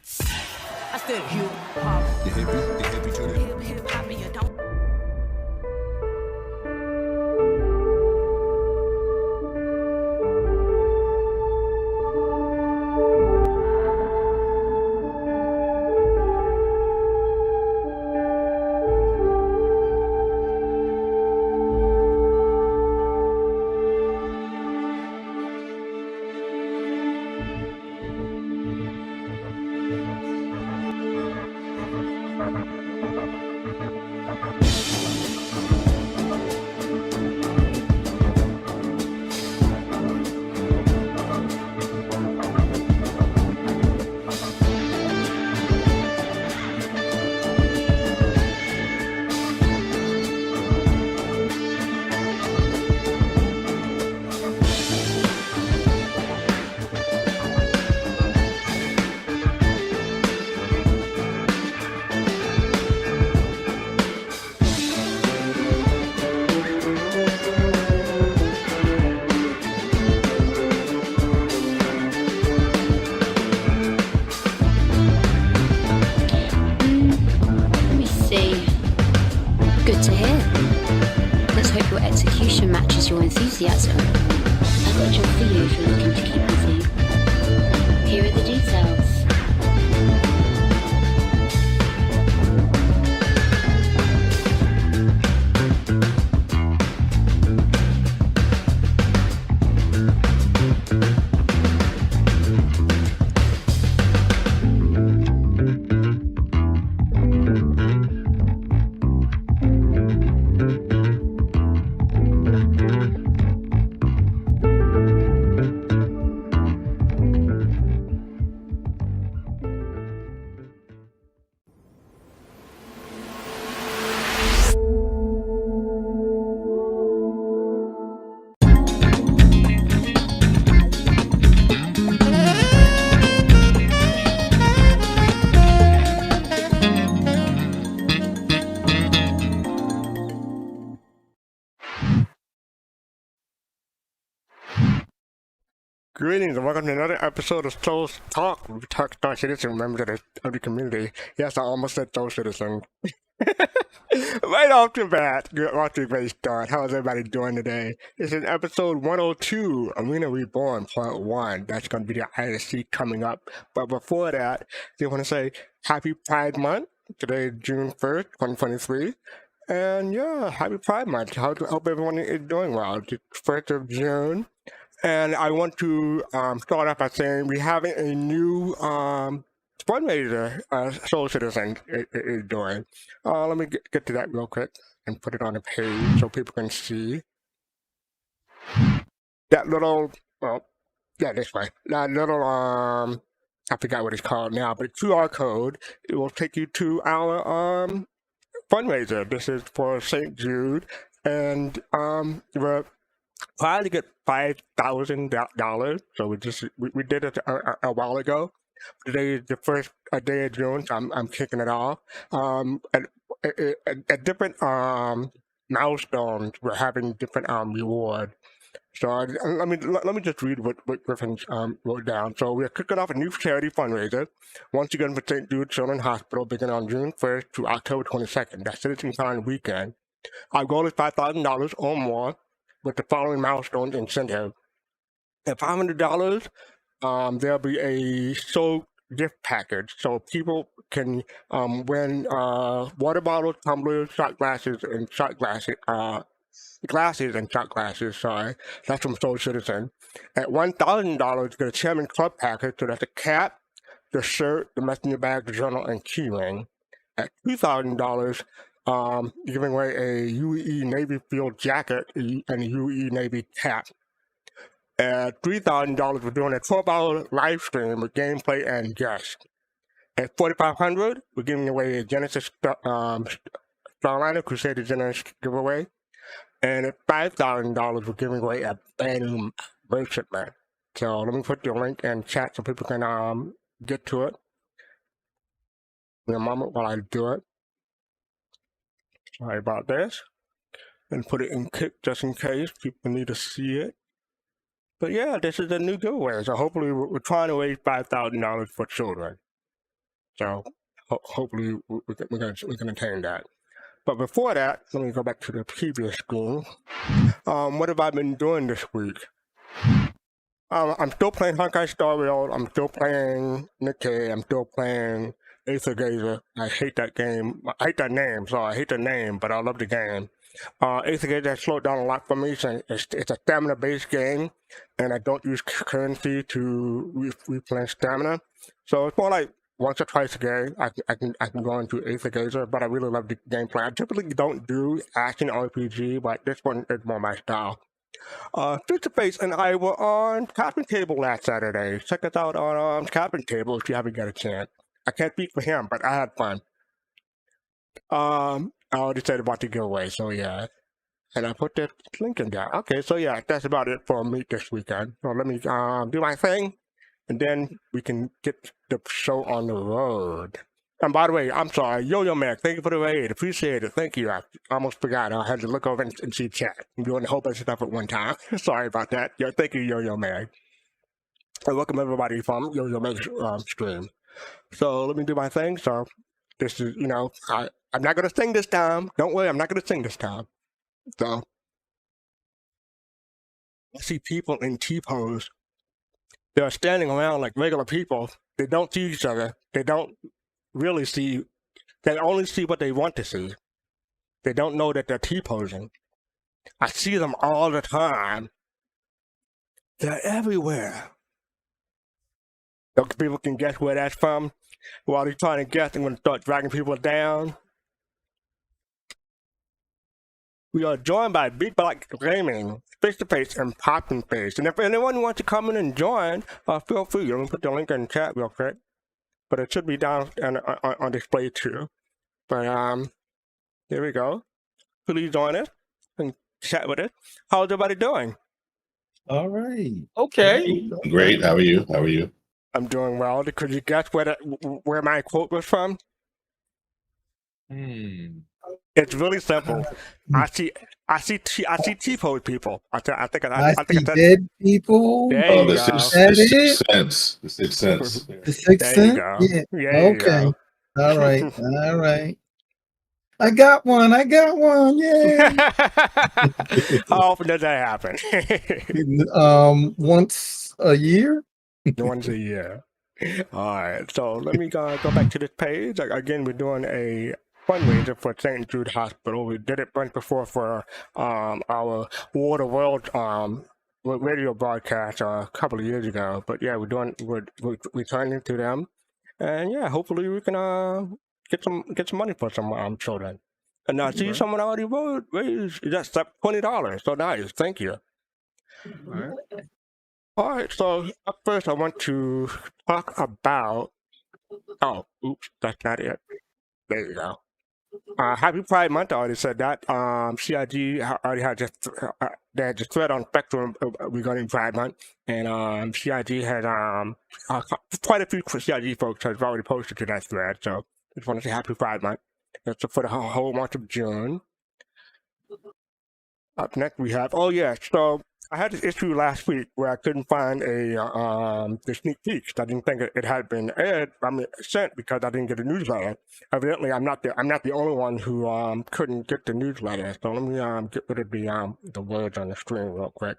I still hip hop. The hippie to the Hip hop, and you don't. Let me see. Good to hear. Let's hope your execution matches your enthusiasm. I've got a job for you if you're looking to keep busy. Here are the details. Greetings and welcome to another episode of Soul Talk. We talk Star Citizen members of the community. Yes, I almost said Soul Citizen. Right off the bat, good off to a great start. How's everybody doing today? This is episode 102, Arena Reborn, part 1. That's going to be the ISC coming up. But before that, I just want to say Happy Pride Month. Today is June 1st, 2023. And yeah, Happy Pride Month. Hope everyone is doing well. It's the 1st of June. And I want to start off by saying we're having a new fundraiser Soul Citizen is doing. Let me get to that real quick and put it on the page so people can see. That little, well, yeah, this way. That little, I forgot what it's called now, but QR code, it will take you to our fundraiser. This is for St. Jude, and we're trying to get $5,000. So we did it a while ago. Today is the first day of June, so I'm kicking it off. At different milestones, we're having different rewards. So let me just read what Griffin wrote down. So we're kicking off a new charity fundraiser once again for St. Jude Children's Hospital, beginning on June 1st to October 22nd. That's CitizenCon Weekend. Our goal is $5,000 or more, with the following milestones incentive. At $500, there'll be a soul gift package, so people can win water bottles, tumblers, shot glasses, and shot glasses. Glasses and shot glasses. Sorry, that's from Soul Citizen. At $1,000, get a chairman club package, so that's a cap, the shirt, the messenger bag, the journal, and key ring. At $2,000. Giving away a UE Navy field jacket and a UE Navy cap. At $3,000, we're doing a 12-hour live stream with gameplay and guests. At $4,500, we're giving away a Genesis Starliner Crusader Genesis giveaway. And at $5,000, we're giving away a brand new merchantman. So let me put the link in chat so people can get to it. In a moment while I do it. Sorry about this. And put it in kick just in case people need to see it. But yeah, this is a new giveaway. So hopefully we're trying to raise $5,000 for children. So hopefully we can attain that. But before that, let me go back to the previous screen. What have I been doing this week? I'm still playing Honkai Star Rail. I'm still playing Nikkei. I'm still playing Aether Gazer. I hate that game. I hate that name. Sorry, I hate the name, but I love the game. Aether Gazer has slowed down a lot for me. So it's a stamina-based game, and I don't use currency to replenish stamina. So it's more like once or twice a day, I can go into Aether Gazer, but I really love the gameplay. I typically don't do action RPG, but this one is more my style. Face and I were on Captain Table last Saturday. Check us out on Captain Table if you haven't got a chance. I can't speak for him, but I had fun. I already said about the giveaway, so yeah. And I put the link in there. Okay, so yeah, that's about it for me this weekend. So let me do my thing, and then we can get the show on the road. And by the way, I'm sorry, Yo-Yo Mac, thank you for the raid. Appreciate it. Thank you. I almost forgot. I had to look over and see chat. I'm doing a whole bunch of stuff at one time. Sorry about that. Yeah, thank you, Yo-Yo Mac. And welcome everybody from Yo-Yo Mac's stream. So let me do my thing. So this is, I'm not going to sing this time. Don't worry, I'm not going to sing this time. So I see people in T-pose. They're standing around like regular people. They don't see each other. They don't really see, they only see what they want to see. They don't know that they're T-posing. I see them all the time. They're everywhere. Those people can guess where that's from. While they're trying to guess, I'm going to start dragging people down. We are joined by Big Black Gaming, Face to Face, and Poppin' Face. And if anyone wants to come in and join, feel free. Let me put the link in the chat real quick. But it should be down on display too. But there we go. Please join us and chat with us. How's everybody doing? All right. Okay. Great. How are you? I'm doing well. Could you guess where my quote was from? It's really simple. I see T-pose people. I think dead people. There you The go. Sixth Sense. The Sixth Sense. The Sixth There you Sense. go. Yeah. There you Okay. go. All right. All right. I got one. Yeah. How often does that happen? Once a year. Once a year. All right. So let me go back to this page. Again, we're doing a fundraiser for St. Jude Hospital. We did it once before for our War the World radio broadcast a couple of years ago. But yeah, we're returning to them, and yeah, hopefully we can get some money for some children. And I see someone already raised just $20. So nice, thank you. All right. So up first, I want to talk about. Oh, oops, that's not it. There you go. Happy Pride Month. I already said that. CIG already had they had just thread on Spectrum regarding Pride Month, and CIG had quite a few CIG folks have already posted to that thread. So just want to say Happy Pride Month. That's for the whole month of June. Up next we have so I had this issue last week where I couldn't find the sneak peeks. I didn't think it had been sent because I didn't get a newsletter. Evidently, I'm not the only one who couldn't get the newsletter. So let me get rid of the words on the screen real quick.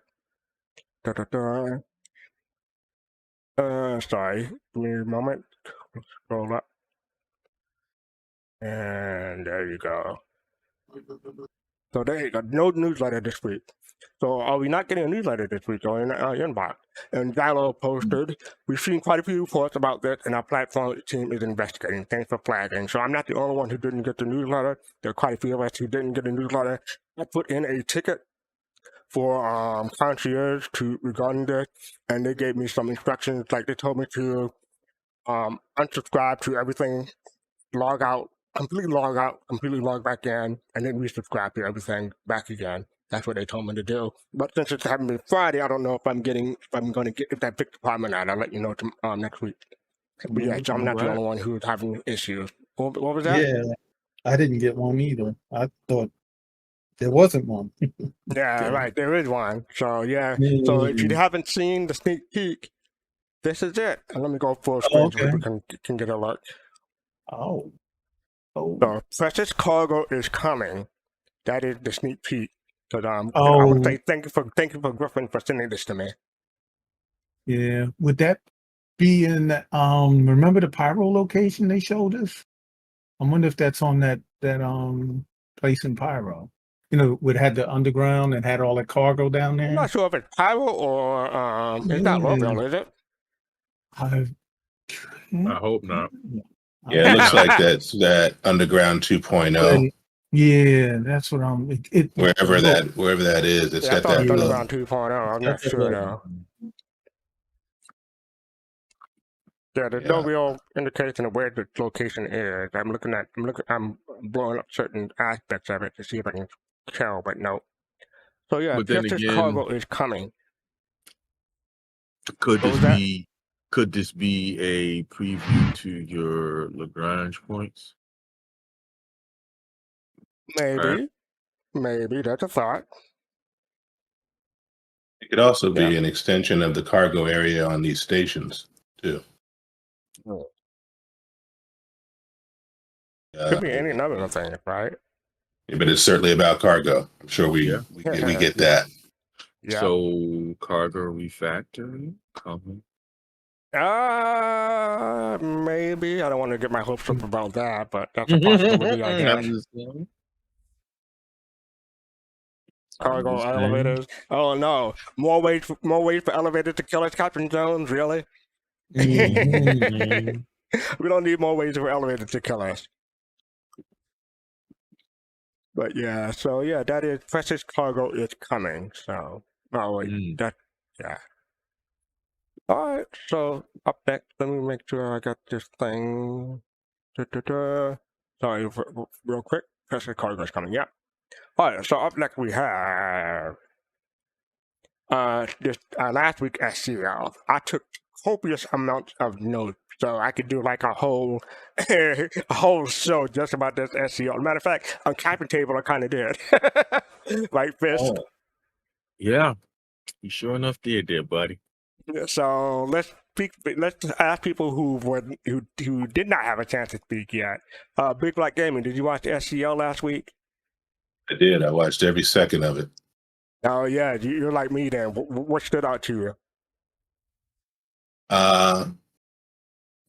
Sorry, give me a moment. Scroll up, and there you go. So there you go. No newsletter this week. So are we not getting a newsletter this week or in our inbox? And Dialogue posted, we've seen quite a few reports about this, and our platform team is investigating. Thanks for flagging. So I'm not the only one who didn't get the newsletter. There are quite a few of us who didn't get a newsletter. I put in a ticket for concierge regarding this, and they gave me some instructions. Like they told me to unsubscribe to everything, completely log back in, and then resubscribe to everything back again. That's what they told me to do. But since it's having been Friday, I don't know if I'm going to get if that pick department out. I'll let you know next week. But yeah, so I'm not the only one who's having issues. What was that? Yeah, I didn't get one either. I thought there wasn't one. Yeah, right. There is one. So yeah. So if you haven't seen the sneak peek, this is it. And let me go full screen so people can get a look. Oh. Oh. So precious cargo is coming. That is the sneak peek. So I would say thank you for Griffin for sending this to me. Yeah. Would that be in remember the pyro location they showed us? I wonder if that's on that place in Pyro. You know, would had the underground and had all that cargo down there. I'm not sure if it's Pyro or it's not Louisville, is it? I hope not. Yeah, it looks like that's that Underground 2.0. Yeah, that's what I'm. Wherever that is, it's I got thought that. it was Underground 2.0. I'm not sure though. Yeah, there's no real indication of where the location is. I'm blowing up certain aspects of it to see if I can tell, but no. So yeah, But then just again, cargo is coming. Could this be a preview to your Lagrange points? Maybe that's a thought. It could also be an extension of the cargo area on these stations too. Could be any number of things, right? Yeah, but it's certainly about cargo. I'm sure we get that. Yeah. So cargo refactoring coming. Maybe. I don't want to get my hopes up about that, but that's a possibility, I guess. Cargo elevators. Oh no! More ways for elevators to kill us, Captain Jones. Really? Mm-hmm. We don't need more ways for elevators to kill us. But yeah, so yeah, that is precious cargo is coming. So All right, so up next, let me make sure I got this thing. Sorry, real quick, precious cargo is coming. Yeah. All right, so up next we have this last week SCL. I took copious amounts of notes, so I could do like a whole show just about this SCL. Matter of fact, on Capping Table I kind of did. Right, Fist? Oh. Yeah, you sure enough did there, buddy. So let's ask people who did not have a chance to speak yet. Big Black Gaming, did you watch SCL last week? I did. I watched every second of it. Oh yeah, you're like me then. What stood out to you?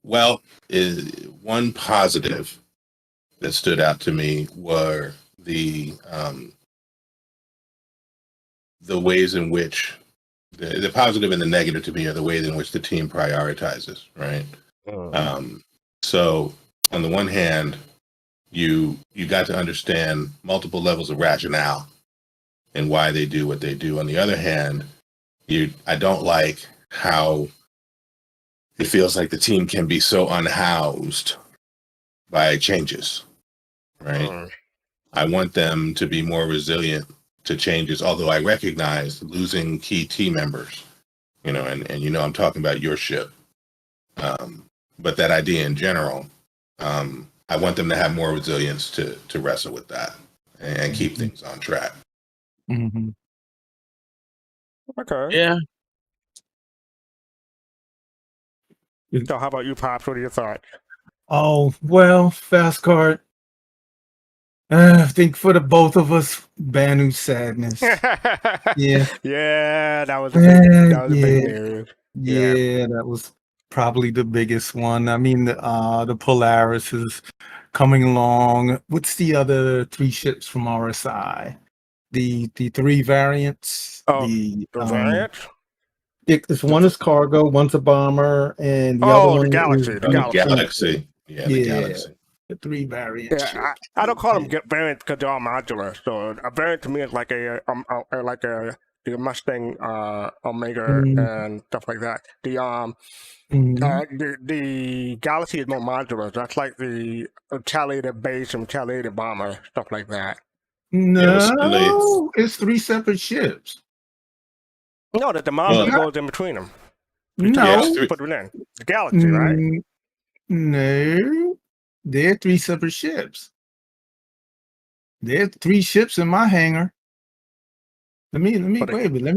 Well, one positive that stood out to me were the ways in which the positive and the negative to me are the ways in which the team prioritizes, right? So on the one hand, you got to understand multiple levels of rationale and why they do what they do. On the other hand, I don't like how it feels like the team can be so unhoused by changes, right? I want them to be more resilient to changes, although I recognize losing key team members, and I'm talking about your ship. But that idea in general, I want them to have more resilience to wrestle with that and keep things on track. Mm-hmm. Okay. Yeah. So how about you, Pops? What are your thoughts? Oh, well, fast card. I think for the both of us, Banu sadness. Yeah. Yeah, that was a big news. Yeah, that was probably the biggest one. I mean, the Polaris is coming along. What's the other 3 ships from RSI? The 3 variants. Oh, the variants? If one is cargo, one's a bomber, and the other one the Galaxy. is The Galaxy. Yeah, the Galaxy. The 3 variants. Yeah, I don't call them variants because they're all modular. So a variant to me is like the Mustang Omega and stuff like that. The Galaxy is more modular. That's like the retaliated base and retaliated bomber, stuff like that. No, it's 3 separate ships. No, that the module goes in between them. No, put it in the Galaxy, right? No, they're 3 separate ships. There are 3 ships in my hangar. Let me maybe. You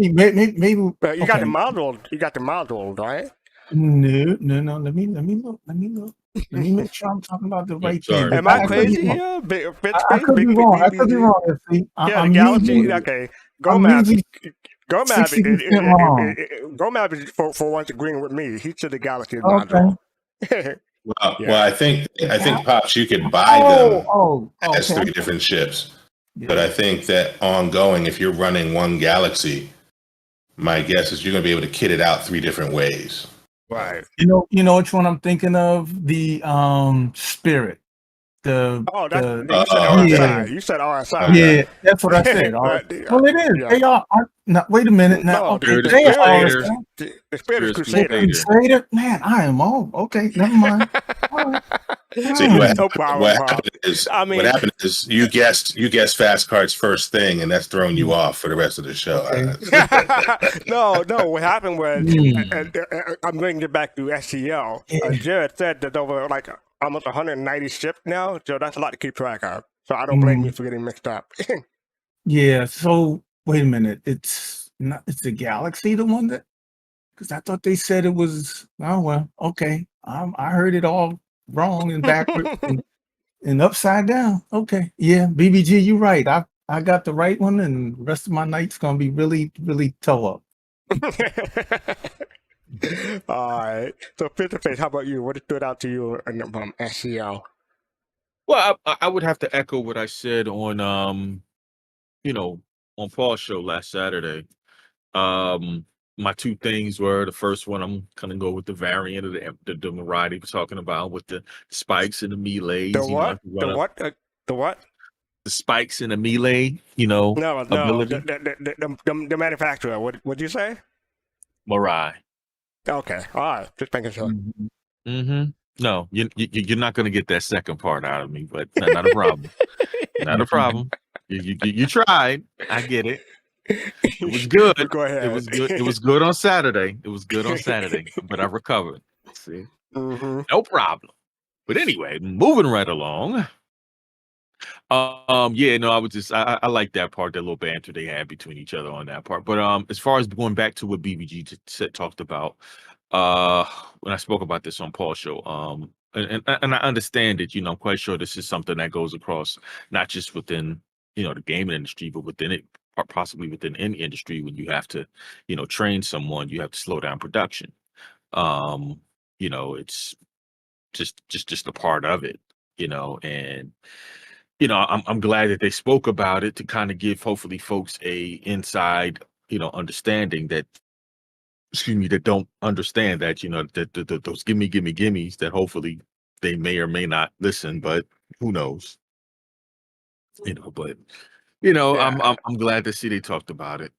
got the module. You got the module, right? No. Let me look. Let me make sure I'm talking about the right sorry. thing. Am I I could be crazy wrong. here? Big I space, could be big wrong. I could be BBG. wrong. See, Yeah, the I'm galaxy. usually Okay, I'm usually Go Map. 60% wrong. Go Map is for once agreeing with me. He said the galaxy is Okay. module. Well, I think Pops, you could buy them as Okay. three different ships, but Yeah. I think that ongoing, if you're running one galaxy, my guess is you're going to be able to kit it out three different ways. Right. You know which one I'm thinking of? The Spirit. Oh, The you said yeah. RSI. You said RSI. Okay. Yeah, that's what I said. But, Well, it is. yeah. They are. No, wait a minute now. No, Okay, Spirit is they are Crusader. RSI. the spirit is Spirit is Oh, Crusader. Crusader. Man, I am all okay. Never mind. All right. See No problem, Pop. I mean, what happened is you guessed Fast Card's first thing, and that's throwing you off for the rest of the show. Okay. no. What happened was, Hmm. I'm going to get back to SCL. Yeah. Jared said that over like almost 190 ships now, so that's a lot to keep track of. So I don't blame you for getting mixed up. Yeah. So wait a minute. It's not. It's the Galaxy, the one that. Because I thought they said it was. Oh well. Okay. I heard it all wrong and backwards and upside down. Okay. Yeah. BBG, you're right. I got the right one, and the rest of my night's gonna be really, really toe up. All right. So, face to face, how about you? What stood out to you from SCL? Well, I would have to echo what I said on on Paul's show last Saturday. My two things were, the first one, I'm gonna go with the variant of the variety we're talking about with the spikes and the melees. The You know, what? if you The run what? The what? the spikes and the melee, No, ability. the manufacturer. What'd you say? Mirai. Okay, all right. Just making sure. Mm-hmm. No, you're not gonna get that second part out of me, but not a problem. Not a problem. You tried. I get it. It was good. Go ahead. It was good. It was good on Saturday. It was good on Saturday, but I recovered. See, Mm-hmm. no problem. But anyway, moving right along. Yeah, no, I would just I like that part, that little banter they had between each other on that part. But as far as going back to what BBG talked about, when I spoke about this on Paul's show, and I understand it. I'm quite sure this is something that goes across not just within the gaming industry, but within it, or possibly within any industry. When you have to train someone, you have to slow down production. It's just a part of it. And I'm glad that they spoke about it to kind of give hopefully folks a inside understanding that, excuse me, that don't understand that that those gimmes that hopefully they may or may not listen, but who knows. But Yeah. I'm glad to see they talked about it.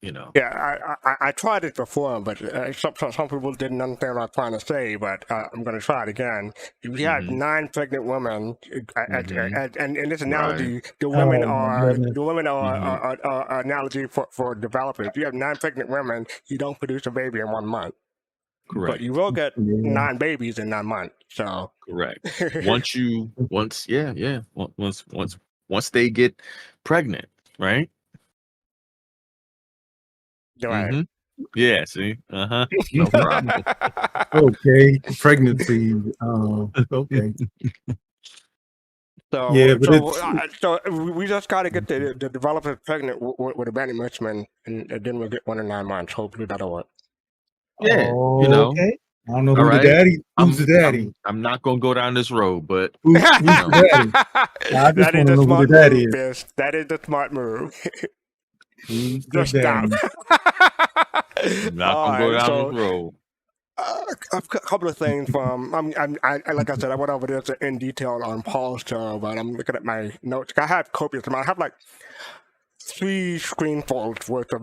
Yeah, I tried it before, but some people didn't understand what I was trying to say. But I'm going to try it again. If you have Mhm. 9 pregnant women, Mhm. and in this Right. analogy, the Oh women my are goodness. are analogy for developers. If you have 9 pregnant women, you don't produce a baby in 1 month, but Correct. you will get Yeah. 9 babies in 9 months. So Correct. Once they get pregnant, right? right. Mm-hmm. Yeah, see? No problem. Okay. Pregnancy. Okay. Yeah, but So we just got to get the developers pregnant with a Benny Richmond, and then we'll get 1 in 9 months. Hopefully that'll work. Yeah, Okay. I don't know all who the right. daddy. Who's the daddy? I'm not gonna go down this road, but Who's the daddy? I just That is want to the know who the smart daddy move, is. Fish. That is the smart move. Who's the Just stop. daddy? I'm not All gonna go right, down so this road. a couple of things from I like I said, I went over this in detail on Paul's show, but I'm looking at my notes. I have copious amount. I have like 3 screenfuls worth of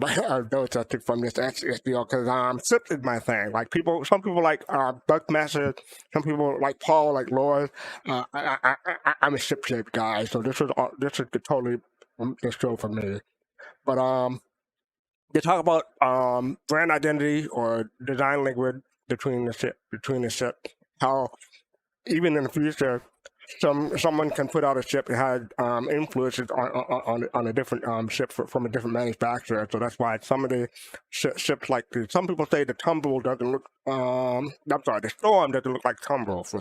notes I took from this SDL because SIP is my thing. Like some people like Buckmaster, some people like Paul, like Lord. I'm a SIP shape guy, so this is totally the show for me. But they talk about brand identity or design language between the ship, how even in the future someone can put out a ship that had influences on a different ship from a different manufacturer. So that's why some of the ships, like some people say the Tumble doesn't look. I'm sorry, the Storm doesn't look like Tumble for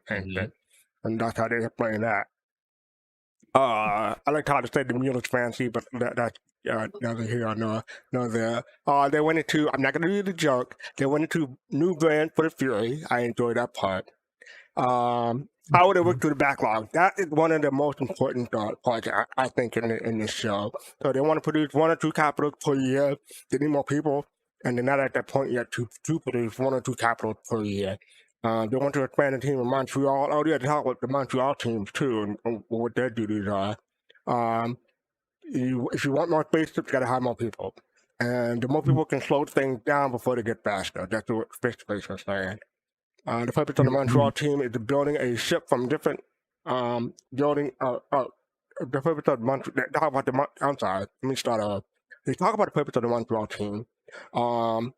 instance, and that's how they explain that. I like how to say the mule is fancy, but that's neither here nor there. They went into. I'm not gonna do the joke. They went into new brand for the Fury. I enjoyed that part. How would it work through the backlog? That is one of the most important parts, I think, in this show. So they want to produce 1 or 2 capitals per year. They need more people, and they're not at that point yet to produce 1 or 2 capitals per year. They want to expand the team in Montreal. Oh, yeah, they talk about the Montreal teams, too, and what their duties are. If you want more spaceships, you got to hire more people. And the more people can slow things down before they get faster. That's what Space was saying. The purpose of the Montreal team is building a ship from different building. The purpose of Montreal. Talk about the. I'm sorry. Let me start off. They talk about the purpose of the Montreal team. Under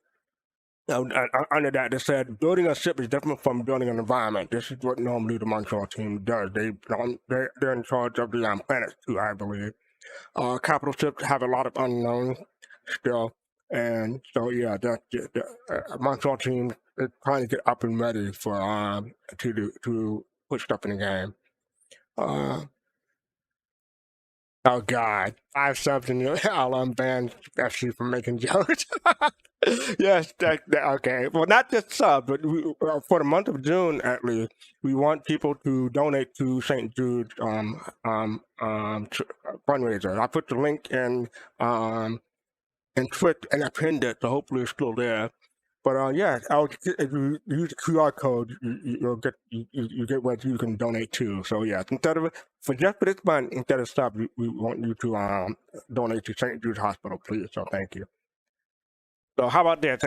that, they said building a ship is different from building an environment. This is what normally the Montreal team does. They're in charge of the planets too, I believe. Capital ships have a lot of unknowns still, and so yeah, the Montreal team is trying to get up and ready for to put stuff in the game. Oh God, 5 subs and I'll unban FC from making jokes. Yes, okay. Well, not just subs, but for the month of June, at least, we want people to donate to St. Jude's fundraiser. I put the link in Twitch and I pinned it, so hopefully it's still there. But yeah, if you use the QR code, you'll get what you can donate to. So yeah, instead of for this month, instead of stuff, we want you to donate to St. Jude's Hospital, please. So thank you. So how about that?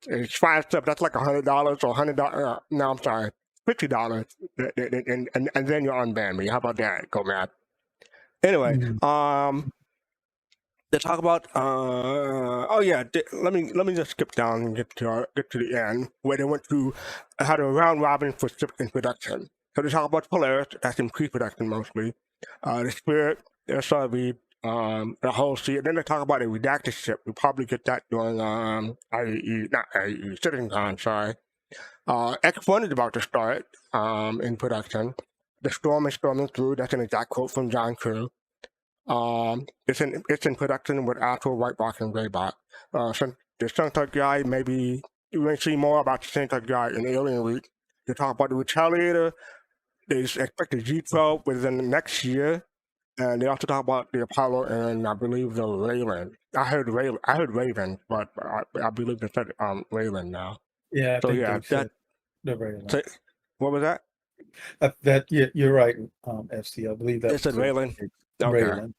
It's 5 steps. That's like $100 or $100. No, I'm sorry, $50. And then you unban me. How about that? Go Matt. Anyway, they talk about let me just skip down and get to the end where they went to had a round robin for ships in production. So they talk about Polaris, that's in pre-production mostly. The Spirit, there's the whole sea, and then they talk about a redacted ship. We'll probably get that during CitizenCon, sorry. X1 is about to start in production. The Storm is storming through, that's an exact quote from John Crew. It's in production with actual white box and gray box. The Centaur guy, maybe you may see more about the Centaur guy in Alien Week. They talk about the Retaliator. They expect the G12 within the next year, and they also talk about the Apollo and I believe the Raven. I heard Raven, but I believe they said Raven now. Yeah. So yeah, the Raven. What was that? You're right, FC. I believe that. They said Raven. Okay. Raven.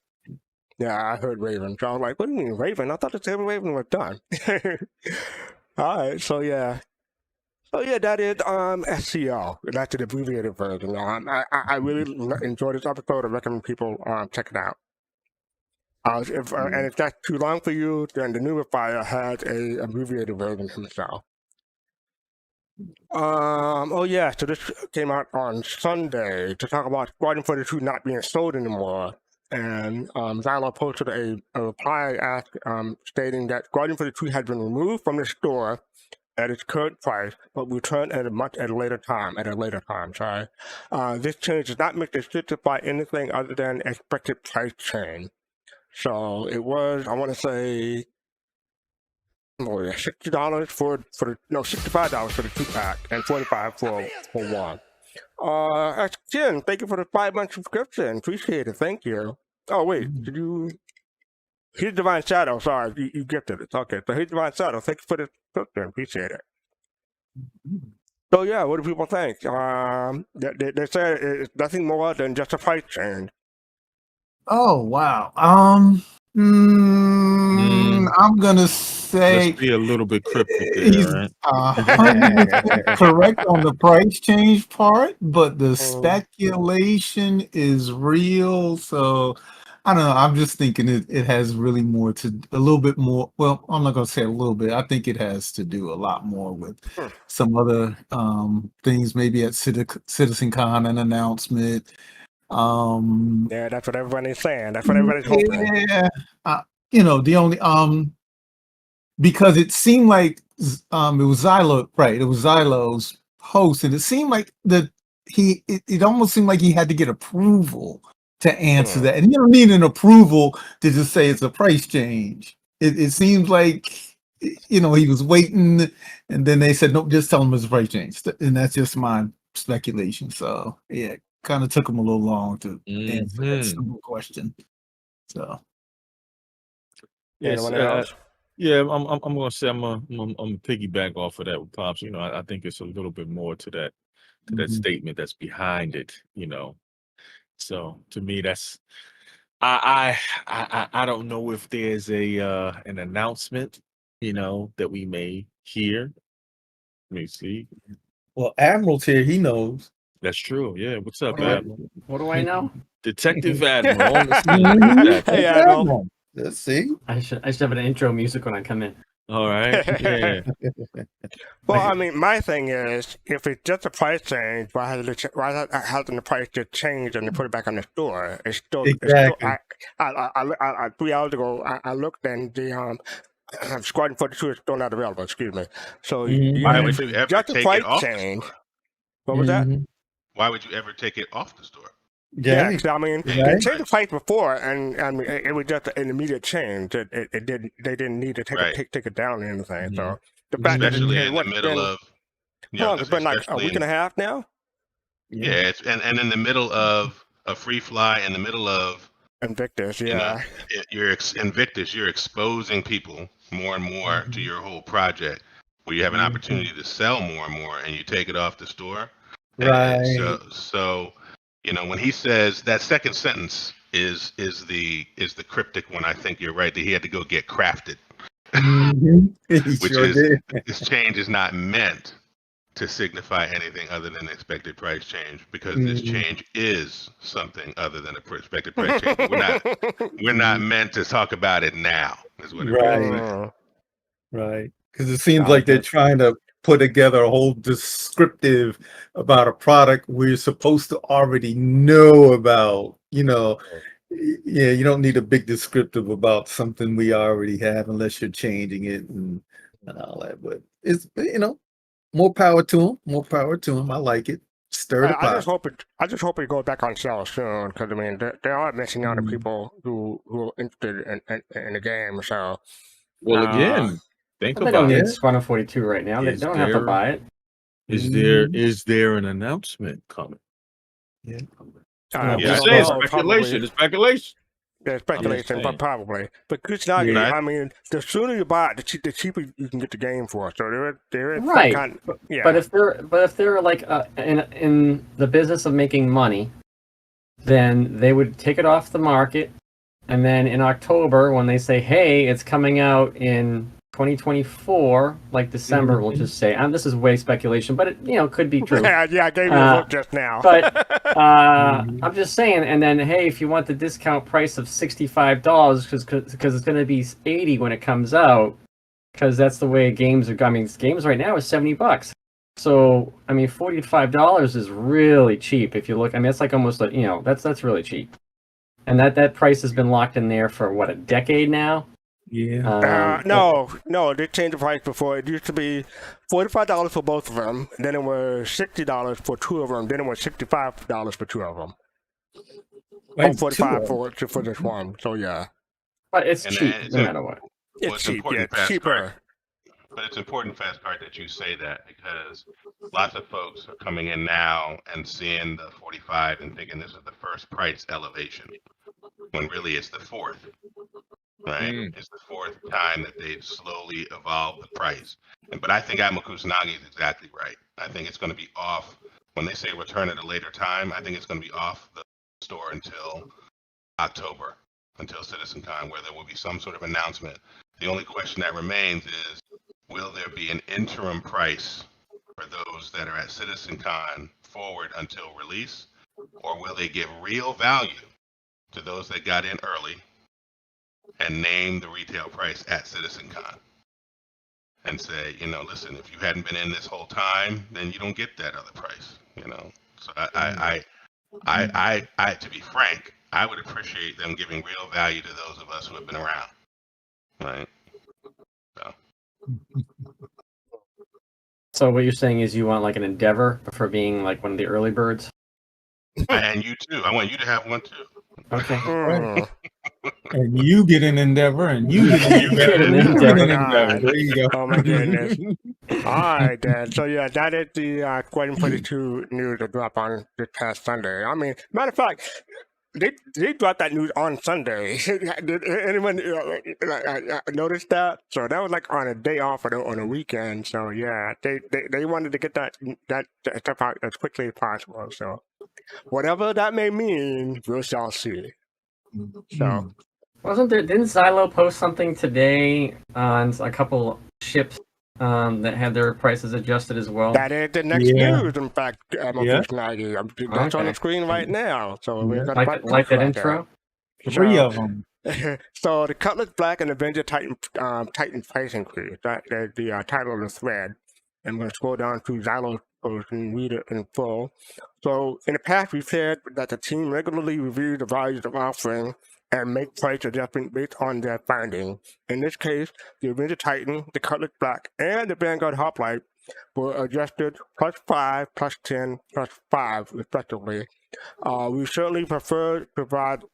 Yeah, I heard Raven. So I was like, what do you mean Raven? I thought the same Raven was done. All right, so yeah. So yeah, that is SCO. That's the abbreviated version. I really enjoyed this episode. I recommend people check it out. And if that's too long for you, then the New Fire has a abbreviated version himself. So this came out on Sunday to talk about Squadron 42 not being sold anymore. And Zylo posted a reply stating that Squadron 42 has been removed from the store at its current price, but returned at a later time. Sorry. This change does not make the ship justify anything other than expected price change. So it was, I want to say, $60 $65 for the 2-pack and $45 for one. Jen, thank you for the 5-month subscription. Appreciate it. Thank you. Oh wait, did you? Here's Divine Shadow. Sorry, you gifted it. Okay, so here's Divine Shadow. Thank you for the subscription. Appreciate it. So yeah, what do people think? They say it's nothing more than just a price change. Oh wow. I'm gonna say let's be a little bit cryptic there, he's right? 100% correct on the price change part, but the speculation is real. So I don't know. I'm just thinking it has really more to a little bit more. Well, I'm not gonna say a little bit. I think it has to do a lot more with some other things. Maybe at CitizenCon, an announcement. Yeah, that's what everybody's saying. That's what everybody's hoping. Yeah, the only because it seemed like it was Xylo, right? It was Xylo's host, and it seemed like it almost seemed like he had to get approval to answer that, and you don't need an approval to just say it's a price change. It seems like he was waiting, and then they said nope, just tell him it's a price change, and that's just my speculation. So yeah, kind of took him a little long to answer that simple question. So Yes, Anyone else? yeah, I'm gonna say I'm piggyback off of that with Pops. I think it's a little bit more to that statement that's behind it. So to me, that's I don't know if there's an announcement that we may hear. Let me see. Well, Admiral's here. He knows. That's true. Yeah. What's up, What do I- Admiral? What do I know? Detective Admiral. on the scene. Hey, Admiral. Let's see. I should have an intro music when I come in. All right. Yeah. Well, I mean, my thing is, if it's just a price change, why hasn't the price just changed and they put it back on the store? It's still, Exactly. I 3 hours ago, I looked and the Squadron 42 is still not available. Excuse me. So Why if would you it's ever just a take price it off the change. store? What was that? Why would you ever take it off the store? Yeah, 'cause, I mean, they Right. changed the price before, and I mean, it was just an immediate change. They didn't need to take it down or anything. So the fact that Especially it in the middle of, it's been like a week and a half now. Yeah, and in the middle of a free fly, in the middle of Invictus, yeah. you're Invictus, you're exposing people more and more to your whole project, where you have an opportunity to sell more and more, and you take it off the store. Right. And so when he says that second sentence is the cryptic one, I think you're right that he had to go get crafted, which Sure is did. this change is not meant to signify anything other than expected price change, because this change is something other than a expected price change. We're not meant to talk about it now, is what it Right. Right. Because it seems like they're trying to put together a whole descriptive about a product we're supposed to already know about. Yeah, you don't need a big descriptive about something we already have unless you're changing it and all that. But it's more power to them. More power to them. I like it. Stir the pot. I just hope it goes back on sale soon, because I mean they are missing out on people who are interested in the game. So Well, again, think They about don't it. need Squadron 42 right now. They Is don't have to there- buy it. Is there an announcement coming? Yeah. I'm we just don't saying, know, speculation. It's speculation. There's speculation, saying. but probably. But Kusanagi, Yeah. I mean, the sooner you buy it, the cheaper you can get the game for. So there is some Right. kind. Yeah. But if they're like in the business of making money, then they would take it off the market, and then in October when they say, "Hey, it's coming out in 2024," like December, we'll just say. This is way speculation, but it could be true. yeah, I gave you a look just now. But I'm just saying, and then hey, if you want the discount price of $65, because it's going to be $80 when it comes out, because that's the way games are. I mean, games right now is $70. So I mean, $45 is really cheap if you look. I mean, it's like almost that's really cheap, and that price has been locked in there for what, a decade now. Yeah. No, they changed the price before. It used to be $45 for both of them. Then it was $60 for two of them. Then it was $65 for two of them. Like, $45 for this one. So yeah, But it's And cheap it's no matter what. it's cheap. Yeah, important, it's cheaper. But it's important, Fast Card, that you say that, because lots of folks are coming in now and seeing the 45 and thinking this is the first price elevation, when really it's the fourth. Right, it's the fourth time that they've slowly evolved the price. But I think Admiral Kusanagi is exactly right. I think it's going to be off when they say return at a later time. I think it's going to be off the store until October, until CitizenCon, where there will be some sort of announcement. The only question that remains is, will there be an interim price for those that are at CitizenCon forward until release, or will they give real value to those that got in early and name the retail price at CitizenCon and say, listen, if you hadn't been in this whole time, then you don't get that other price, So I to be frank, I would appreciate them giving real value to those of us who have been around, right? So. So what you're saying is you want like an Endeavor for being like one of the early birds? And you too. I want you to have one too. Okay. Right. And you get an Endeavor, and you get an Endeavor, and you get an Endeavor. There you go. Oh my goodness. All right, then. So yeah, that is the 2022 news that dropped on this past Sunday. I mean, matter of fact, they dropped that news on Sunday. Did anyone notice that? So that was like on a day off on a weekend. So yeah, they wanted to get that stuff out as quickly as possible. So whatever that may mean, we shall see. So didn't Xylo post something today on a couple ships that had their prices adjusted as well? that is the next news, in fact, that's on the screen right now. So we're gonna like that intro? Three of them. So the Cutlass Black and Avenger Titan price increase. That is the title of the thread. I'm going to scroll down to Xylo post and read it in full. So in the past, we said that the team regularly reviews the values of offering and make price adjustments based on their finding. In this case, the Avenger Titan, the Cutlass Black, and the Vanguard Hoplite were adjusted +5, +10, +5, respectively. We certainly prefer providing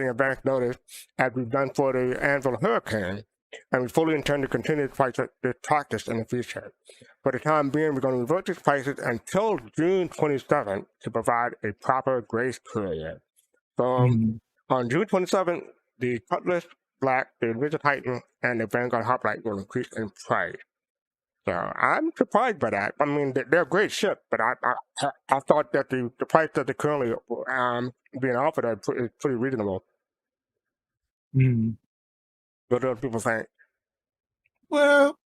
advance notice as we've done for the Anvil Hurricane, and we fully intend to continue to price this practice in the future. For the time being, we're going to revert these prices until June 27th to provide a proper grace period. So on June 27th, the Cutlass Black, the Avenger Titan, and the Vanguard Hoplite will increase in price. So I'm surprised by that. I mean, they're a great ship, but I thought that the price that they're currently being offered is pretty reasonable. What do people think? Well,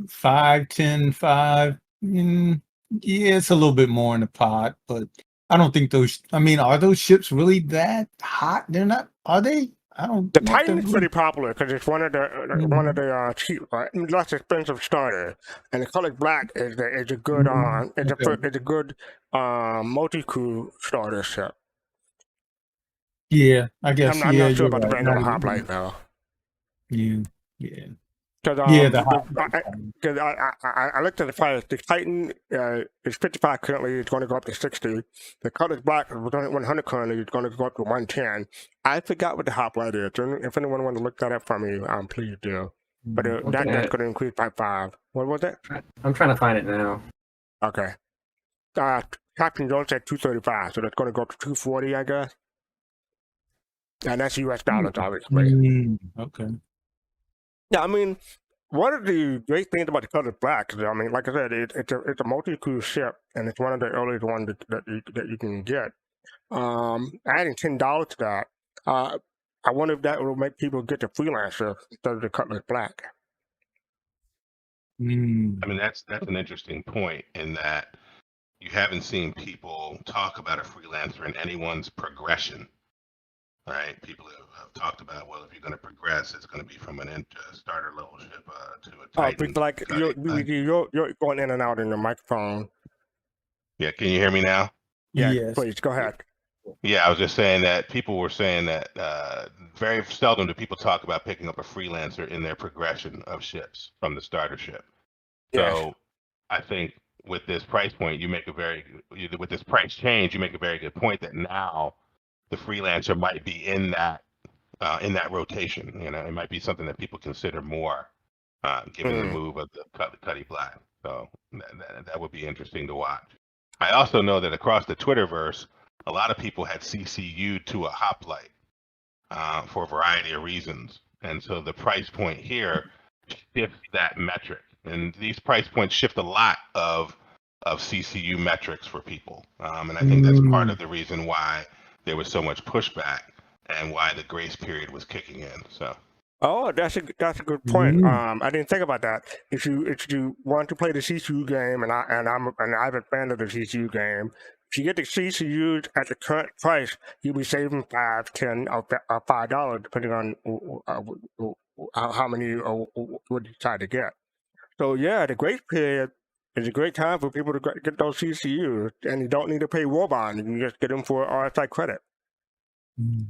5, 10, 5. Yeah, it's a little bit more in the pot, but I don't think those. I mean, are those ships really that hot? They're not. Are they? I don't. The Titan is pretty popular because it's one of the cheap, less expensive starters, and the Cutlass Black is a good it's a good multi-crew starter ship. Yeah, I guess. I'm not sure about the right. Vanguard Hoplite though. Yeah. Because I looked at the price. The Titan is 55 currently. It's going to go up to 60. The Cutlass Black is 100 currently. It's going to go up to 110. I forgot what the Hoplite is. If anyone wants to look that up for me, please do. But that's going to increase by 5. What was it? I'm trying to find it now. Okay. Captain Jones said 235, so that's going to go up to 240, I guess. And that's US dollars, obviously. Okay. Yeah, I mean, one of the great things about the Cutlass Black is, I mean, like I said, it's a multi-crew ship, and it's one of the earliest ones that you can get. Adding $10 to that, I wonder if that will make people get the Freelancer instead of the Cutlass Black. I mean, that's an interesting point in that you haven't seen people talk about a Freelancer in anyone's progression. Right, people have talked about, well, if you're going to progress, it's going to be from an starter level ship to a Titan. Oh, like you're going in and out in the microphone. Yeah, can you hear me now? Yeah, yes. Please go ahead. Yeah, I was just saying that people were saying that very seldom do people talk about picking up a Freelancer in their progression of ships from the starter ship. Yeah. So I think with this price point, with this price change, you make a very good point that now the Freelancer might be in that rotation. It might be something that people consider more, given the move of the Cutty Black. So that would be interesting to watch. I also know that across the Twitterverse, a lot of people had CCU'd to a Hoplite for a variety of reasons, and so the price point here shifts that metric. And these price points shift a lot of CCU metrics for people, and I think that's part of the reason why there was so much pushback and why the grace period was kicking in. So. Oh, that's a good point. I didn't think about that. If you want to play the CCU game, and I'm a fan of the CCU game, if you get the CCUs at the current price, you'll be saving $5, $10, or $5, depending on how many you would decide to get. So yeah, the grace period is a great time for people to get those CCUs, and you don't need to pay war bond. You can just get them for RSI credit. You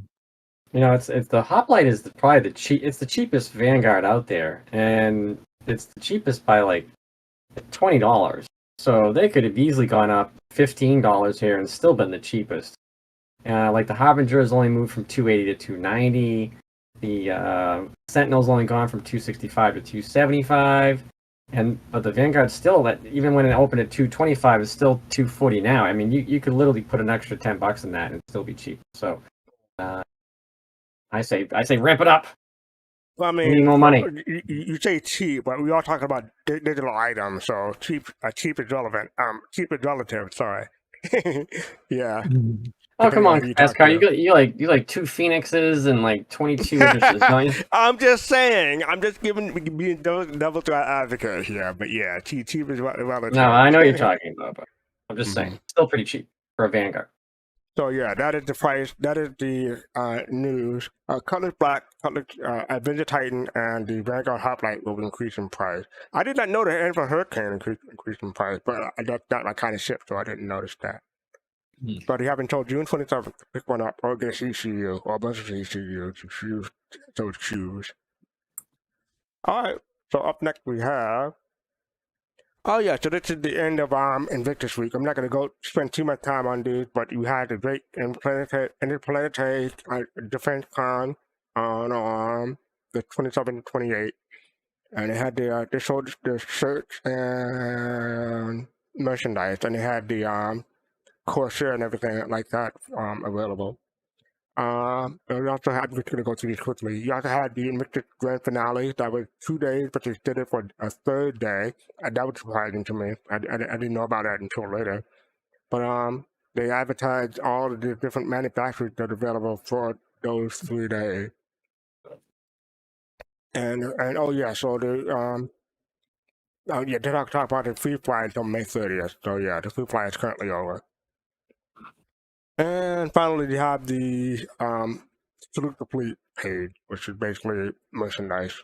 know, it's the Hoplite is probably it's the cheapest Vanguard out there, and it's the cheapest by like $20. So they could have easily gone up $15 here and still been the cheapest. Like the Harbinger has only moved from 280 to 290. The Sentinel's only gone from 265 to 275. But the Vanguard still, that even when it opened at 225, is still 240 now. I mean, you could literally put an extra $10 in that and still be cheap. So I say ramp it up. Well, I mean, we need more money. You say cheap, but we are talking about digital items, so cheap is relevant. Cheap is relative. Sorry. Yeah. Oh, come on, Pascal. You like 2 Phoenixes and like 22 editions, don't you? I'm just saying. I'm just being devil's advocate here. But yeah, cheap is relative. No, I know what you're talking about, but I'm just saying, still pretty cheap for a Vanguard. So yeah, that is the price. That is the news. Cutlass Black, Cutlass Avenger Titan, and the Vanguard Hoplite will increase in price. I did not know the Enver Hurricane increased in price, but that's not my kind of ship, so I didn't notice that. But you have until June 27th to pick one up or get a CCU or a bunch of CCU to choose those shoes. All right. So up next we have. Oh yeah, so this is the end of Invictus week. I'm not going to go spend too much time on these, but you had the great interplanetary defense con on the 27th and 28th, and it had they showed the shirts and merchandise, and they had the Corsair and everything like that available. We also had, we're going to go through these quickly. You also had the Invictus Grand Finale. That was 2 days, but they did it for a third day. And that was surprising to me. I didn't know about that until later. But they advertised all of the different manufacturers that are available for those 3 days. And oh yeah, so the they talk about the free fly until May 30th. So yeah, the free fly is currently over. And finally, you have the Salute the Fleet page, which is basically merchandise.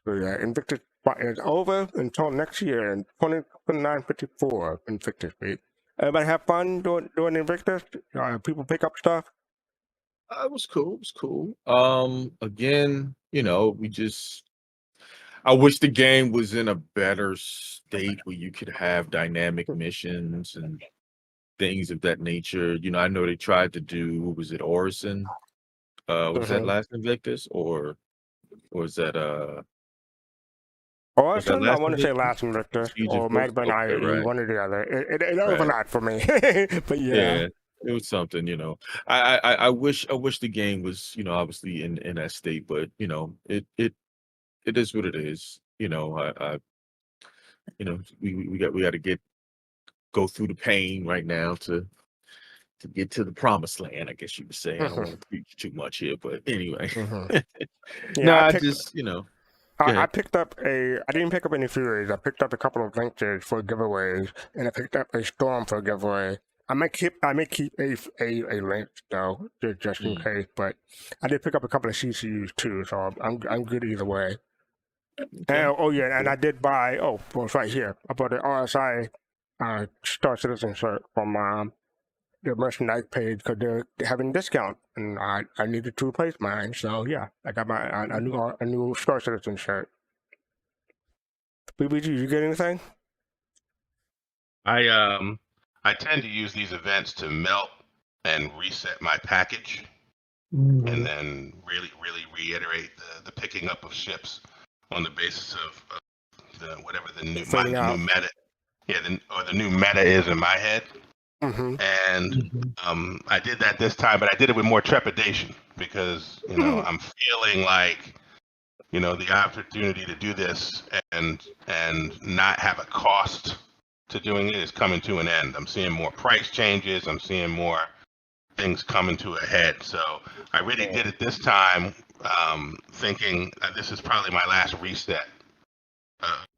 So yeah, Invictus is over until next year in 2954 Invictus Week. Everybody have fun doing Invictus? People pick up stuff? It was cool. It was cool. Again, you know, I wish the game was in a better state where you could have dynamic missions and things of that nature. You know, I know they tried to do, what was it, Orison? Was that last Invictus, or was that Orison? I want to say last Invictus, or might have been right. one or the other. It overlapped for me, but yeah. It was something, you know. I wish the game was, you know, obviously in that state, but you know, it is what it is. You know, you know, we got to go through the pain right now to get to the promised land, I guess you would say. I don't want to preach too much here, but anyway. Yeah, I just, you know. I picked up I didn't pick up any Furies. I picked up a couple of Lynxes for giveaways, and I picked up a Storm for a giveaway. I may keep a Lynx though, just in case. But I did pick up a couple of CCUs too, so I'm good either way. Okay. And I did buy. Well, it's right here. I bought an RSI Star Citizen shirt from the merchandise page because they're having a discount, and I needed to replace mine. So yeah, I got a new Star Citizen shirt. BBG, you get anything? I tend to use these events to melt and reset my package, and then really reiterate the picking up of ships on the basis of whatever the new meta, the new meta is in my head. And I did that this time, but I did it with more trepidation because, you know, I'm feeling like, you know, the opportunity to do this and not have a cost to doing it is coming to an end. I'm seeing more price changes. I'm seeing more things coming to a head. So I really did it this time, thinking this is probably my last reset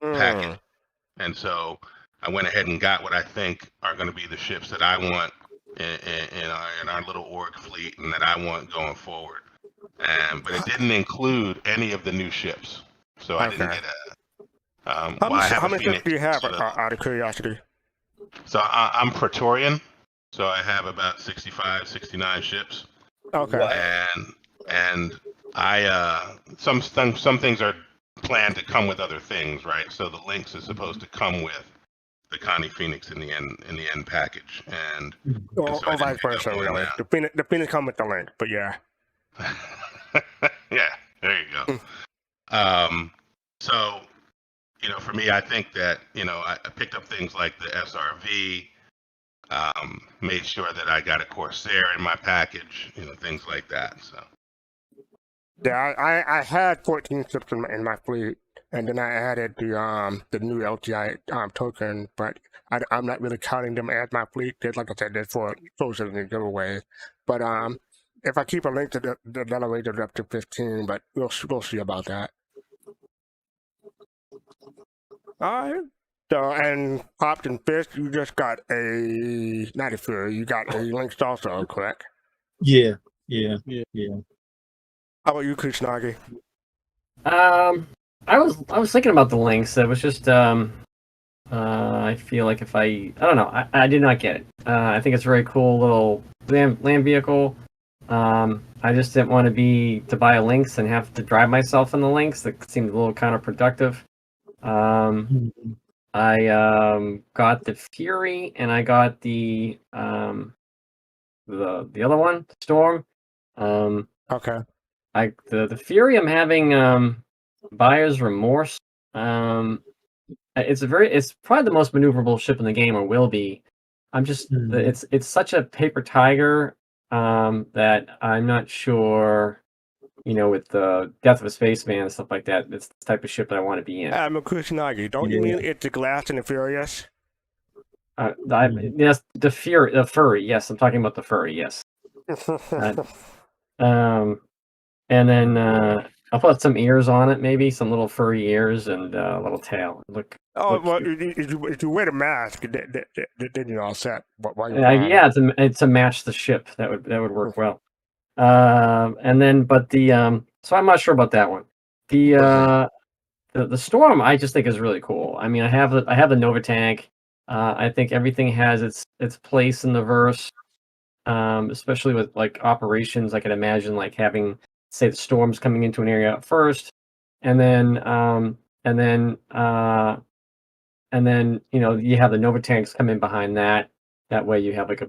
packet. And so I went ahead and got what I think are going to be the ships that I want in our little org fleet and that I want going forward. But it didn't include any of the new ships, so I didn't Okay. get a. How Well, I have a many ships Phoenix. do you have, So, out of curiosity? so I'm Praetorian, so I have about 65, 69 ships. Okay. And I some things are planned to come with other things, right? So the Lynx is supposed to come with the Connie Phoenix in the end package, and Or, so I or didn't vice pick up versa, on really. that. The Phoenix come with the link, but yeah. Yeah, there you go. So for me, I think that I picked up things like the SRV, made sure that I got a Corsair in my package, things like that. So Yeah, I had 14 ships in my fleet, and then I added the new LTI token, but I'm not really counting them as my fleet. Like I said, they're for social and giveaways. But if I keep a link to that'll raise it up to 15. But we'll see about that. All right. So, and Popped and Fish, you just got not a Fury, you got a Lynx also, correct? Yeah. How about you, Kuchnagi? I was thinking about the links. It was just I feel like if I don't know, I did not get it. I think it's a very cool little land vehicle. I just didn't want to buy a Lynx and have to drive myself in the Lynx. That seemed a little counterproductive. I got the Fury and I got the other one, Storm. Okay. The Fury, I'm having buyer's remorse. It's probably the most maneuverable ship in the game, or will be. I'm just it's such a paper tiger that I'm not sure. With the Death of a Spaceman and stuff like that, it's the type of ship that I want to be in. Kuchnagi, don't you mean it's the Glass and the Furious? Yes, the furry. Yes, I'm talking about the furry. Yes. And then I'll put some ears on it, maybe some little furry ears and a little tail. Look. Well, if you wear the mask, then you're all set. Yeah, it's to match the ship. That would work well. And then, but so I'm not sure about that one. The Storm, I just think is really cool. I mean, I have the Nova tank. I think everything has its place in the verse, especially with like operations. I can imagine like having, say, the storms coming into an area first, and then you have the Nova tanks come in behind that. That way you have like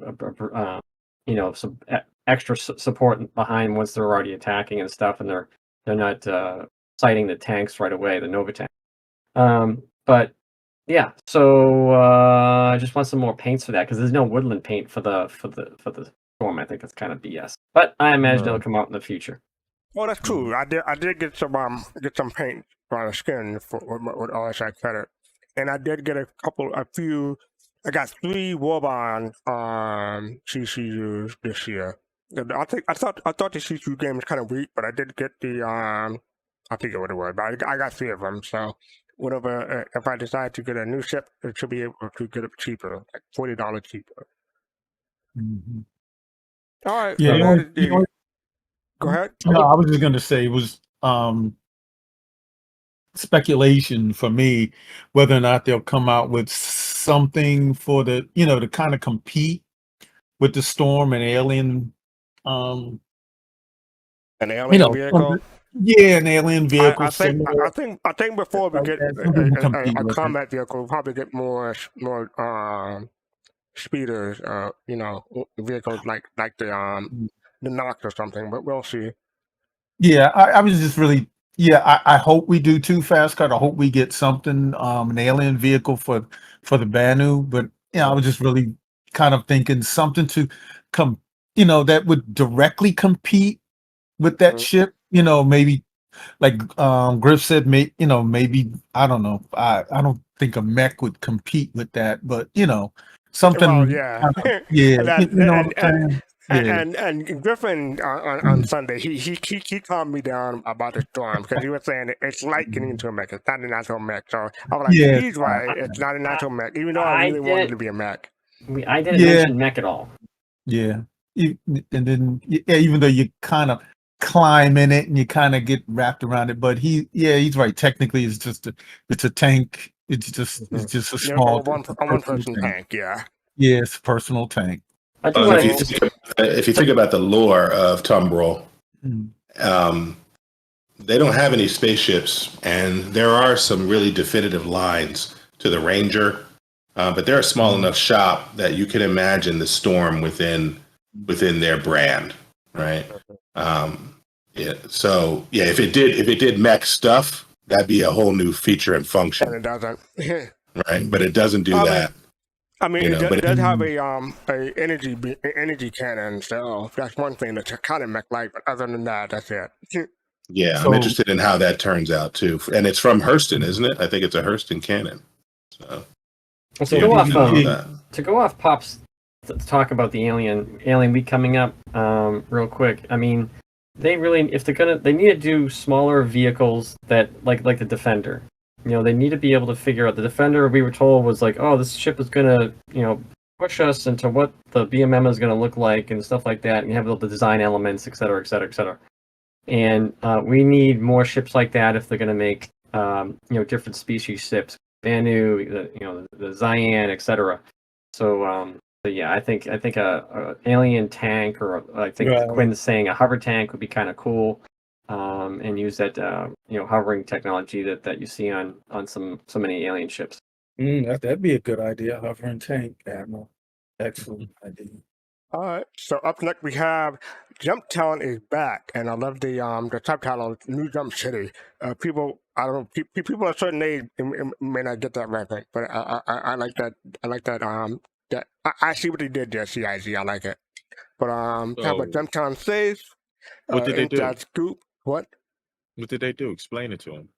some extra support behind once they're already attacking and stuff, and they're not sighting the tanks right away, the Nova tank. But yeah, so I just want some more paints for that because there's no woodland paint for the Storm. I think that's kind of BS, but I imagine it'll come out in the future. Well, that's true. I did get some paint on the skin with RSI credit, and I did get a few. I got 3 Warbond CCUs this year. I thought the CCU game was kind of weak, but I did get the I forget what it was, but I got 3 of them. So whatever, if I decide to get a new ship, it should be able to get it cheaper, like $40 cheaper. All right. Yeah. Go ahead. No, I was just going to say it was speculation for me whether or not they'll come out with something for the to kind of compete with the Storm and Alien. An alien vehicle. Yeah, an alien vehicle. I think before we get a combat vehicle, we'll probably get more speeders. Vehicles like the Nox or something. But we'll see. Yeah, I was just really. Yeah, I hope we do too, Fast Cut. I hope we get something, an alien vehicle for the Banu. But I was just really kind of thinking something to come, that would directly compete with that ship. Maybe like Griff said, maybe I don't know. I don't think a mech would compete with that, but something. Well, yeah, yeah. and Yeah. And Griffin on Sunday, he calmed me down about the storm because he was saying it's like getting into a mech. It's not a natural mech. So I was like, Yeah. he's right. It's not a natural mech, even though I really wanted it to be a mech. I didn't Yeah. mention mech at all. Yeah. And then, yeah, even though you kind of climb in it and you kind of get wrapped around it, but he's right. Technically, it's a tank. It's just a small one person tank. Yeah. Yeah, it's a personal tank. I do want If you think about the lore of Tumbril, Mm. they don't have any spaceships, and there are some really definitive lines to the Ranger, but they're a small enough shop that you can imagine the Storm within their brand, right? Yeah. So yeah, if it did mech stuff, that'd be a whole new feature and function, And it doesn't. right? But it doesn't do that. I mean, You know, but it does have a energy cannon, so that's one thing that's kind of mech-like. But other than that, that's it. Yeah, So- I'm interested in how that turns out too, and it's from Hurston, isn't it? I think it's a Hurston cannon. So to yeah, go we off can know um, that. to go off Pop's to talk about the Alien Week coming up, real quick. I mean, they really, if they're gonna, they need to do smaller vehicles that like the Defender. You know, they need to be able to figure out the Defender. We were told was like, oh, this ship is gonna, push us into what the BMM is gonna look like and stuff like that, and you have all the design elements, et cetera, et cetera, et cetera. And we need more ships like that if they're gonna make, different species ships, Banu, the Cyan, et cetera. So yeah, I think a alien tank, or I think Right. Quinn's saying a hover tank would be kind of cool, and use that hovering technology that you see on so many alien ships. That'd be a good idea. Hovering tank, Admiral. Excellent idea. All right. So up next we have Jumptown is back, and I love the subtitle New Jump City. People, I don't know, people at a certain age may not get that reference, but I like that. I like that. That I see what they did there. CIZ, I like it. But talk about Jumptown says. What did they do? Inside Scoop. What? What did they do? Explain it to him.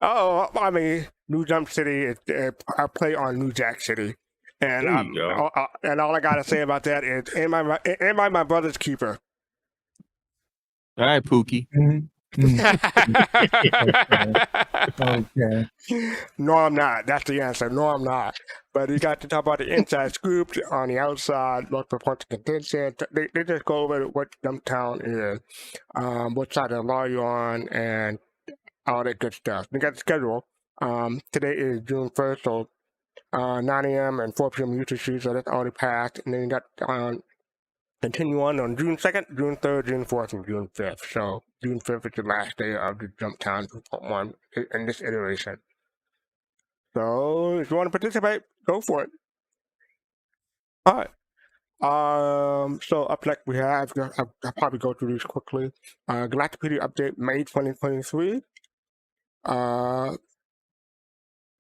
Oh, I mean, New Jump City is I play on New Jack City, and There you go. and all I gotta say about that is, am I my brother's keeper? All right, Pookie. Okay. No, I'm not. That's the answer. No, I'm not. But you got to talk about the inside scoop on the outside, look for points of contention. They just go over what Jumptown is, what side of the law you're on, and all that good stuff. They got the schedule. Today is June 1st, so 9 a.m. and 4 p.m. UTC, so that's already passed. And then you got continue on June 2nd, June 3rd, June 4th, and June 5th. So June 5th is the last day of the Jumptown 2.1 in this iteration. So if you want to participate, go for it. All right. So up next we have, I'll probably go through these quickly. Galactapedia Update May 2023.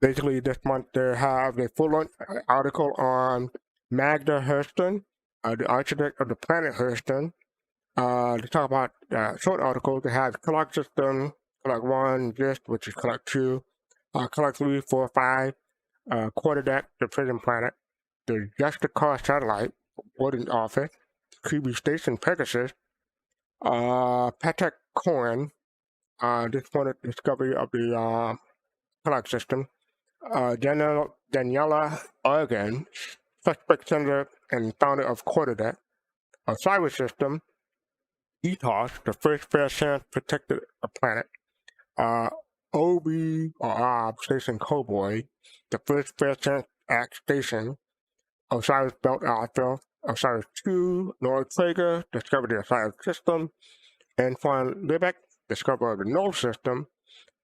Basically this month they have a full-length article on Magda Hurston, the architect of the planet Hurston. They talk about short articles. They have Clock System, Clock 1, Gist, which is Clock 2, Clock 3, 4, 5, Quarterdeck, the prison planet, the Justicar satellite, Warden's office, QB Station Pegasus, Patek Coin, this one discovery of the Clock System, Daniela Oregon, suspect senator and founder of Quarterdeck, a cyber system, Ethos, the first fair chance protected planet, OB Station Cowboy, the first fair chance act station, Osiris Belt Alpha, Osiris 2, Nora Traeger, discovered the Osiris system, Antoine Lebec, discoverer of the Null system,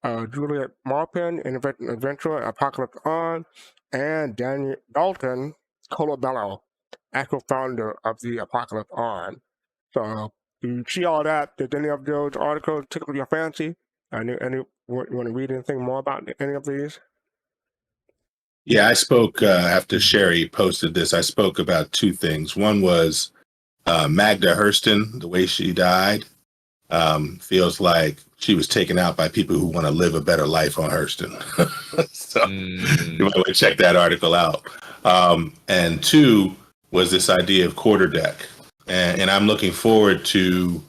Juliet Marpin, Innovative Adventurer, Apocalypse On, and Daniel Dalton Colabello, actual founder of the Apocalypse On. So, do you see all that? Did any of those articles tickle your fancy? You want to read anything more about any of these? Yeah, I spoke after Sherry posted this. I spoke about two things. One was Magda Hurston, the way she died. Feels like she was taken out by people who want to live a better life on Hurston. So you might want to check that article out. And two was this idea of Quarterdeck. and I'm looking forward to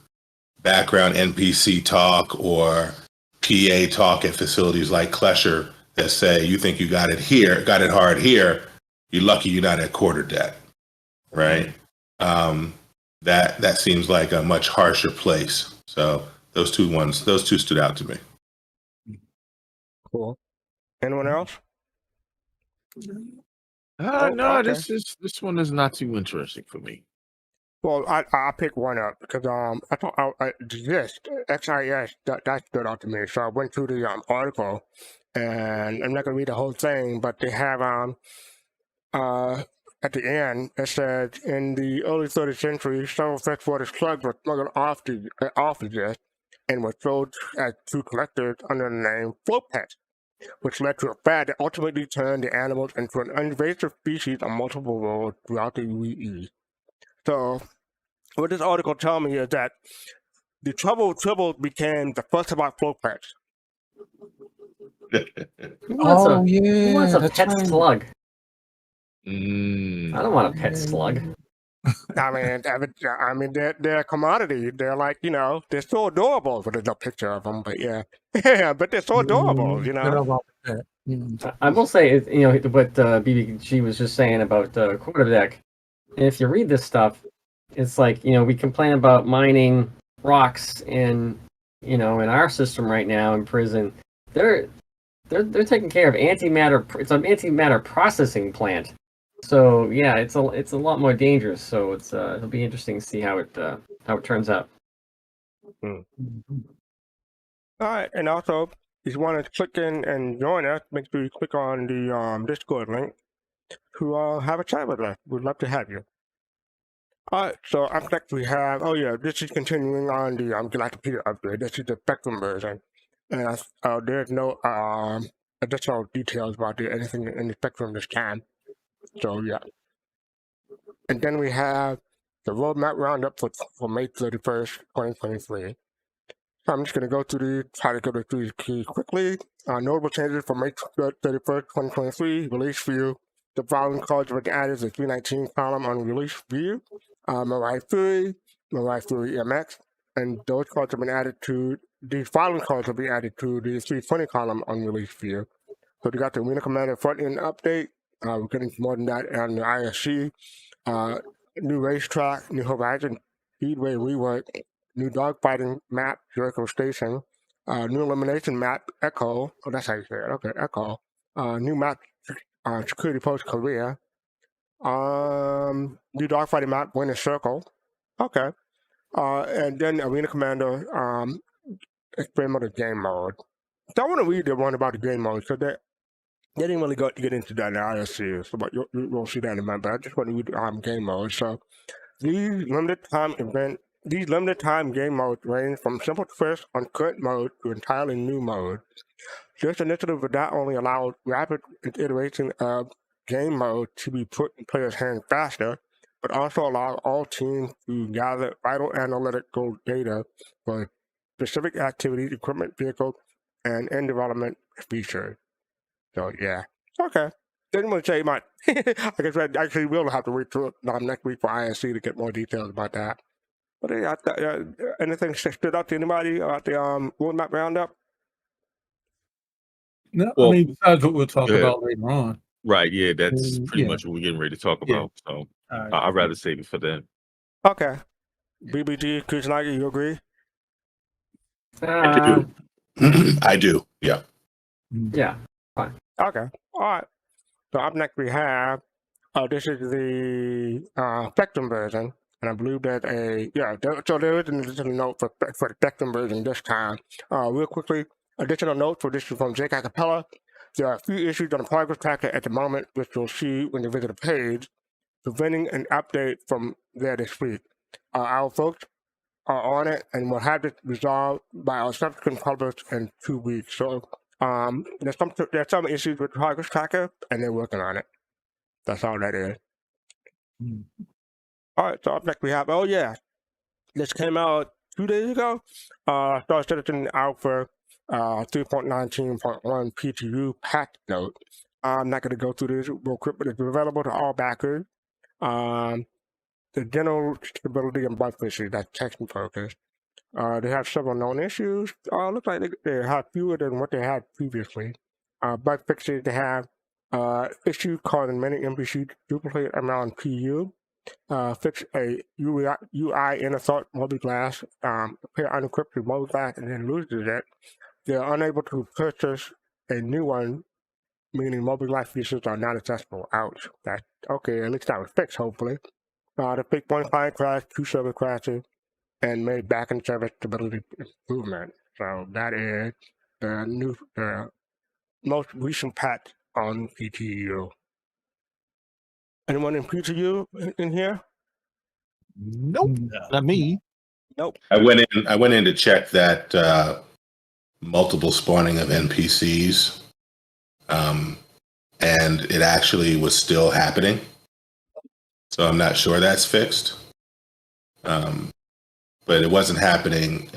background NPC talk or PA talk at facilities like Klesher that say, you think you got it here, got it hard here, you're lucky you're not at quarter debt, right? That seems like a much harsher place. So those two stood out to me. Cool. Anyone else? No, okay. this one is not too interesting for me. Well, I picked one up because I thought XIS that stood out to me. So I went through the article, and I'm not gonna read the whole thing, but they have at the end it said in the early 30th century, several freshwater slugs were smuggled off the XIS and were sold to collectors under the name float pets, which led to a fad that ultimately turned the animals into an invasive species on multiple worlds throughout the UE. So, what this article tells me is that the trouble became the fuss about float pets. Who wants Oh, who wants a yeah, pet that's right. slug? Mm. I don't want a pet slug. I mean, they're a commodity. They're like, they're so adorable. But there's no picture of them, but yeah, yeah. But they're so adorable, Good about that. Mm. I will say, what BBG was just saying about quarter deck. If you read this stuff, it's like, we complain about mining rocks in our system right now in prison. They're taking care of antimatter. It's an antimatter processing plant. So yeah, it's a lot more dangerous. So it'll be interesting to see how it turns out. All right, and also, if you want to click in and join us, make sure you click on the Discord link to have a chat with us. We'd love to have you. All right, so up next we have, this is continuing on the Galactapedia Update. This is the Spectrum version, and there's no additional details about anything in the Spectrum this time. So yeah, and then we have the roadmap roundup for May 31st, 2023. So I'm just going to try to go through these keys quickly. Notable changes for May 31st, 2023, release view. The following cards were added to the 319 column on release view. Mirai Fury MX, and those cards have been added to, the following cards will be added to the 320 column on release view. So we got the Arena Commander front end update. We're getting more than that on the ISC. New racetrack, new horizon, speedway rework, new dogfighting map, Jericho Station, new elimination map, Echo. Oh, that's how you say it. Okay, Echo. New map, Security Post Korea. New dogfighting map, Winter Circle. Okay. And then Arena Commander, experimental game mode. So I want to read the one about the game mode because they didn't really get into that in the ISC, so but you'll see that in a minute. But I just want to read game mode. So these limited time game modes range from simple to first on current mode to entirely new mode. This initiative would not only allow rapid iteration of game mode to be put in players' hands faster, but also allow all teams to gather vital analytical data for specific activities, equipment, vehicles, and in-development features. So, yeah. Okay. Didn't want to say much. I guess I actually will have to wait till next week for ISC to get more details about that. But yeah, anything stood out to anybody about the roadmap roundup? No, Well, I mean, besides what we'll talk yeah. about later on. Right, yeah, that's pretty Yeah. much what we're getting ready to talk Yeah. about. So All right. I'd rather save it for then. Okay. BBG, Kuznagi, you agree? I do. Yeah. Yeah. Okay. All right. So up next we have, this is the Spectrum version, and I believe that so there is an additional note for the Spectrum version this time. Real quickly, additional note for this is from Jake Acapella. There are a few issues on the progress tracker at the moment, which you'll see when you visit the page, preventing an update from there this week. Our folks are on it, and we'll have it resolved by our subsequent publish in 2 weeks. So there's some issues with progress tracker, and they're working on it. That's all that is. All right, so up next we have, this came out 2 days ago. Star Citizen Alpha 3.19.1 PTU patch note. I'm not going to go through this real quick, but it's available to all backers. The the general stability and bug fixes that's testing focused. They have several known issues. Looks like they have fewer than what they had previously. Bug fixes, they have issue causing many NPCs duplicate around PU. Fix a UI inner thought multi-glass, appear unequipped with multi-glass and then loses it. They're unable to purchase a new one, meaning multi-glass features are not accessible. Ouch. That's okay, at least that was fixed, hopefully. They fixed one client crash, 2 server crashes, and made backend service stability improvement. So that is the most recent patch on PTU. Anyone in PTU in here? Nope, not me. Nope. I went in to check that multiple spawning of NPCs, and it actually was still happening. So I'm not sure that's fixed. But it wasn't happening.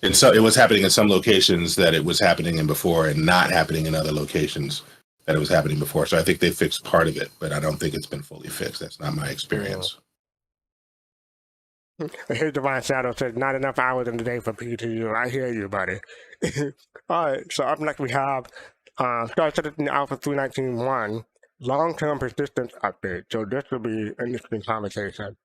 It was happening in some locations that it was happening in before, and not happening in other locations that it was happening before. So I think they fixed part of it, but I don't think it's been fully fixed. That's not my experience. Here's Divine Shadow says, not enough hours in the day for PTU. I hear you, buddy. All right, so up next we have Star Citizen Alpha 319.1, long-term persistence update. So this will be an interesting conversation.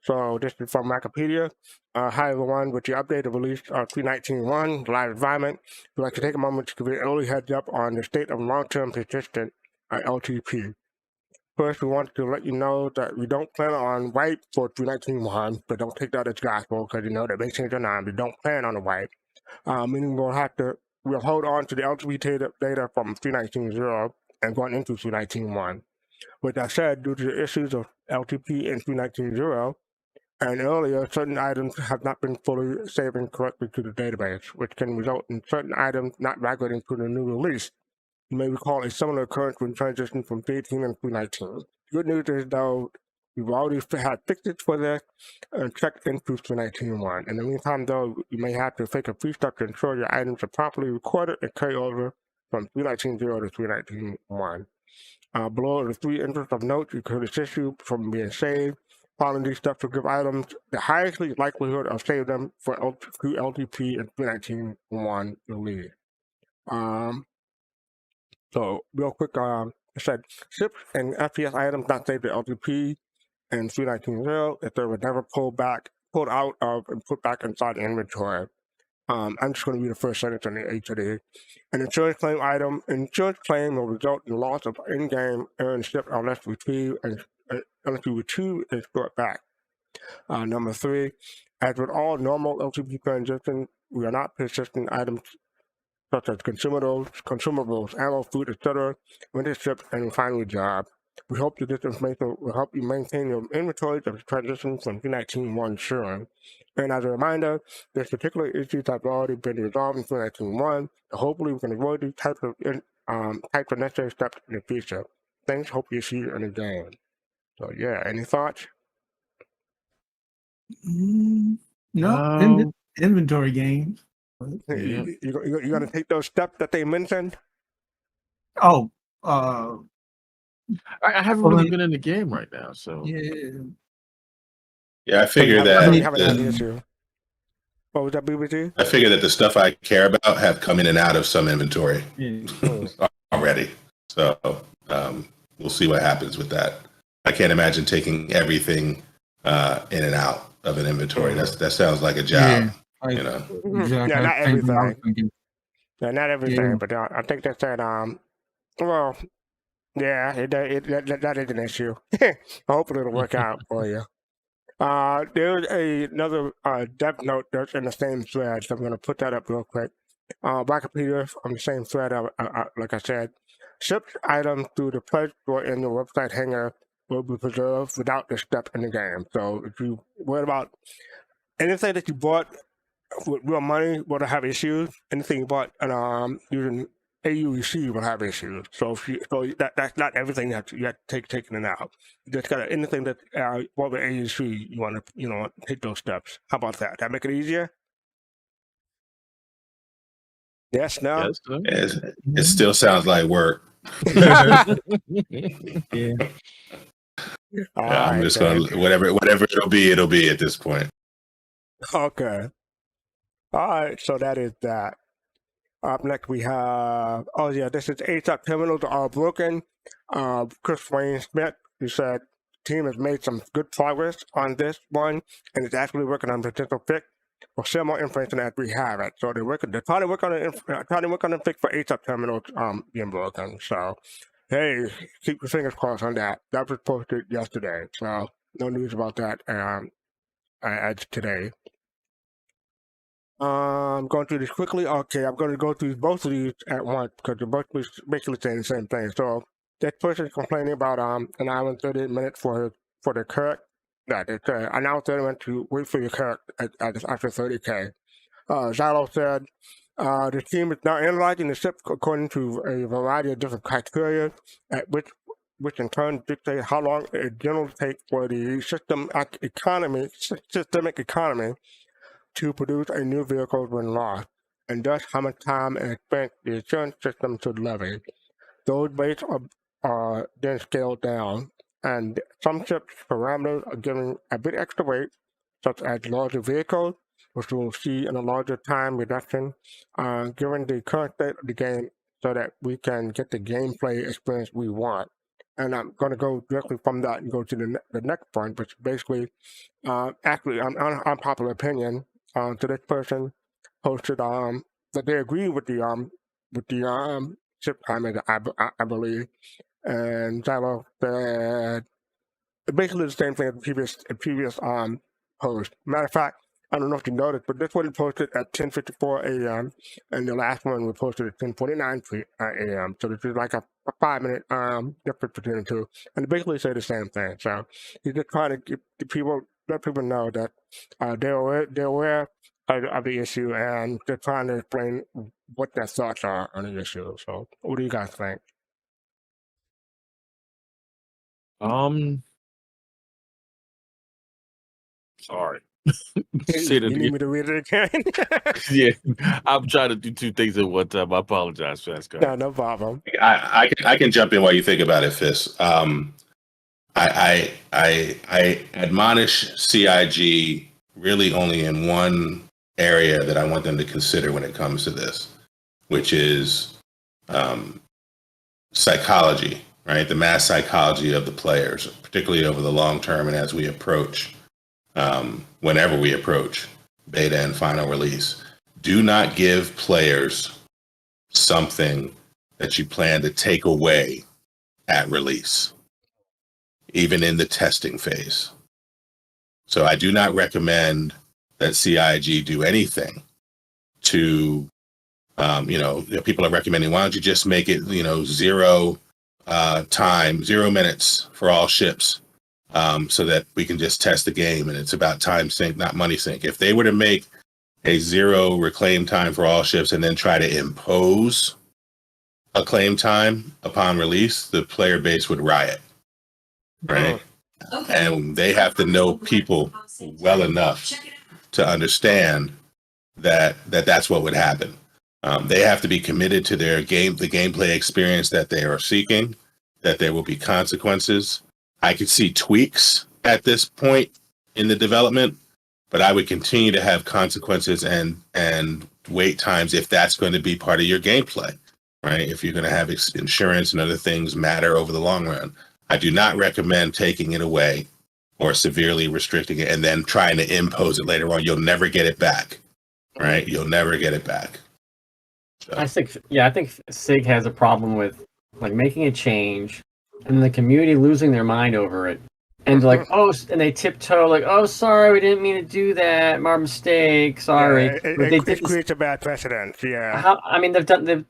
So this is from Macchipedia. Hi everyone, with the updated release of 319.1 live environment, we'd like to take a moment to give you an early heads up on the state of long-term persistent LTP. First, we want to let you know that we don't plan on wipe for 319.1, but don't take that as gospel because you know that may change their mind. We don't plan on a wipe, meaning we'll hold on to the LTP data from 319.0 and going into 319.1. With that said, due to the issues of LTP in 319.0 and earlier, certain items have not been fully saving correctly to the database, which can result in certain items not migrating to the new release. You may recall a similar occurrence when transitioning from 318 and 319. Good news is, though, we've already had fixes for this and checked into 319.1. In the meantime, though, you may have to take a free step to ensure your items are properly recorded and carry over from 319.0 to 319.1. Below are the 3 interests of note you could issue from being saved. Following these steps will give items the highest likelihood of saving them for LTP and 319.1 release. So real quick, I said ships and FPS items not saved to LTP and 319.0 if they were never pulled out of and put back inside the inventory. I'm just going to read the first sentence on the HOD. An insurance claim will result in loss of in-game earned ship unless retrieved and store it back. Number 3, as with all normal LTP transitions, we are not persisting items such as consumables, ammo, food, etc., rented ships, and refinery jobs. We hope that this information will help you maintain your inventory of the transition from 319.1 soon. And as a reminder, this particular issues have already been resolved in 319.1, so hopefully we can avoid these types of necessary steps in the future. Thanks, hope you see you in the game. So yeah, any thoughts? No, inventory games. Yeah. You're going to take those steps that they mentioned? Oh, I haven't really been in the game right now, so Yeah, I figure that. What was that, BBC? I figure that the stuff I care about have come in and out of some inventory already. So we'll see what happens with that. I can't imagine taking everything in and out of an inventory. That sounds like a job. You know. Exactly. Yeah, not everything. Yeah, not everything, but I think they said, well, yeah, that is an issue. Hopefully it'll work out for you. There's another dev note that's in the same thread, so I'm going to put that up real quick. Wikipedia on the same thread, like I said, shipped items through the pledge store in your website hangar will be preserved without this step in the game. So if you worry about anything that you bought with real money will have issues. Anything you bought using AUEC will have issues. So that's not everything you have to take taken it out. You just got anything that bought with AUEC, you want to take those steps. How about that? That make it easier? Yes. No. Yes, it still sounds like work. Yeah. All I'm right, just then. gonna whatever it'll be at this point. Okay. All right, so that is that. Up next, we have, oh yeah, this is ASAP terminals are broken. Chris Wayne Smith, he said, team has made some good progress on this one and is actually working on potential fix. We'll share more information as we have it. So they're trying to work on the fix for ASAP terminals being broken. So, hey, keep your fingers crossed on that. That was posted yesterday, so no news about that as today. Going through this quickly. Okay, I'm going to go through both of these at once because they're both basically saying the same thing. So that person is complaining about an hour and 30 minutes for their character. Yeah, it's an hour and 30 minutes to wait for your character after 30K. Zalo said the team is now analyzing the ship according to a variety of different criteria, at which in turn dictate how long it generally takes for the systemic economy to produce a new vehicle when lost, and thus how much time and expense the insurance system should levy. Those rates are then scaled down, and some ships' parameters are given a bit extra weight, such as larger vehicles, which we'll see in a larger time reduction, given the current state of the game, so that we can get the gameplay experience we want. And I'm going to go directly from that and go to the next point, which basically, actually, unpopular opinion. So this person posted that they agree with the ship climate, I believe, and Zalo said basically the same thing as the previous post. Matter of fact, I don't know if you noticed, but this one posted at 10:54 a.m. and the last one was posted at 10:49 a.m. So this is like a 5-minute difference between the two, and they basically say the same thing. So he's just trying to let people know that they're aware of the issue, and they're trying to explain what their thoughts are on the issue. So what do you guys think? Sorry. Say Say that you need again. me to read it again? Yeah, I'm trying to do two things at one time. I apologize for that. No problem. I can jump in while you think about it, Fizz. I admonish CIG really only in one area that I want them to consider when it comes to this, which is psychology, right? The mass psychology of the players, particularly over the long term and as we approach, whenever we approach beta and final release. Do not give players something that you plan to take away at release, even in the testing phase. So I do not recommend that CIG do anything to, people are recommending, why don't you just make it, 0 minutes for all ships, so that we can just test the game and it's about time sink, not money sink. If they were to make a 0 reclaim time for all ships and then try to impose a claim time upon release, the player base would riot, right? And they have to know people well enough to understand that that's what would happen. They have to be committed to the gameplay experience that they are seeking, that there will be consequences. I could see tweaks at this point in the development, but I would continue to have consequences and wait times if that's going to be part of your gameplay, right? If you're going to have insurance and other things matter over the long run. I do not recommend taking it away or severely restricting it and then trying to impose it later on. You'll never get it back, right? You'll never get it back. So. I think SIG has a problem with like making a change and the community losing their mind over it. And like, and they tiptoe like, oh, sorry, we didn't mean to do that. Our mistake. Sorry. Yeah, it creates a bad precedent. Yeah.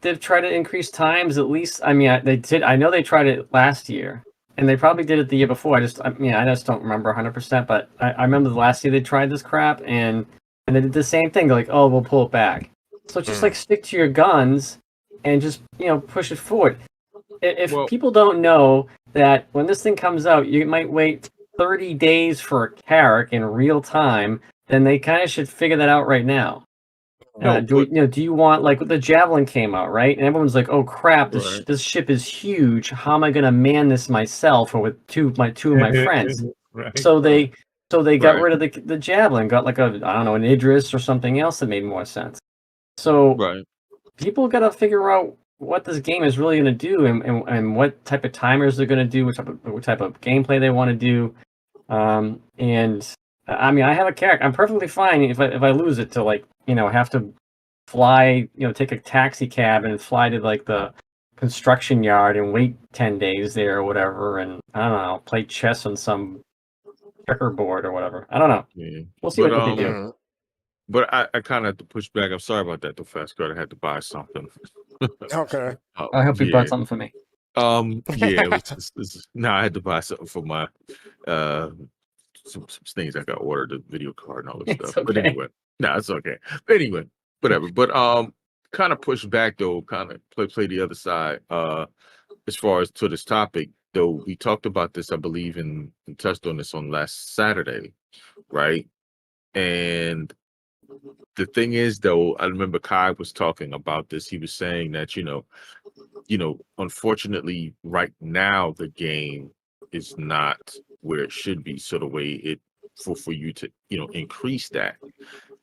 They've tried to increase times at least. I mean, they did. I know they tried it last year, and they probably did it the year before. I just don't remember 100%. But I remember the last year they tried this crap, and they did the same thing. They're like, oh, we'll pull it back. So just like stick to your guns and just push it forward. If people don't know that when this thing comes out, you might wait 30 days for a carrick in real time, then they kind of should figure that out right now. No, but Do you want like the Javelin came out, right? And everyone's like, "Oh crap, right, this ship is huge. How am I going to man this myself or with two of my friends?" Right. So they got right, rid of the Javelin, got like a I don't know an Idris or something else that made more sense. So right. people got to figure out what this game is really going to do and what type of timers they're going to do, what type of gameplay they want to do. And I mean, I have a character. I'm perfectly fine if I lose it to like have to fly, take a taxi cab and fly to like the construction yard and wait 10 days there or whatever, and I don't know, play chess on some checkerboard or whatever. I don't know. Yeah. We'll see But what they do. Mhm. but I kind of had to push back. I'm sorry about that, though, Fast God. I had to buy something. Okay. I hope you Yeah. brought something for me. Yeah. No, I had to buy something for my some things I got ordered, the video card and all this It's stuff. But okay. anyway, no, it's okay. But anyway, whatever. But kind of push back though, kind of play the other side. As far as to this topic, though, we talked about this, I believe, and touched on this on last Saturday, right? And the thing is, though, I remember Kai was talking about this. He was saying that, unfortunately, right now the game is not where it should be. So the way it for you to, increase that,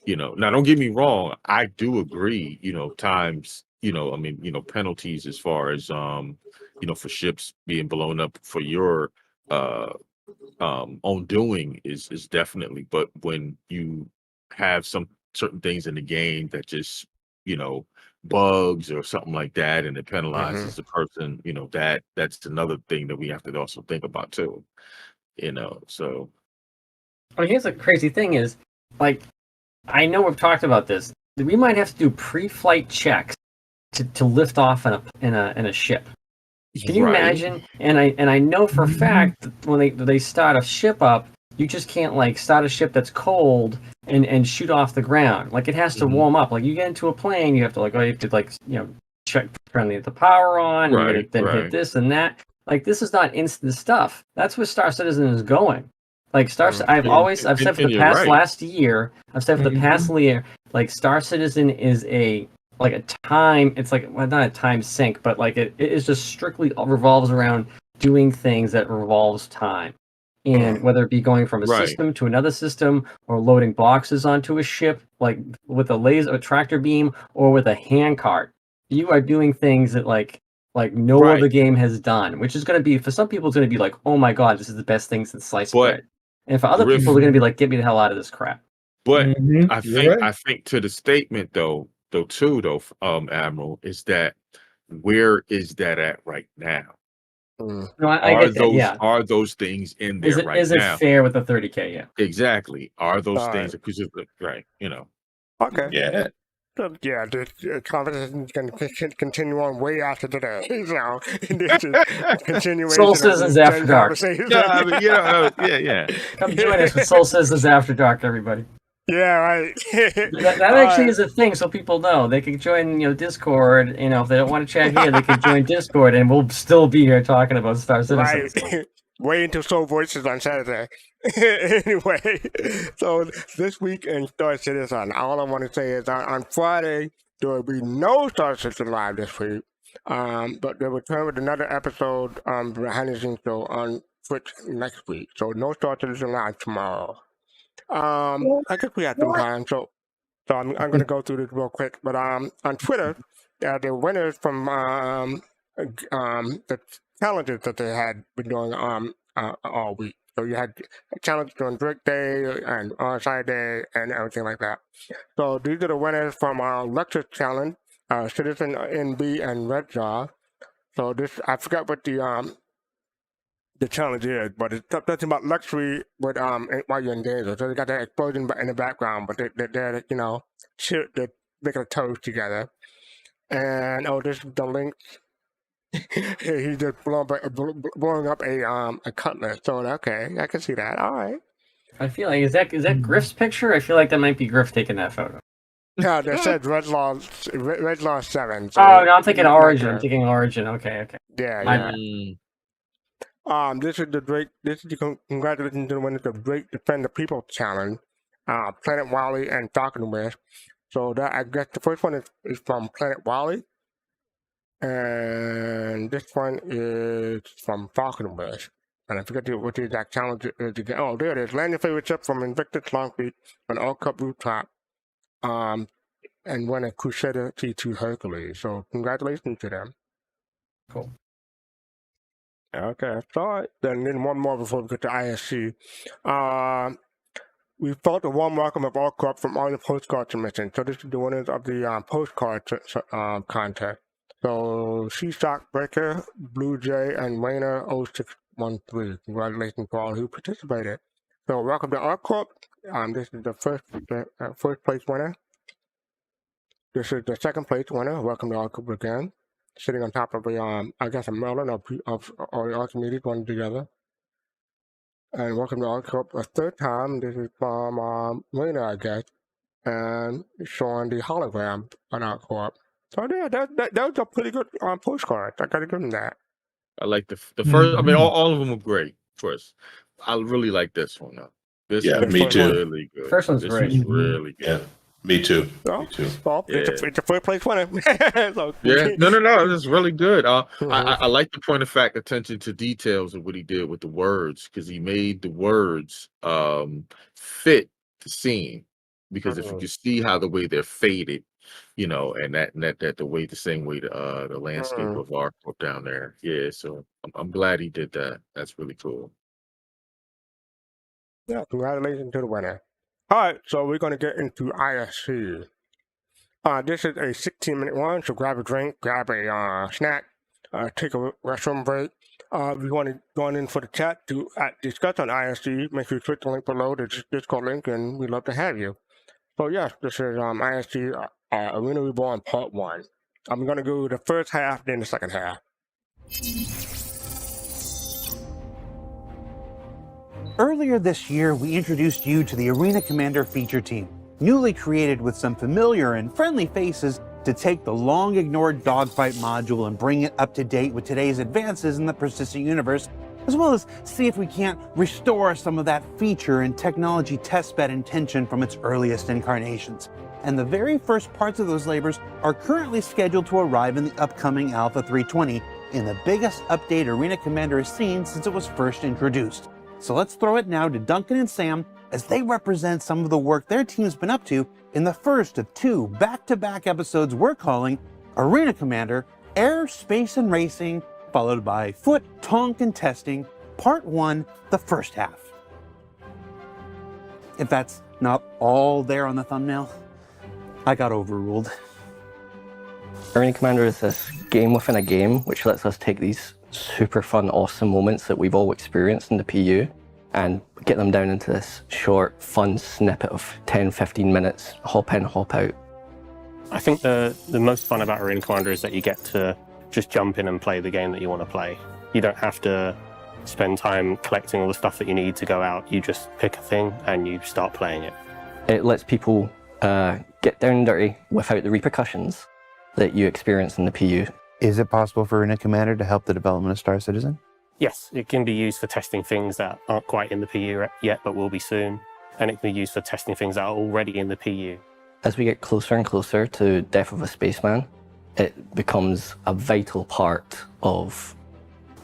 now don't get me wrong, I do agree, times, I mean, penalties as far as for ships being blown up for your uh own doing is definitely, but when you have some certain things in the game that just bugs or something like that, and it Mhm. penalizes the person, that's another thing that we have to also think about too, so Well, here's the crazy thing is, like, I know we've talked about this. We might have to do pre-flight checks to lift off in a ship. Can you right, imagine? And I know for a fact that when they start a ship up, you just can't like start a ship that's cold and shoot off the ground. Like it has to mhm, warm up. Like you get into a plane, you have to check turn the power on. You got to right, then hit right, this and that. Like this is not instant stuff. That's where Star Citizen is going. Like Mm. I've said for and the you're past right, last year, I've said for the past year, like Star Citizen is a time. It's like, well, not a time sink, but like it is just strictly revolves around doing things that revolves time, and whether it be going from a right, system to another system or loading boxes onto a ship like with a tractor beam or with a hand cart, you are doing things that like no right. other game has done, which is going to be, for some people, it's going to be like, oh my god, this is the best thing since sliced But bread, and for other people Griff, they're going to be like, get me the hell out of this crap. but You're right. I think to the statement though too, Admiral, is that where is that at right now? Mm. No, I get that. Yeah, Are those things in there right is it now? fair with the 30K? Yeah. Exactly. Are those All right. things because right, Okay. Yeah. So, yeah, this conversation can continue on way after today. So this is a continuation Soul of Citizens the After same Dark. conversation. No, I mean, yeah. Come join us with Soul Citizens After Dark, everybody. Yeah, right. That All actually right. is a thing, so people know they can join. Discord. If they don't want to chat here, they can join Discord, and we'll still be here talking about Star Citizen. Right. Wait until Soul Voices on Saturday. Anyway, so this week in Star Citizen, all I want to say is on Friday, there will be no Star Citizen Live this week. But they will return with another episode behind the scenes show on Twitch next week. So no Star Citizen Live tomorrow. I guess we have some time, so I'm going to go through this real quick. But on Twitter, the winners from the challenges that they had been doing all week. So you had a challenge during Drake Day and on-site day and everything like that. So these are the winners from our lecture challenge, Citizen NB and Red Jaw. So this, I forgot what the challenge is, but it's something about luxury with while you're in danger. So they got that explosion in the background, but they're they're making a toast together. And this is the link. He's just blowing up a cutlass. So okay, I can see that. All right. I feel like is that Griff's picture? I feel like that might be Griff taking that photo. Yeah, that said Red Law 7. So Oh no, I'm thinking not Origin. Griff. I'm thinking Origin. Okay. Yeah, My yeah. bad. This is the Drake. This is the congratulations to the winners of Drake Defend the People Challenge. Planet Wally and Falcon West. So that I guess the first one is from Planet Wally, and this one is from Falconwish. And I forget what the exact challenge is again. Oh, there it is. Land your favorite ship from Invictus Long Beach on All Cup rooftop. And win a Crusader T2 Hercules. So congratulations to them. Cool. Okay, so then one more before we get to ISC. We felt a warm welcome of all corp from all the postcard submissions. So this is the winners of the postcard contest. So Shock Breaker, Blue Jay, and Rainer 0613. Congratulations to all who participated. So welcome to our corp. This is the first place winner. This is the second place winner. Welcome to our corp again. Sitting on top of a I guess a melon of the Archimedes one together. And welcome to our corp a third time. This is from Rainer, I guess, and showing the hologram on our corp. So yeah, that was a pretty good postcard. I gotta give them that. I like the first. I mean, all of them were great. First, I really like this one. Though. This Yeah, one me was too. Really good. First one's this great. was really good. Yeah, me too. So, Me too. well, Yeah. it's a first place winner. So, Yeah, no, this is really good. I like the point of fact attention to details of what he did with the words, because he made the words fit the scene. Because if you can see how the way they're faded, you know, and that the way the same way the landscape of our up down there. Yeah, so I'm glad he did that. That's really cool. Yeah, congratulations to the winner. All right, so we're going to get into ISC. This is a 16-minute one, so grab a drink, grab a snack, take a restroom break. If you want to join in for the chat to discuss on ISC, make sure you click the link below, the Discord link, and we'd love to have you. So yes, this is ISC Arena Reborn Part 1. I'm going to go the first half, then the second half. Earlier this year, we introduced you to the Arena Commander feature team, newly created with some familiar and friendly faces to take the long-ignored dogfight module and bring it up to date with today's advances in the persistent universe, as well as see if we can't restore some of that feature and technology testbed intention from its earliest incarnations. And the very first parts of those labors are currently scheduled to arrive in the upcoming Alpha 320 in the biggest update Arena Commander has seen since it was first introduced. So let's throw it now to Duncan and Sam as they represent some of the work their team's been up to in the first of two back-to-back episodes we're calling Arena Commander, Air, Space, and Racing, followed by Foot, Tonk, and Testing, Part 1, the first half. If that's not all there on the thumbnail, I got overruled. Arena Commander is this game within a game, which lets us take these super fun, awesome moments that we've all experienced in the PU and get them down into this short, fun snippet of 10, 15 minutes, hop in, hop out. I think the most fun about Arena Commander is that you get to just jump in and play the game that you want to play. You don't have to spend time collecting all the stuff that you need to go out. You just pick a thing and you start playing it. It lets people get down and dirty without the repercussions that you experience in the PU. Is it possible for Arena Commander to help the development of Star Citizen? Yes, it can be used for testing things that aren't quite in the PU yet, but will be soon. And it can be used for testing things that are already in the PU. As we get closer and closer to Death of a Spaceman, it becomes a vital part of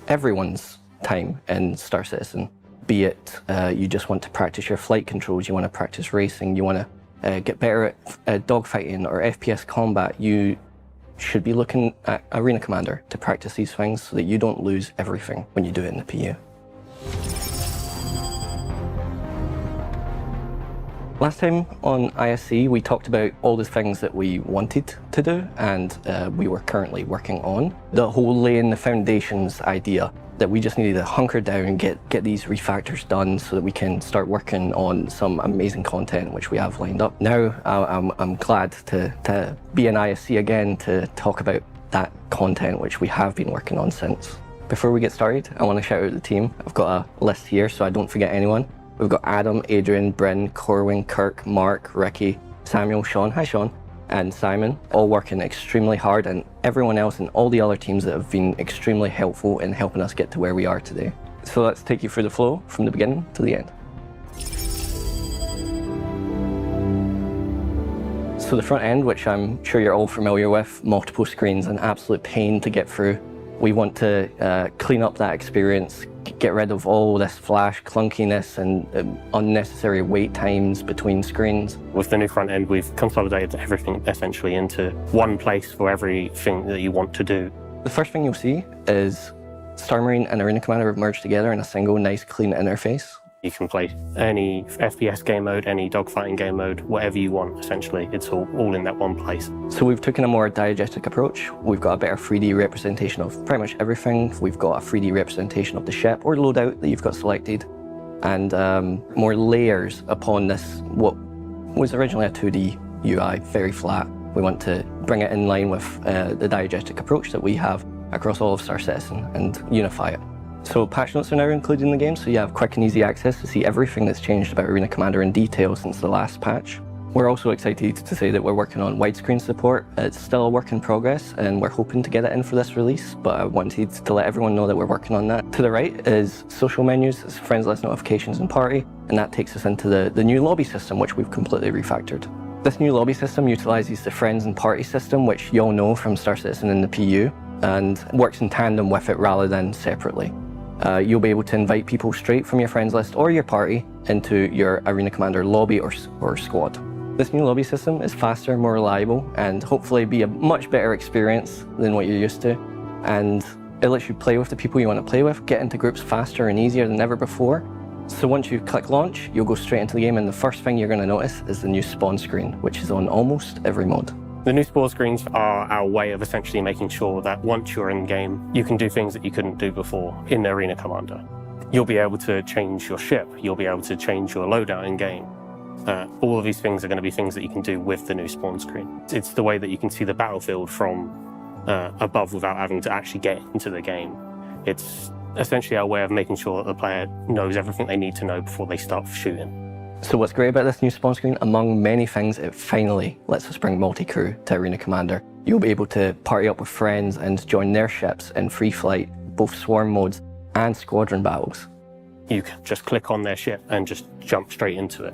everyone's time in Star Citizen. Be it you just want to practice your flight controls, you want to practice racing, you want to get better at dogfighting or FPS combat, you should be looking at Arena Commander to practice these things so that you don't lose everything when you do it in the PU. Last time on ISC, we talked about all the things that we wanted to do and we were currently working on. The whole laying the foundations idea that we just needed to hunker down and get these refactors done so that we can start working on some amazing content which we have lined up. Now I'm glad to be in ISC again to talk about that content which we have been working on since. Before we get started, I want to shout out the team. I've got a list here so I don't forget anyone. We've got Adam, Adrian, Bryn, Corwin, Kirk, Mark, Ricky, Samuel, Sean, hi Sean, and Simon, all working extremely hard, and everyone else and all the other teams that have been extremely helpful in helping us get to where we are today. So let's take you through the flow from the beginning to the end. So the front end, which I'm sure you're all familiar with, multiple screens, an absolute pain to get through. We want to clean up that experience, get rid of all this flash clunkiness and unnecessary wait times between screens. With the new front end, we've consolidated everything essentially into one place for everything that you want to do. The first thing you'll see is Star Marine and Arena Commander have merged together in a single nice clean interface. You can play any FPS game mode, any dogfighting game mode, whatever you want, essentially. It's all in that one place. So we've taken a more diegetic approach. We've got a better 3D representation of pretty much everything. We've got a 3D representation of the ship or loadout that you've got selected, and more layers upon this, what was originally a 2D UI, very flat. We want to bring it in line with the diegetic approach that we have across all of Star Citizen and unify it. So patch notes are now included in the game, so you have quick and easy access to see everything that's changed about Arena Commander in detail since the last patch. We're also excited to say that we're working on widescreen support. It's still a work in progress, and we're hoping to get it in for this release, but I wanted to let everyone know that we're working on that. To the right is social menus, it's friends list, notifications, and party, and that takes us into the new lobby system, which we've completely refactored. This new lobby system utilizes the friends and party system, which you all know from Star Citizen in the PU, and works in tandem with it rather than separately. You'll be able to invite people straight from your friends list or your party into your Arena Commander lobby or squad. This new lobby system is faster, more reliable, and hopefully be a much better experience than what you're used to. And it lets you play with the people you want to play with, get into groups faster and easier than ever before. So once you click launch, you'll go straight into the game, and the first thing you're going to notice is the new spawn screen, which is on almost every mode. The new spawn screens are our way of essentially making sure that once you're in game, you can do things that you couldn't do before in Arena Commander. You'll be able to change your ship, you'll be able to change your loadout in game. All of these things are going to be things that you can do with the new spawn screen. It's the way that you can see the battlefield from above without having to actually get into the game. It's essentially our way of making sure that the player knows everything they need to know before they start shooting. So what's great about this new spawn screen, among many things, it finally lets us bring multi-crew to Arena Commander. You'll be able to party up with friends and join their ships in free flight, both swarm modes and squadron battles. You can just click on their ship and just jump straight into it.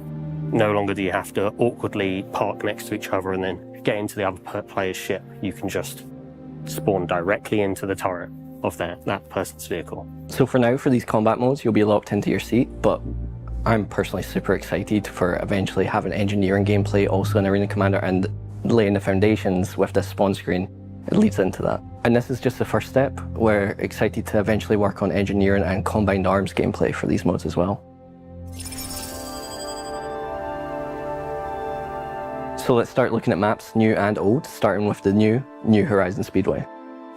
No longer do you have to awkwardly park next to each other and then get into the other player's ship. You can just spawn directly into the turret of that person's vehicle. So for now, for these combat modes, you'll be locked into your seat, but I'm personally super excited for eventually having engineering gameplay also in Arena Commander and laying the foundations with this spawn screen. It leads into that. And this is just the first step. We're excited to eventually work on engineering and combined arms gameplay for these modes as well. So let's start looking at maps, new and old, starting with the New Horizon Speedway.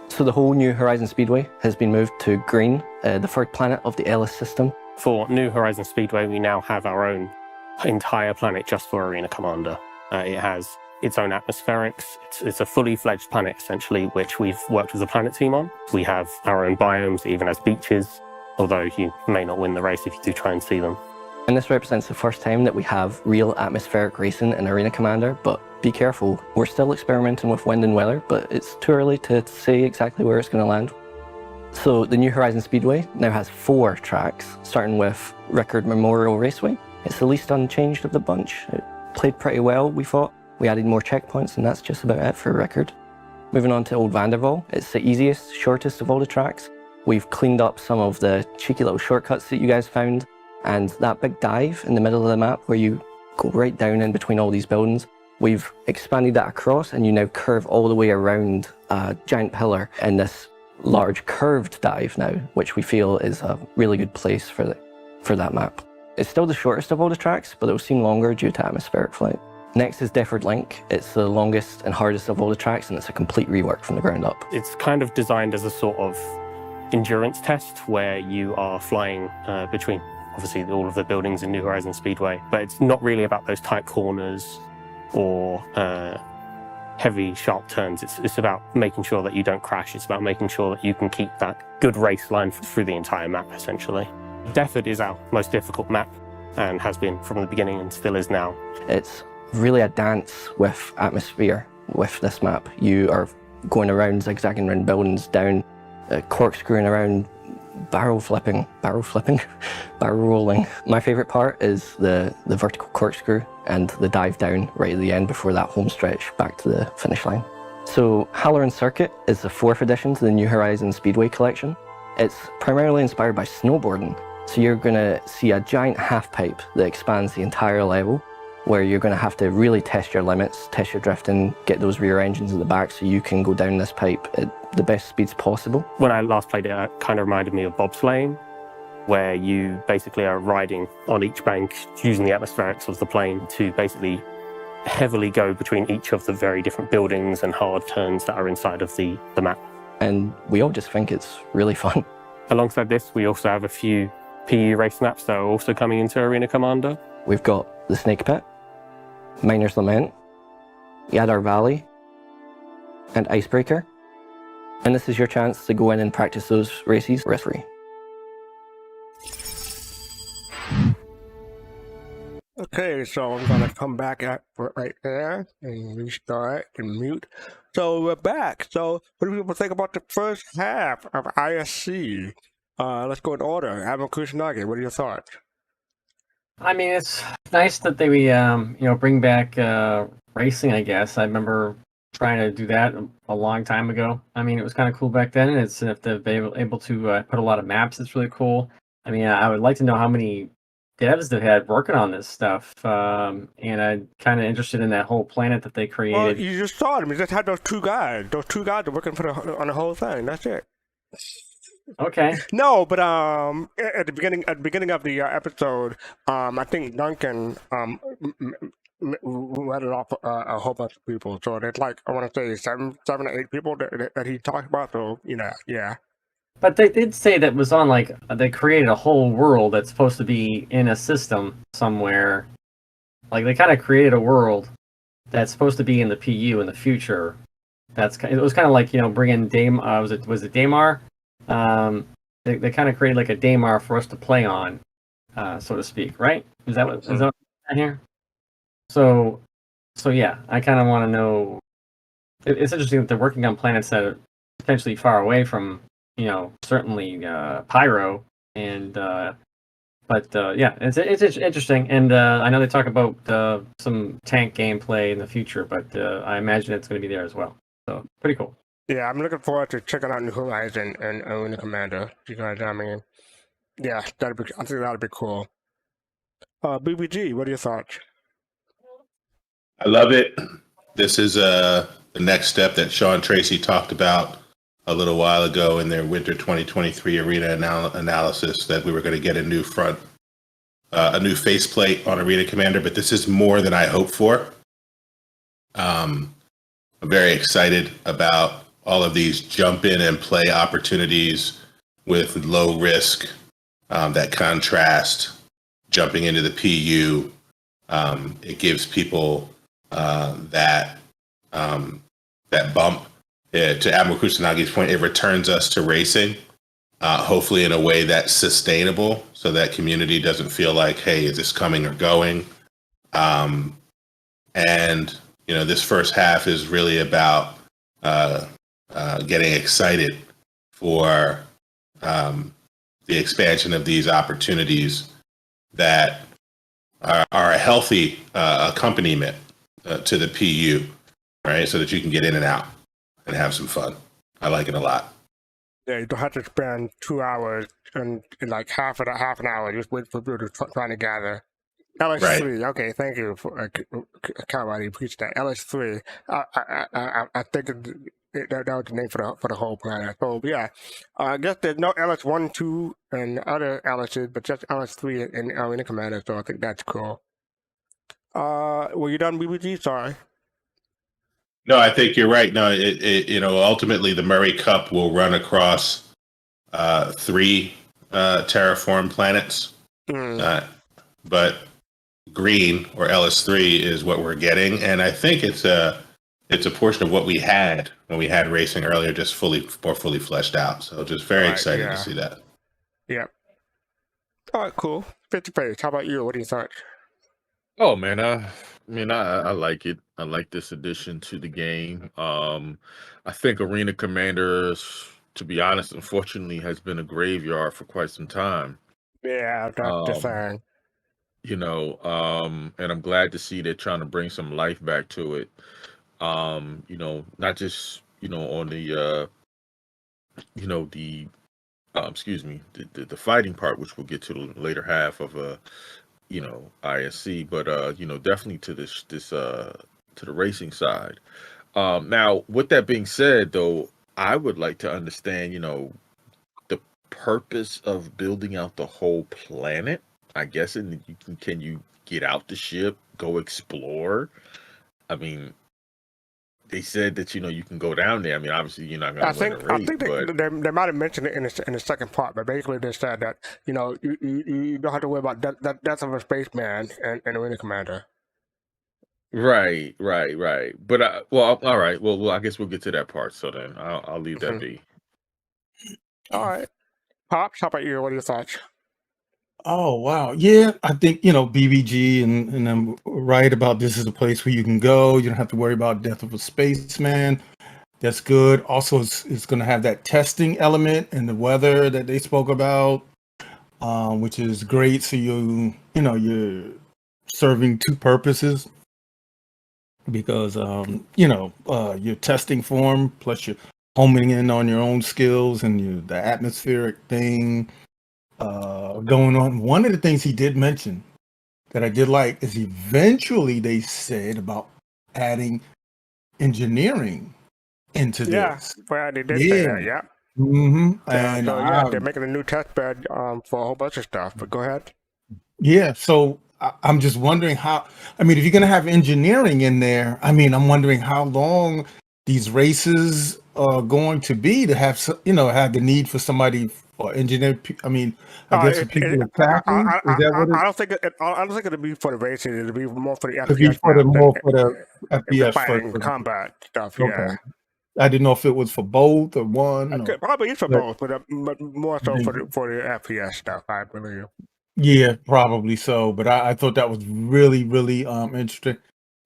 So the whole New Horizon Speedway has been moved to Green, the third planet of the Ellis system. For New Horizon Speedway, we now have our own entire planet just for Arena Commander. It has its own atmospherics. It's a fully fledged planet, essentially, which we've worked with the planet team on. We have our own biomes, it even has beaches, although you may not win the race if you do try and see them. And this represents the first time that we have real atmospheric racing in Arena Commander, but be careful, we're still experimenting with wind and weather, but it's too early to say exactly where it's going to land. So the New Horizon Speedway now has 4 tracks, starting with Rickard Memorial Raceway. It's the least unchanged of the bunch. It played pretty well, we thought. We added more checkpoints, and that's just about it for Rickard. Moving on to Old Vanderval, it's the easiest, shortest of all the tracks. We've cleaned up some of the cheeky little shortcuts that you guys found, and that big dive in the middle of the map where you go right down in between all these buildings, we've expanded that across, and you now curve all the way around a giant pillar in this large curved dive now, which we feel is a really good place for that map. It's still the shortest of all the tracks, but it will seem longer due to atmospheric flight. Next is Defford Link. It's the longest and hardest of all the tracks, and it's a complete rework from the ground up. It's kind of designed as a sort of endurance test where you are flying between, obviously, all of the buildings in New Horizon Speedway, but it's not really about those tight corners or heavy, sharp turns. It's about making sure that you don't crash. It's about making sure that you can keep that good race line through the entire map, essentially. Defford is our most difficult map and has been from the beginning and still is now. It's really a dance with atmosphere with this map. You are going around, zigzagging around buildings, down, corkscrewing around barrel flipping, barrel rolling. My favorite part is the vertical corkscrew and the dive down right at the end before that home stretch back to the finish line. So Halloran Circuit is the 4th edition to the New Horizons Speedway collection. It's primarily inspired by snowboarding. So you're going to see a giant half pipe that expands the entire level, where you're going to have to really test your limits, test your drifting, get those rear engines at the back so you can go down this pipe at the best speeds possible. When I last played it, it kind of reminded me of bobsleighing, where you basically are riding on each bank using the atmospherics of the plane to basically heavily go between each of the very different buildings and hard turns that are inside of the map. And we all just think it's really fun. Alongside this, we also have a few PU race maps that are also coming into Arena Commander. We've got the Snake Pit, Miner's Lament, Yadar Valley, and Icebreaker. And this is your chance to go in and practice those races risk-free. Okay, so I'm gonna come back at right there and restart and mute. So we're back. So what do people think about the first half of ISC? Let's go in order. Admiral Kusanagi, what are your thoughts? I mean, it's nice that they bring back racing. I guess I remember trying to do that a long time ago. I mean, it was kind of cool back then, and it's if they've been able to put a lot of maps, it's really cool. I mean, I would like to know how many devs they had working on this stuff, and I'm kind of interested in that whole planet that they created. Well, you just saw them. You just had those two guys. Those two guys are working on the whole thing. That's it. Okay. No, but at the beginning of the episode, I think Duncan read it off a whole bunch of people. So there's like I want to say seven or eight people that he talked about. So yeah. But they did say that was on like they created a whole world that's supposed to be in a system somewhere. Like they kind of created a world that's supposed to be in the PU in the future. It was kind of like bringing was it Daymar? They kind of created like a Daymar for us to play on, so to speak, right? Is that what in here? So yeah, I kind of want to know. It's interesting that they're working on planets that are potentially far away from, certainly Pyro, and but yeah, it's interesting, and I know they talk about some tank gameplay in the future, but I imagine it's going to be there as well. So pretty cool. Yeah, I'm looking forward to checking out New Horizon and Arena Commander because I mean, yeah, I think that'd be cool. BBG, what are your thoughts? I love it. This is the next step that Sean Tracy talked about a little while ago in their Winter 2023 Arena analysis, that we were going to get a new faceplate on Arena Commander, but this is more than I hoped for. I'm very excited about all of these jump in and play opportunities with low risk, that contrast, jumping into the PU. It gives people that bump. To Admiral Kusanagi's point, it returns us to racing, hopefully in a way that's sustainable, so that community doesn't feel like, hey, is this coming or going? And this first half is really about getting excited for the expansion of these opportunities that are a healthy accompaniment to the PU, right? So that you can get in and out and have some fun. I like it a lot. Yeah, you don't have to spend 2 hours and like half an hour just wait for people to trying to gather. LS3, right. Okay, thank you for Kawadi, appreciate that. LS3, I think that was the name for the whole planet. So yeah, I guess there's no LS1, 2, and other LSs, but just LS3 in Arena Commander. So I think that's cool. Were you done, BBG? Sorry. No, I think you're right. No, ultimately the Murray Cup will run across 3 terraform planets, but green or LS3 is what we're getting, and I think it's a portion of what we had when we had racing earlier, just more fully fleshed out. So just very excited to see that. Yeah. All right, cool. 50 page. How about you? What do you think? Oh man, I like it. I like this addition to the game. I think Arena Commander is to be honest, unfortunately, has been a graveyard for quite some time. Yeah, that's the Um, thing. and I'm glad to see they're trying to bring some life back to it. Not just on the the excuse me, the fighting part, which we'll get to the later half of ISC, but definitely to this to the racing side. Now, with that being said, though, I would like to understand, the purpose of building out the whole planet. I guess, and can you get out the ship, go explore? I mean, they said that you can go down there. I mean, obviously you're not going to win a race, but they might have mentioned it in the second part, but basically they said that you don't have to worry about death of a spaceman and Arena Commander. right. But well, all right. Well, I guess we'll get to that part. So then I'll leave that be. All right, Pops, how about you? What are your thoughts? Oh wow, yeah. I think BBG and I'm right about this is a place where you can go. You don't have to worry about death of a spaceman. That's good. Also, it's going to have that testing element and the weather that they spoke about, which is great. So you're serving two purposes because you're testing for them, plus you're homing in on your own skills and the atmospheric thing. Going on. One of the things he did mention that I did like is eventually they said about adding engineering into this. Well, they did say that, yeah. Mm-hmm. And they're making a new test bed for a whole bunch of stuff. But go ahead. Yeah, so I'm just wondering how. I mean, if you're going to have engineering in there, I mean, I'm wondering how long these races are going to be to have have the need for somebody or engineer. I mean, I guess for people attacking. Is that what I don't think I don't think it'll be for the racing. It'll be more for the It'll be FPS. for the FPS fighting first. combat stuff. Okay. Yeah. I didn't know if it was for both or one. Probably it's for both, but more so for the FPS stuff, I believe. Yeah, probably so. But I thought that was really, really interesting.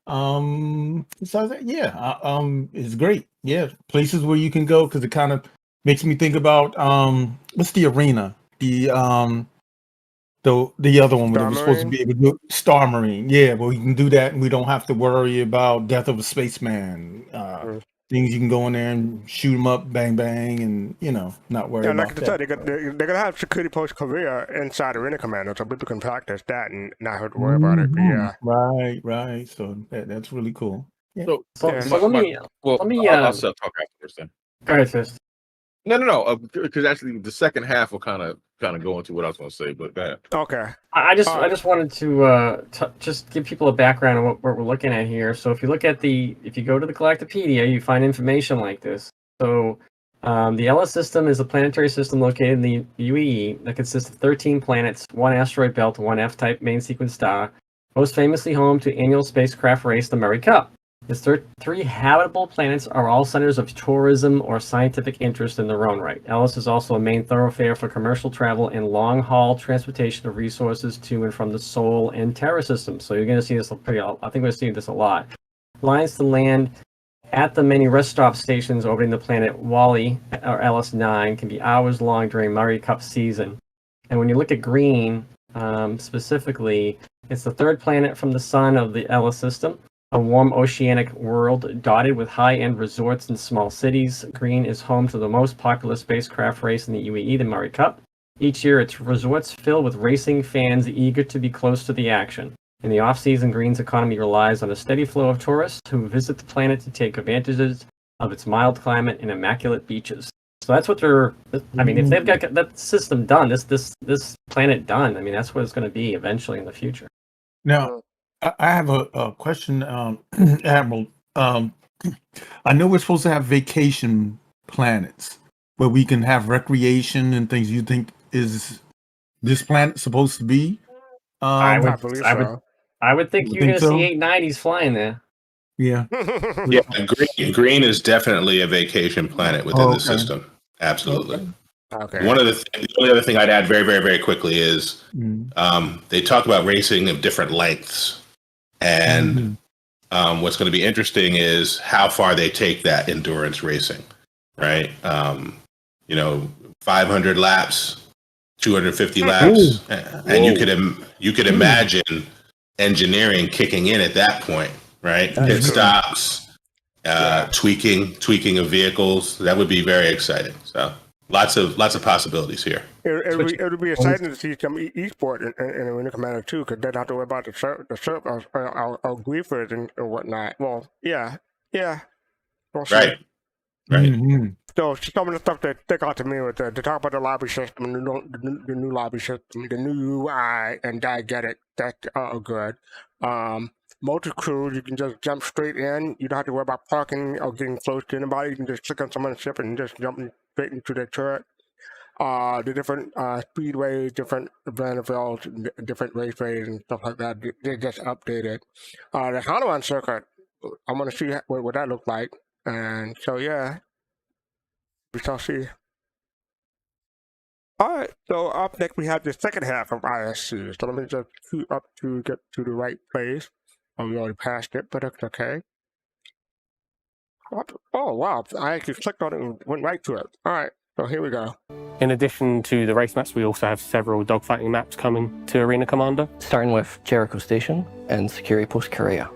Besides that, it's great. Yeah, places where you can go because it kind of makes me think about what's the arena? The other one where we're supposed to be able to do Star Marine. Yeah, well, you can do that, and we don't have to worry about death of a spaceman. Things you can go in there and shoot them up, bang bang, and not worry about like I said, they're gonna have security post career inside Arena Commander, so people can practice that and not have to worry about it. But yeah, right. So that's really cool. Yeah. So let me. I'll talk afterwards then. Go ahead, first. No. Because actually, the second half will kind of go into what I was going to say. But go ahead. Okay. I just wanted to just give people a background on what we're looking at here. So if you look at if you go to the Galactapedia, you find information like this. So the LS system is a planetary system located in the UEE that consists of 13 planets, 1 asteroid belt, 1 F-type main sequence star, most famously home to annual spacecraft race, the Murray Cup. Its 3 habitable planets are all centers of tourism or scientific interest in their own right. Ellis is also a main thoroughfare for commercial travel and long-haul transportation of resources to and from the Sol and Terra systems. So you're going to see this I think we're going to see this a lot. Lines to land at the many rest stop stations orbiting the planet Wally or LS9 can be hours long during Murray Cup season. And when you look at green, specifically, it's the 3rd planet from the sun of the Ellis system. A warm oceanic world dotted with high-end resorts and small cities. Green is home to the most popular spacecraft race in the UAE, the Murray Cup. Each year, its resorts fill with racing fans eager to be close to the action. In the off-season, Green's economy relies on a steady flow of tourists who visit the planet to take advantages of its mild climate and immaculate beaches. So that's what they're. I mean, if they've got that system done, this planet done, I mean, that's what it's going to be eventually in the future. Now, I have a question, Admiral. I know we're supposed to have vacation planets where we can have recreation and things. You think is this planet supposed to be? I would think you're going to see 890s flying there. Yeah. Yeah. Green is definitely a vacation planet within the system. Absolutely. Okay. The only other thing I'd add very, very, very quickly is they talk about racing of different lengths. And what's going to be interesting is how far they take that endurance racing, right? 500 laps, 250 laps, and you could imagine engineering kicking in at that point, right? Pit stops, tweaking of vehicles. That would be very exciting. So lots of possibilities here. It'll be exciting to see some e-sport in Arena Commander too, because they don't have to worry about the servers or griefers and whatnot. Well, yeah. We'll see. Right. Mm-hmm. So some of the stuff that stick out to me was to talk about the lobby system, the new lobby system, the new UI and diegetic. That's good. Multi-crews, you can just jump straight in. You don't have to worry about parking or getting close to anybody. You can just click on someone's ship and just jump straight into their turret. The different speedways, different Vanderbilts, different raceways and stuff like that, they just updated. The Hanuman circuit, I want to see what that looked like. And so, yeah, we shall see. All right, so up next we have the second half of ISC. So let me just queue up to get to the right place. Oh, we already passed it, but that's okay. Oh, wow, I actually clicked on it and went right to it. All right, so here we go. In addition to the race maps, we also have several dogfighting maps coming to Arena Commander. Starting with Jericho Station and Security Post Korea.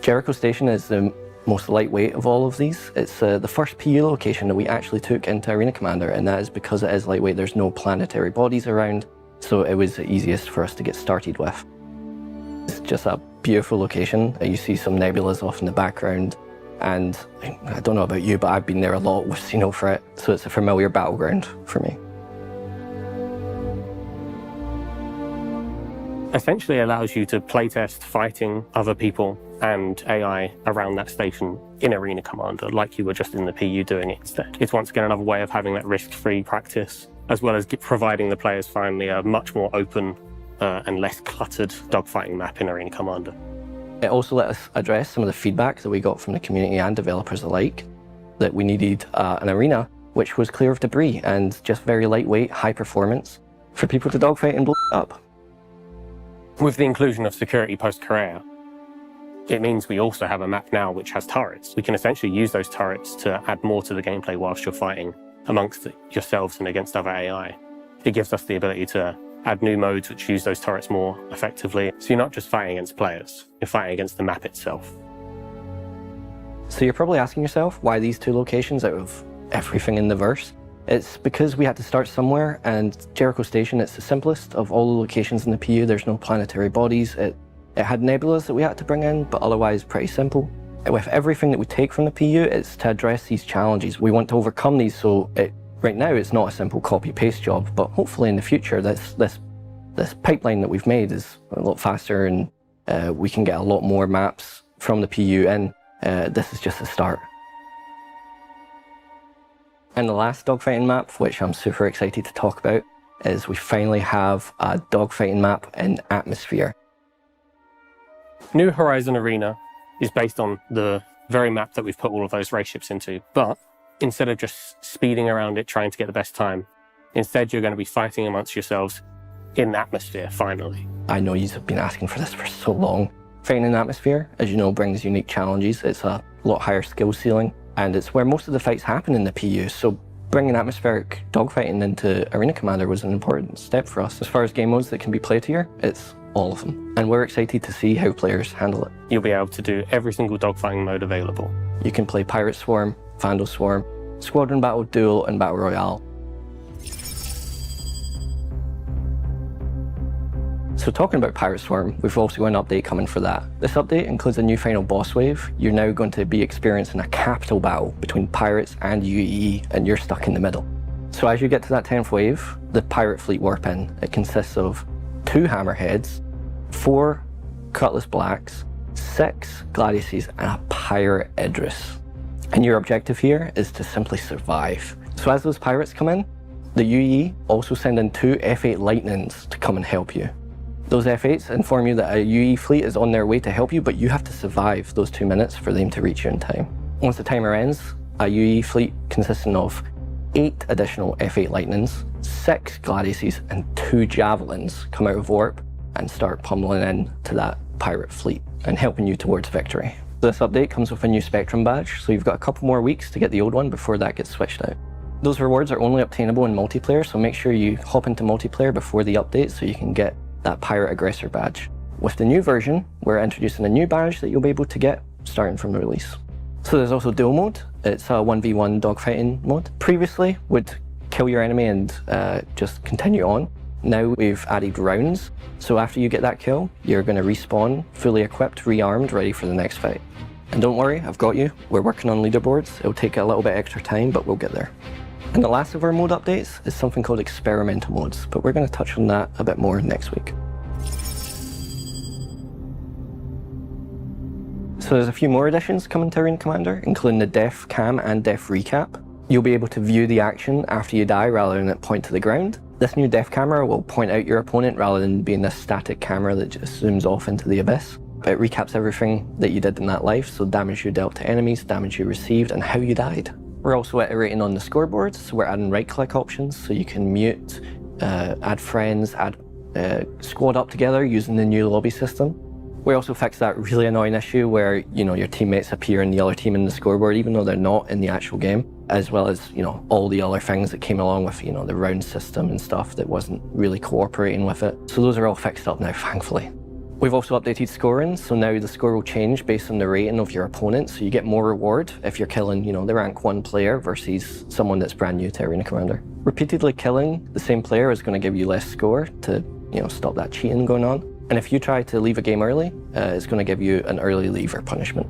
Jericho Station is the most lightweight of all of these. It's the first PU location that we actually took into Arena Commander, and that is because it is lightweight. There's no planetary bodies around, so it was the easiest for us to get started with. It's just a beautiful location. You see some nebulas off in the background, and I don't know about you, but I've been there a lot with Xenofret, so it's a familiar battleground for me. Essentially allows you to playtest fighting other people and AI around that station in Arena Commander, like you were just in the PU doing it instead. It's once again another way of having that risk-free practice, as well as providing the players finally a much more open and less cluttered dogfighting map in Arena Commander. It also let us address some of the feedback that we got from the community and developers alike, that we needed an arena which was clear of debris and just very lightweight, high performance for people to dogfight and blow up. With the inclusion of Security Post Korea, it means we also have a map now which has turrets. We can essentially use those turrets to add more to the gameplay whilst you're fighting amongst yourselves and against other AI. It gives us the ability to add new modes which use those turrets more effectively. So you're not just fighting against players, you're fighting against the map itself. So you're probably asking yourself, why these two locations out of everything in the verse? It's because we had to start somewhere, and Jericho Station, it's the simplest of all the locations in the PU. There's no planetary bodies. It had nebulas that we had to bring in, but otherwise pretty simple. With everything that we take from the PU, it's to address these challenges. We want to overcome these, so right now it's not a simple copy-paste job, but hopefully in the future this pipeline that we've made is a lot faster, and we can get a lot more maps from the PU, and this is just the start. And the last dogfighting map, which I'm super excited to talk about, is we finally have a dogfighting map in Atmosphere. New Horizon Arena is based on the very map that we've put all of those race ships into, but instead of just speeding around it trying to get the best time, instead you're going to be fighting amongst yourselves in Atmosphere, finally. I know you've been asking for this for so long. Fighting in Atmosphere, as you know, brings unique challenges. It's a lot higher skill ceiling, and it's where most of the fights happen in the PU, so bringing atmospheric dogfighting into Arena Commander was an important step for us. As far as game modes that can be played here, it's all of them, and we're excited to see how players handle it. You'll be able to do every single dogfighting mode available. You can play Pirate Swarm, Vandal Swarm, Squadron Battle, Duel, and Battle Royale. So talking about Pirate Swarm, we've also got an update coming for that. This update includes a new final boss wave. You're now going to be experiencing a capital battle between pirates and UEE, and you're stuck in the middle. So as you get to that 10th wave, the pirate fleet warp in. It consists of 2 hammerheads, 4 cutlass blacks, 6 gladiuses, and a pirate Idris. And your objective here is to simply survive. So as those pirates come in, the UEE also send in 2 F8 Lightnings to come and help you. Those F8s inform you that a UE fleet is on their way to help you, but you have to survive those 2 minutes for them to reach you in time. Once the timer ends, a UE fleet consisting of 8 additional F8 Lightnings, 6 Gladiuses, and 2 Javelins come out of warp and start pummeling in to that pirate fleet and helping you towards victory. This update comes with a new Spectrum badge, so you've got a couple more weeks to get the old one before that gets switched out. Those rewards are only obtainable in multiplayer, so make sure you hop into multiplayer before the update so you can get that Pirate Aggressor badge. With the new version, we're introducing a new badge that you'll be able to get starting from the release. So there's also duel mode. It's a 1v1 dogfighting mode. Previously, would kill your enemy and just continue on. Now we've added rounds. So after you get that kill, you're going to respawn, fully equipped, rearmed, ready for the next fight. And don't worry, I've got you. We're working on leaderboards. It'll take a little bit extra time, but we'll get there. And the last of our mode updates is something called experimental modes, but we're going to touch on that a bit more next week. So there's a few more additions coming to Arena Commander, including the Def Cam and Def Recap. You'll be able to view the action after you die rather than it point to the ground. This new Def camera will point out your opponent rather than being this static camera that just zooms off into the abyss. It recaps everything that you did in that life, so damage you dealt to enemies, damage you received, and how you died. We're also iterating on the scoreboard, so we're adding right-click options so you can mute, add friends, add squad up together using the new lobby system. We also fixed that really annoying issue where, your teammates appear in the other team in the scoreboard even though they're not in the actual game, as well as, all the other things that came along with, the round system and stuff that wasn't really cooperating with it. So those are all fixed up now, thankfully. We've also updated scoring, so now the score will change based on the rating of your opponent, so you get more reward if you're killing, the rank 1 player versus someone that's brand new to Arena Commander. Repeatedly killing the same player is going to give you less score to, stop that cheating going on. And if you try to leave a game early, it's going to give you an early leave or punishment.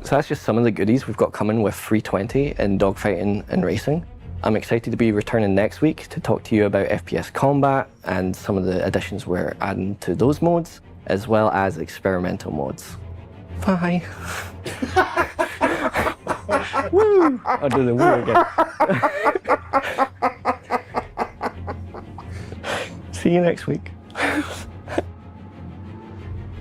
So that's just some of the goodies we've got coming with 320 in dogfighting and racing. I'm excited to be returning next week to talk to you about FPS combat and some of the additions we're adding to those modes, as well as experimental modes. Bye. Woo! I'll do the woo again. See you next week.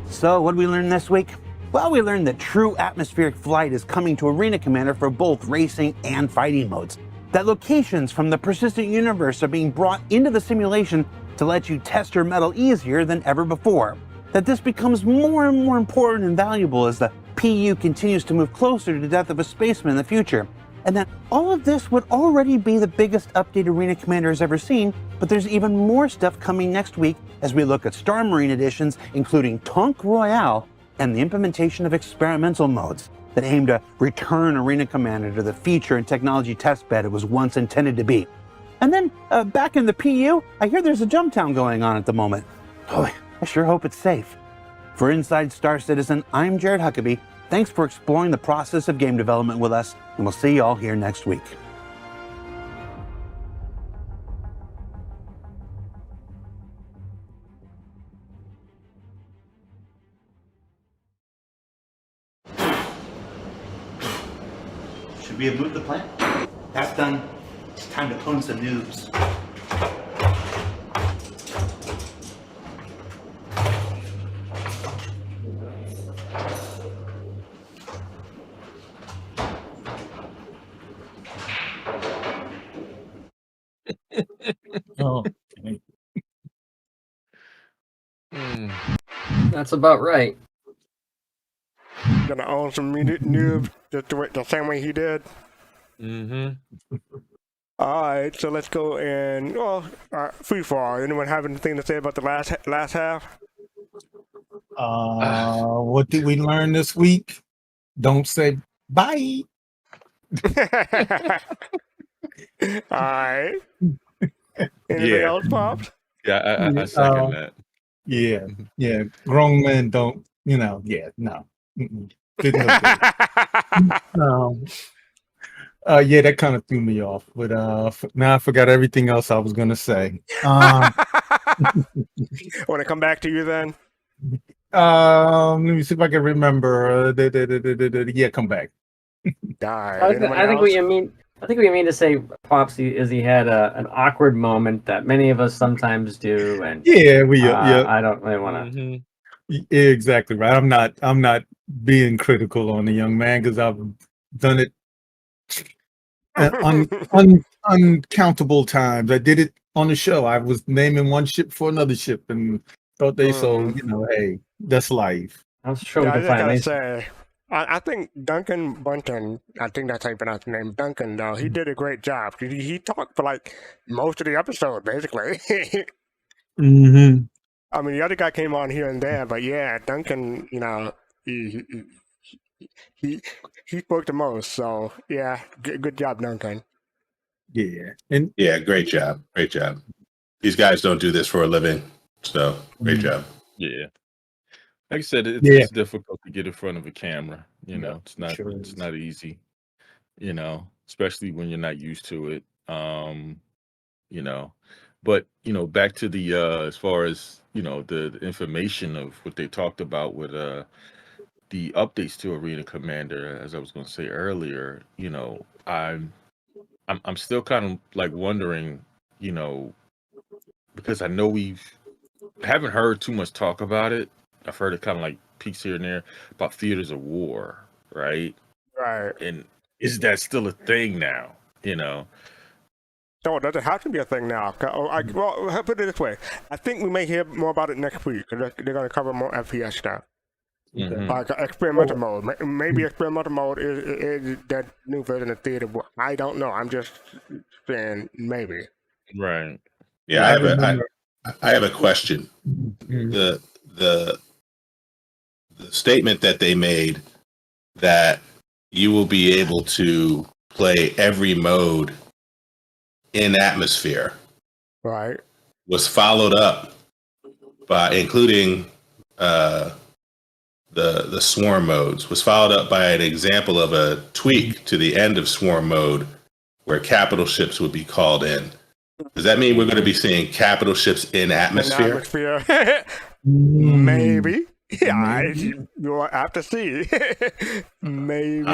So, what did we learn this week? Well, we learned that true atmospheric flight is coming to Arena Commander for both racing and fighting modes. That locations from the persistent universe are being brought into the simulation to let you test your mettle easier than ever before. That this becomes more and more important and valuable as the PU continues to move closer to the death of a spaceman in the future. And that all of this would already be the biggest update Arena Commander has ever seen, but there's even more stuff coming next week as we look at Star Marine editions, including Tonk Royale and the implementation of experimental modes that aim to return Arena Commander to the feature and technology testbed it was once intended to be. And then, back in the PU, I hear there's a Jumptown going on at the moment. Oh, I sure hope it's safe. For Inside Star Citizen, I'm Jared Huckabee. Thanks for exploring the process of game development with us, and we'll see you all here next week. Should we have moved the plant? That's done. It's time to clone some noobs. Oh, That's about right. Gonna own some noob just the same way he did. All right, so let's go and free for all. Anyone have anything to say about the last half? What did we learn this week? Don't say bye. All right. Anything else, Pops? Yeah, I second that. Yeah. Grown men don't, no. Mm-mm. Didn't know that. Yeah, that kind of threw me off. But now I forgot everything else I was gonna say. Want to come back to you then? Let me see if I can remember. Yeah, come back. I think what you mean. I think what you mean to say, Popsy, is he had an awkward moment that many of us sometimes do, and yeah, I don't really want to. Yeah, exactly right. I'm not being critical on the young man because I've done it uncountable times. I did it on the show. I was naming one ship for another ship, and thought they so hey, that's life. I'm sure I just gotta say, I think Duncan Bunton, I think that's how you pronounce his name, Duncan, though, he did a great job. He talked for like most of the episode, basically. Mm-hmm. I mean, the other guy came on here and there, but yeah, Duncan, he he spoke the most. So yeah, good job, Duncan. Yeah. And Yeah, great job. Great job. These guys don't do this for a living. So great job. Yeah. Like I said, Yeah. it's difficult to get in front of a camera. You know, it's not sure it's is. not easy. Especially when you're not used to it. You know, but back to the as far as the information of what they talked about with the updates to Arena Commander, as I was going to say earlier. I'm still kind of like wondering, because I know haven't heard too much talk about it. I've heard it kind of like peeks here and there about theaters of war, right? Right. And is that still a thing now? No, it doesn't have to be a thing now. Well, I'll put it this way. I think we may hear more about it next week. They're going to cover more FPS stuff. Mhm. Like experimental mode. Maybe experimental mode is that new version of theater. I don't know. I'm just saying maybe. Right. Yeah, I have a question. Mhm. The statement that they made that you will be able to play every mode in atmosphere Right. was followed up by including the swarm modes, was followed up by an example of a tweak to the end of swarm mode where capital ships would be called in. Does that mean we're going to be seeing capital ships in atmosphere? Maybe. Yeah, you'll have to see. Maybe.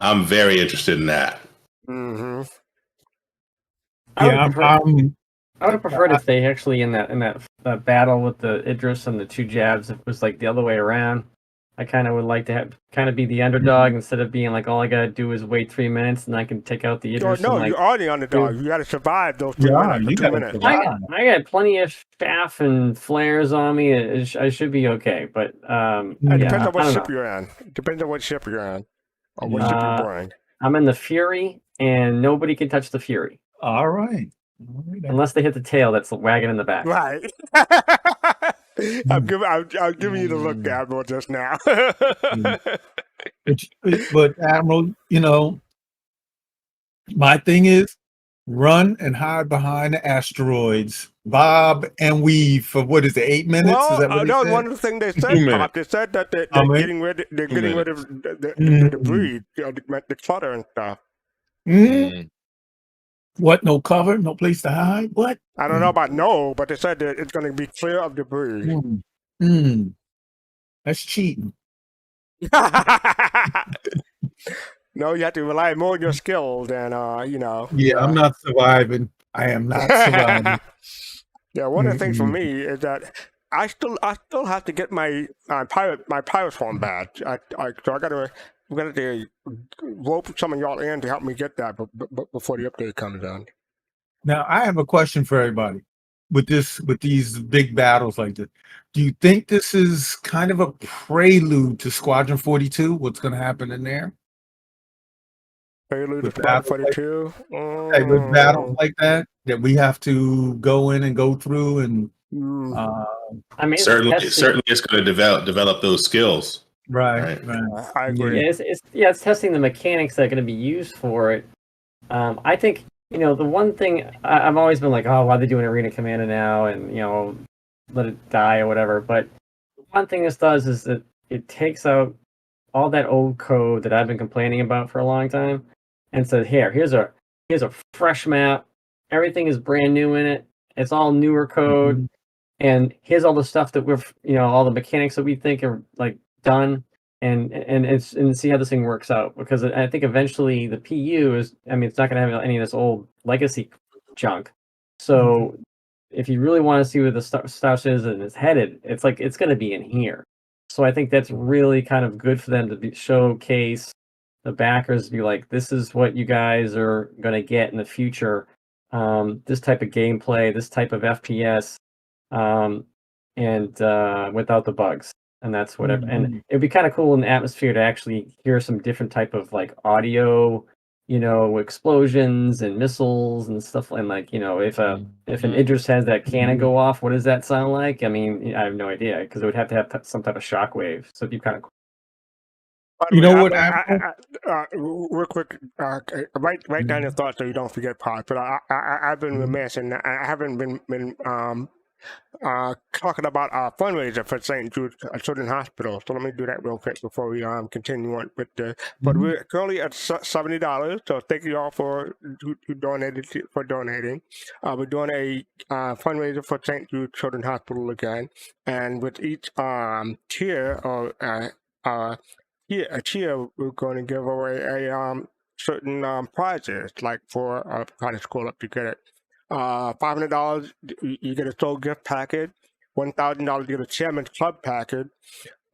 I'm very interested in that. Mm-hmm. I would have preferred if they actually in that battle with the Idris and the two jabs, it was like the other way around. I kind of would like to kind of be the underdog instead of being like all I gotta do is wait 3 minutes and I can take out the Idris. No, and, you are the underdog. You got to survive those 3 minutes. 2 minutes. I got plenty of staff and flares on me. I should be okay, but it depends on what ship you're on. Depends on what ship you're on or what ship you're buying. I'm in the Fury, and nobody can touch the Fury. All right. Unless they hit the tail that's wagging in the back. Right. I'm giving you the look, Admiral, just now. But Admiral, my thing is run and hide behind the asteroids, bob and weave for 8 minutes? Well, is that what no, said? one of the things they said, Bob, they said that they're getting rid of the debris, the clutter and stuff. Mm-hmm. What? No cover? No place to hide? What? I don't know about but they said that it's going to be clear of debris. That's cheating. No, you have to rely more on your skills than Yeah, I'm not surviving. I am not surviving. Yeah, one of the things for me is that I still have to get my pirate form badge. So I'm gonna rope some of y'all in to help me get that before the update comes on. Now, I have a question for everybody with these big battles like this. Do you think this is kind of a prelude to Squadron 42? What's going to happen in there? Prelude to Squadron 42? With battles like that we have to go in and go through and I mean, certainly it's going to develop those skills. Right. I agree. Yeah, it's testing the mechanics that are going to be used for it. I think the one thing I've always been like, oh, why are they doing Arena Commander now, and let it die or whatever. But one thing this does is that it takes out all that old code that I've been complaining about for a long time, and says, here's a fresh map. Everything is brand new in it. It's all newer code, and here's all the stuff that all the mechanics that we think are like done, and see how this thing works out, because I think eventually the PU is, it's not going to have any of this old legacy junk. So if you really want to see where the stuff is and it's headed, it's going to be in here. So I think that's really kind of good for them to showcase the backers, be like, this is what you guys are going to get in the future. This type of gameplay, this type of FPS, and without the bugs. and that's whatever. And it'd be kind of cool in the atmosphere to actually hear some different type of like audio, explosions and missiles and stuff. And like, if an Idris has that cannon go off, what does that sound like? I mean, I have no idea because it would have to have some type of shockwave. So it'd be kind of cool. You know what? Real quick, write down your thoughts so you don't forget, Pod. But I've been remiss, and I haven't been talking about our fundraiser for St. Jude Children's Hospital. So let me do that real quick before we continue on with the. But we're currently at $70. So thank you all for who donating. We're doing a fundraiser for St. Jude Children's Hospital again, and with each tier or a tier, we're going to give away a certain prizes, like for kind of scroll up to get it. $500, you get a soul gift package. $1,000, you get a chairman's club package.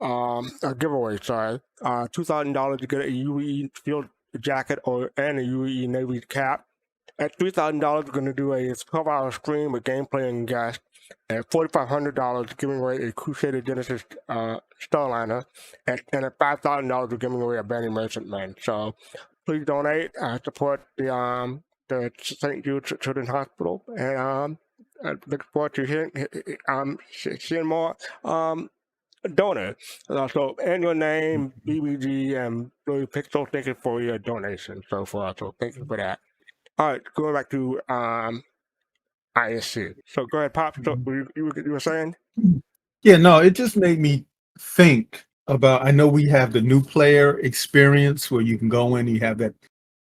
A giveaway, sorry. $2,000, you get a UE field jacket and a UE Navy cap. At $3,000, we're going to do a 12-hour stream with gameplay and guests. At $4,500, giving away a Crusader Genesis Starliner. And at $5,000, we're giving away a Benny Merchantman. So please donate, support the St. Jude Children's Hospital, and I look forward to seeing more donors. So, and your name, BBG, and Blue Pixel, thank you for your donation so far. So thank you for that. All right, going back to ISC. So go ahead, Pop. So you were saying? Yeah, no, it just made me think about. I know we have the new player experience where you can go in, you have that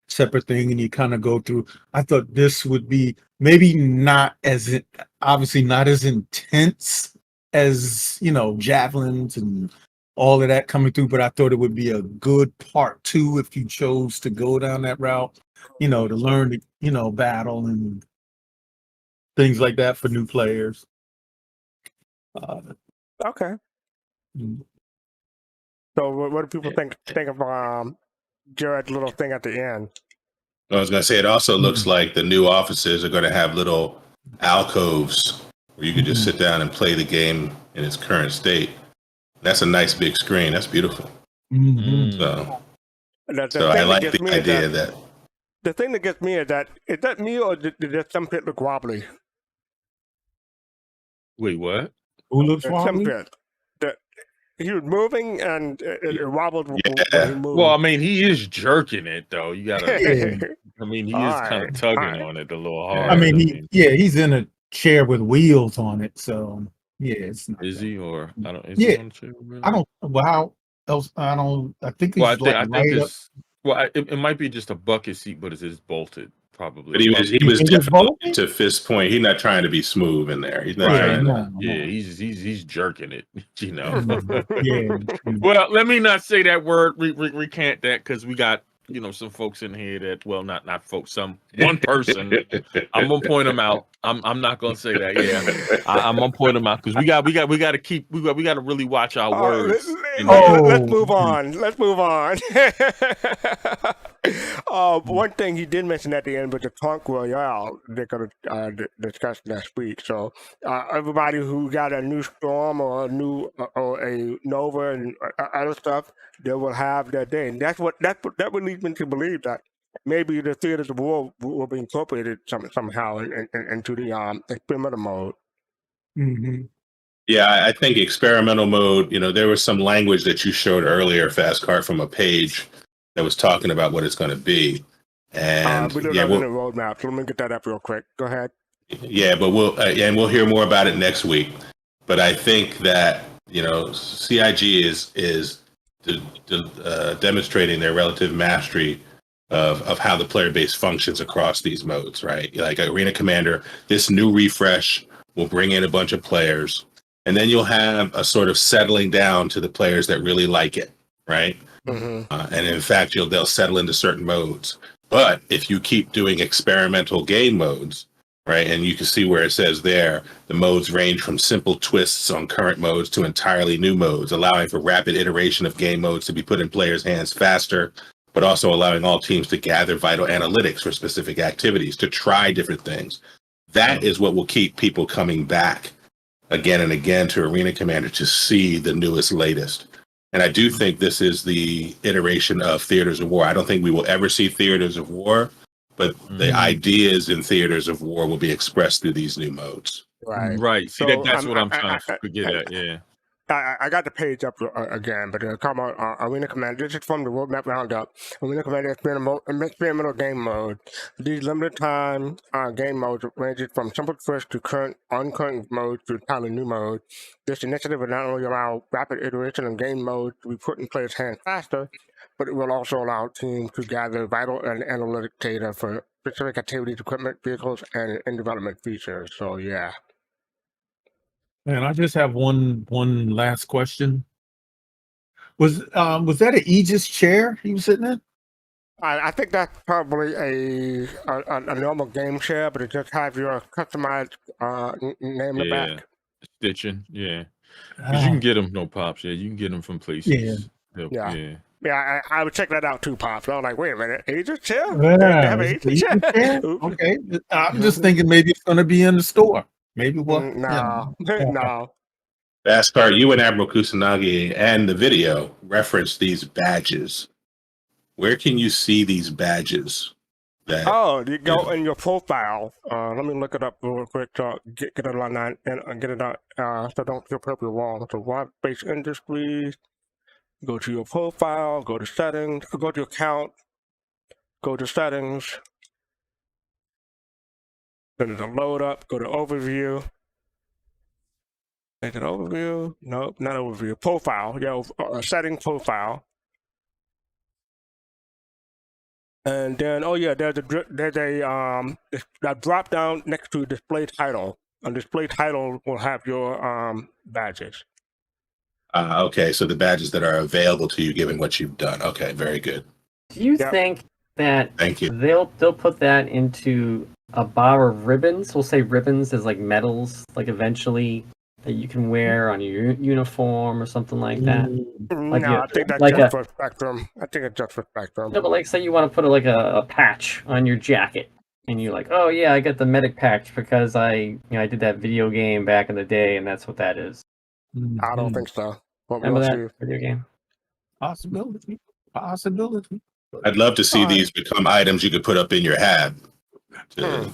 separate thing, and you kind of go through. I thought this would be maybe not as obviously not as intense as javelins and all of that coming through, but I thought it would be a good part 2 if you chose to go down that route, to learn to battle and things like that for new players. Okay. So what do people think of Jared's little thing at the end? I was going to say, it also looks like the new offices are going to have little alcoves where you can just sit down and play the game in its current state. That's a nice big screen. That's beautiful. So I like the idea that. The thing that gets me is that me or did some pit look wobbly? Wait, what? Who looks wobbly? Some pit. He was moving and it wobbled. Yeah. When he moved. Well, I mean, he is jerking it though. You gotta. I mean, he is kind of tugging on it a little hard. I mean, he's in a chair with wheels on it, so yeah, it's not. Is he or I don't? Is Yeah, he on the chair, really? I don't. Well, how else? I don't. I think he's Well, I think right up. it's. Well, it might be just a bucket seat, but it is bolted. Probably. But he was definitely to Fist's point. He's not trying to be smooth in there. He's not trying to. Yeah, he's jerking it. Yeah. Well, let me not say that word. Recant that because we got some folks in here that not folks. One person. I'm gonna point them out. I'm not gonna say that. Yeah, I'm gonna point them out because we got to keep. We got to really watch our words. Let's move on. One thing he did mention at the end was the Tonk Royale they're going to discuss next week. So everybody who got a new Storm or a Nova and other stuff, they will have that day. And that would lead me to believe that maybe the Theaters of War will be incorporated somehow into the experimental mode. Mm-hmm. Yeah, I think experimental mode, there was some language that you showed earlier, Fast Cart, from a page that was talking about what it's going to be. And we don't have a roadmap, so let me get that up real quick. Go ahead. Yeah, but we'll hear more about it next week. But I think that, CIG is demonstrating their relative mastery of how the player base functions across these modes, right? Like Arena Commander, this new refresh will bring in a bunch of players. And then you'll have a sort of settling down to the players that really like it, right? Mm-hmm. And in fact, they'll settle into certain modes. But if you keep doing experimental game modes, right, and you can see where it says there, the modes range from simple twists on current modes to entirely new modes, allowing for rapid iteration of game modes to be put in players' hands faster, but also allowing all teams to gather vital analytics for specific activities, to try different things. That is what will keep people coming back again and again to Arena Commander to see the newest, latest. And I do think this is the iteration of Theaters of War. I don't think we will ever see Theaters of War, but the ideas in Theaters of War will be expressed through these new modes. Right. See, that's what I'm trying to get at. Yeah. I got the page up again, but come on, Arena Commander. This is from the Roadmap Roundup. Arena Commander experimental game mode. These limited time game modes ranges from simple first to current modes to entirely new mode. This initiative will not only allow rapid iteration of game modes to be put in players' hands faster, but it will also allow teams to gather vital and analytic data for specific activities, equipment, vehicles, and in-development features. So, yeah. And I just have one last question. Was that an Aegis chair he was sitting in? I think that's probably a normal game chair, but it just has your customized name in the back. Stitching, yeah. Because you can get them, no Pops. Yeah, you can get them from places. Yeah. Yeah, I would check that out too, Pops. I was like, wait a minute, Aegis chair? Yeah, They have an Aegis chair? Okay, I'm just thinking maybe it's going to be in the store. Maybe what? No, no. Bhaskar, you and Admiral Kusanagi and the video referenced these badges. Where can you see these badges? You go in your profile. Let me look it up real quick to get it online and get it out so don't feel perfectly wrong. So Web-based industries, go to your profile, go to settings, go to account, go to settings. Then it'll load up, go to overview. Make it overview. Nope, not overview. Profile. Setting profile. And then, there's a drop down next to display title. And display title will have your badges. Okay, so the badges that are available to you given what you've done. Okay, very good. Do you think that Thank you. they'll put that into a bar of ribbons? We'll say ribbons as like medals, like eventually that you can wear on your uniform or something like that. I think that's just for Spectrum. I think it's just for Spectrum. No, but like say you want to put a patch on your jacket, and you're like, oh yeah, I got the medic patch because I did that video game back in the day, and that's what that is. I don't think so. Remember that video game? Possibility. I'd love to see these become items you could put up in your hat. True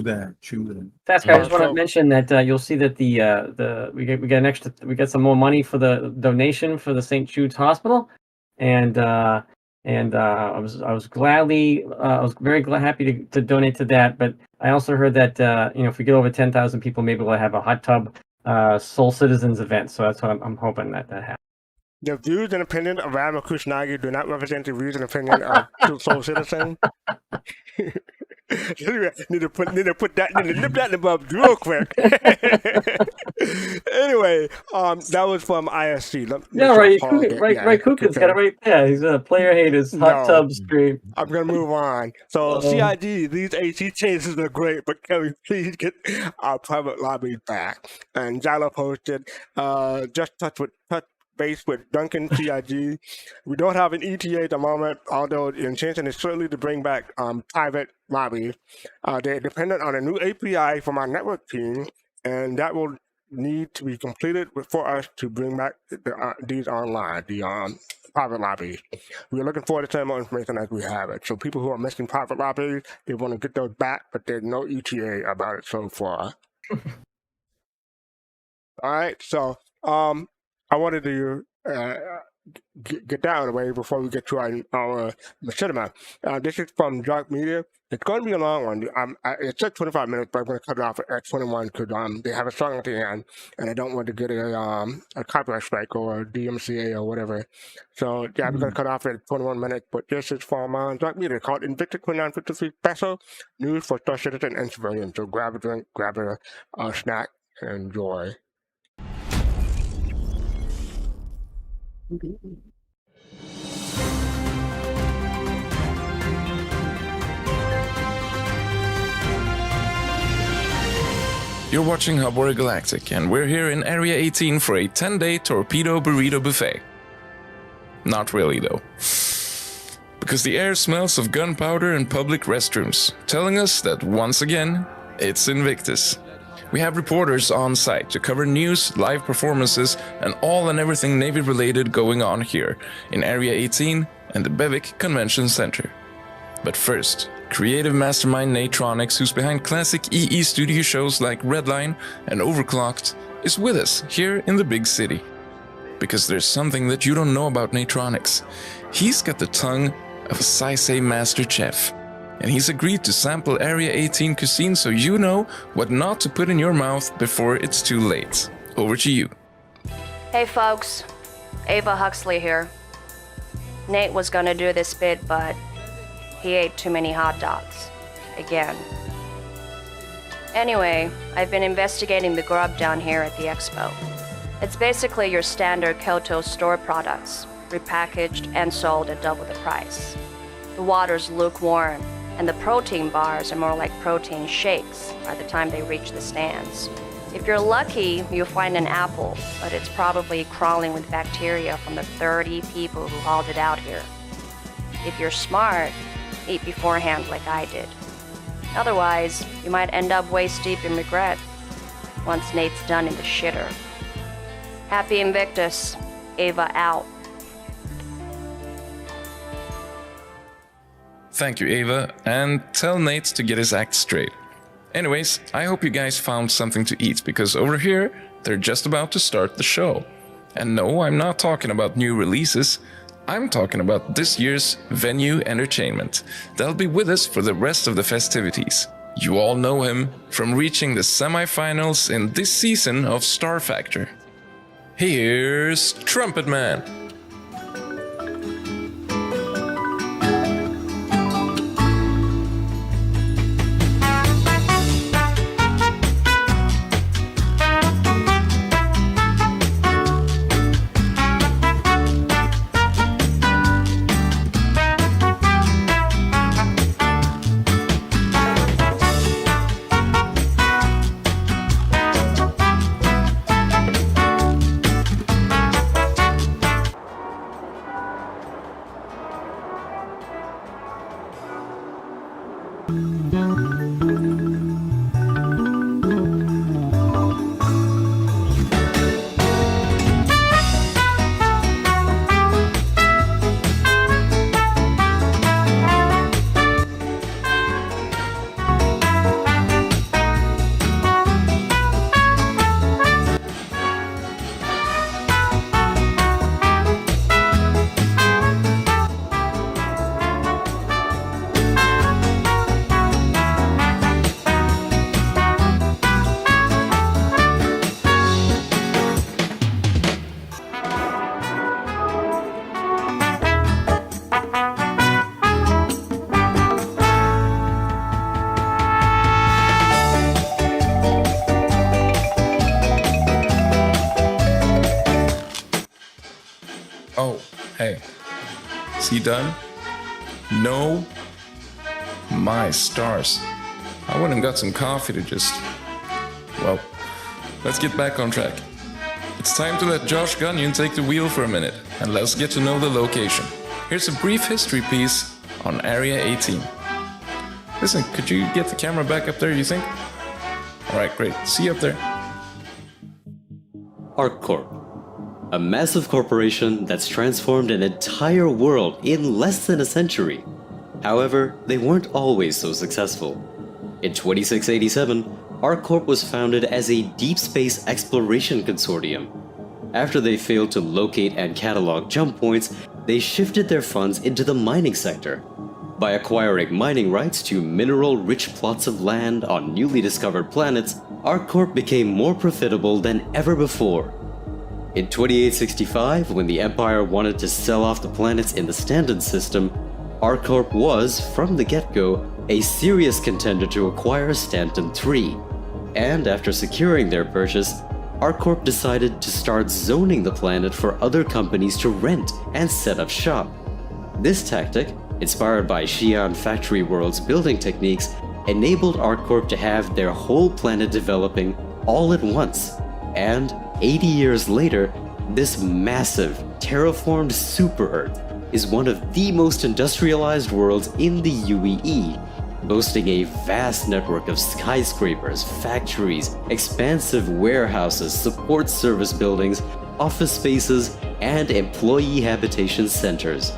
that. That's I just want to mention that you'll see that we get some more money for the donation for the St. Jude's Hospital, and I was very happy to donate to that. But I also heard that if we get over 10,000 people, maybe we'll have a hot tub Soul Citizens event. So that's what I'm hoping that happens. The views and opinion of Admiral Kusanagi do not represent the views and opinion of Soul Citizen. need to nip that in the bub real quick. Anyway, that was from ISC. Right. Kukin's got it right there. He's a player haters hot tub stream. I'm gonna move on. So CIG, these AC changes are great, but can we please get our private lobby back? And Jalo posted, just touch base with Duncan CIG. We don't have an ETA at the moment, although the intention is certainly to bring back private lobbies. They're dependent on a new API from our network team, and that will need to be completed for us to bring back these online, the private lobbies. We're looking forward to sharing more information as we have it. So people who are missing private lobbies, they want to get those back, but there's no ETA about it so far. All right, so I wanted to get that out of the way before we get to our Machinima. This is from Dark Media. It's going to be a long one. It said 25 minutes, but I'm going to cut it off at 21 because they have a song at the end, and I don't want to get a copyright strike or a DMCA or whatever. So, yeah, I'm going to cut off at 21 minutes, but this is from Dark Media called Invictus 2953 Special News for Star Citizen and Civilians. So grab a drink, grab a snack, and enjoy. You're watching Hubware Galactic, and we're here in Area 18 for a 10-day torpedo burrito buffet. Not really, though. Because the air smells of gunpowder and public restrooms, telling us that once again, it's Invictus. We have reporters on site to cover news, live performances, and all and everything Navy related going on here in Area 18 and the Bevik Convention Center. But first, creative mastermind Natronics, who's behind classic EE studio shows like Redline and Overclocked, is with us here in the big city. Because there's something that you don't know about Natronics. He's got the tongue of a Saisei master chef. And he's agreed to sample Area 18 cuisine so you know what not to put in your mouth before it's too late. Over to you. Hey folks, Ava Huxley here. Nate was gonna do this bit, but he ate too many hot dogs. Again. Anyway, I've been investigating the grub down here at the expo. It's basically your standard Kyoto store products, repackaged and sold at double the price. The water's lukewarm, and the protein bars are more like protein shakes by the time they reach the stands. If you're lucky, you'll find an apple, but it's probably crawling with bacteria from the 30 people who hauled it out here. If you're smart, eat beforehand like I did. Otherwise, you might end up waist deep in regret once Nate's done in the shitter. Happy Invictus. Ava out. Thank you, Ava, and tell Nate to get his act straight. Anyways, I hope you guys found something to eat, because over here, they're just about to start the show. And no, I'm not talking about new releases. I'm talking about this year's venue entertainment. They'll be with us for the rest of the festivities. You all know him from reaching the semi-finals in this season of Star Factor. Here's Trumpet Man. Oh, hey. Is he done? No? My stars. I went and got some coffee to just... Well, let's get back on track. It's time to let Josh Gunyon take the wheel for a minute, and let's get to know the location. Here's a brief history piece on Area 18. Listen, could you get the camera back up there, you think? Alright, great. See you up there. ArcCorp. A massive corporation that's transformed an entire world in less than a century. However, they weren't always so successful. In 2687, ArcCorp was founded as a deep space exploration consortium. After they failed to locate and catalog jump points, they shifted their funds into the mining sector. By acquiring mining rights to mineral-rich plots of land on newly discovered planets, ArcCorp became more profitable than ever before. In 2865, when the Empire wanted to sell off the planets in the Stanton system, ArcCorp was, from the get-go, a serious contender to acquire Stanton 3. And after securing their purchase, ArcCorp decided to start zoning the planet for other companies to rent and set up shop. This tactic, inspired by Xi'an Factory World's building techniques, enabled ArcCorp to have their whole planet developing all at once. And 80 years later, this massive, terraformed super-Earth is one of the most industrialized worlds in the UEE, boasting a vast network of skyscrapers, factories, expansive warehouses, support service buildings, office spaces, and employee habitation centers.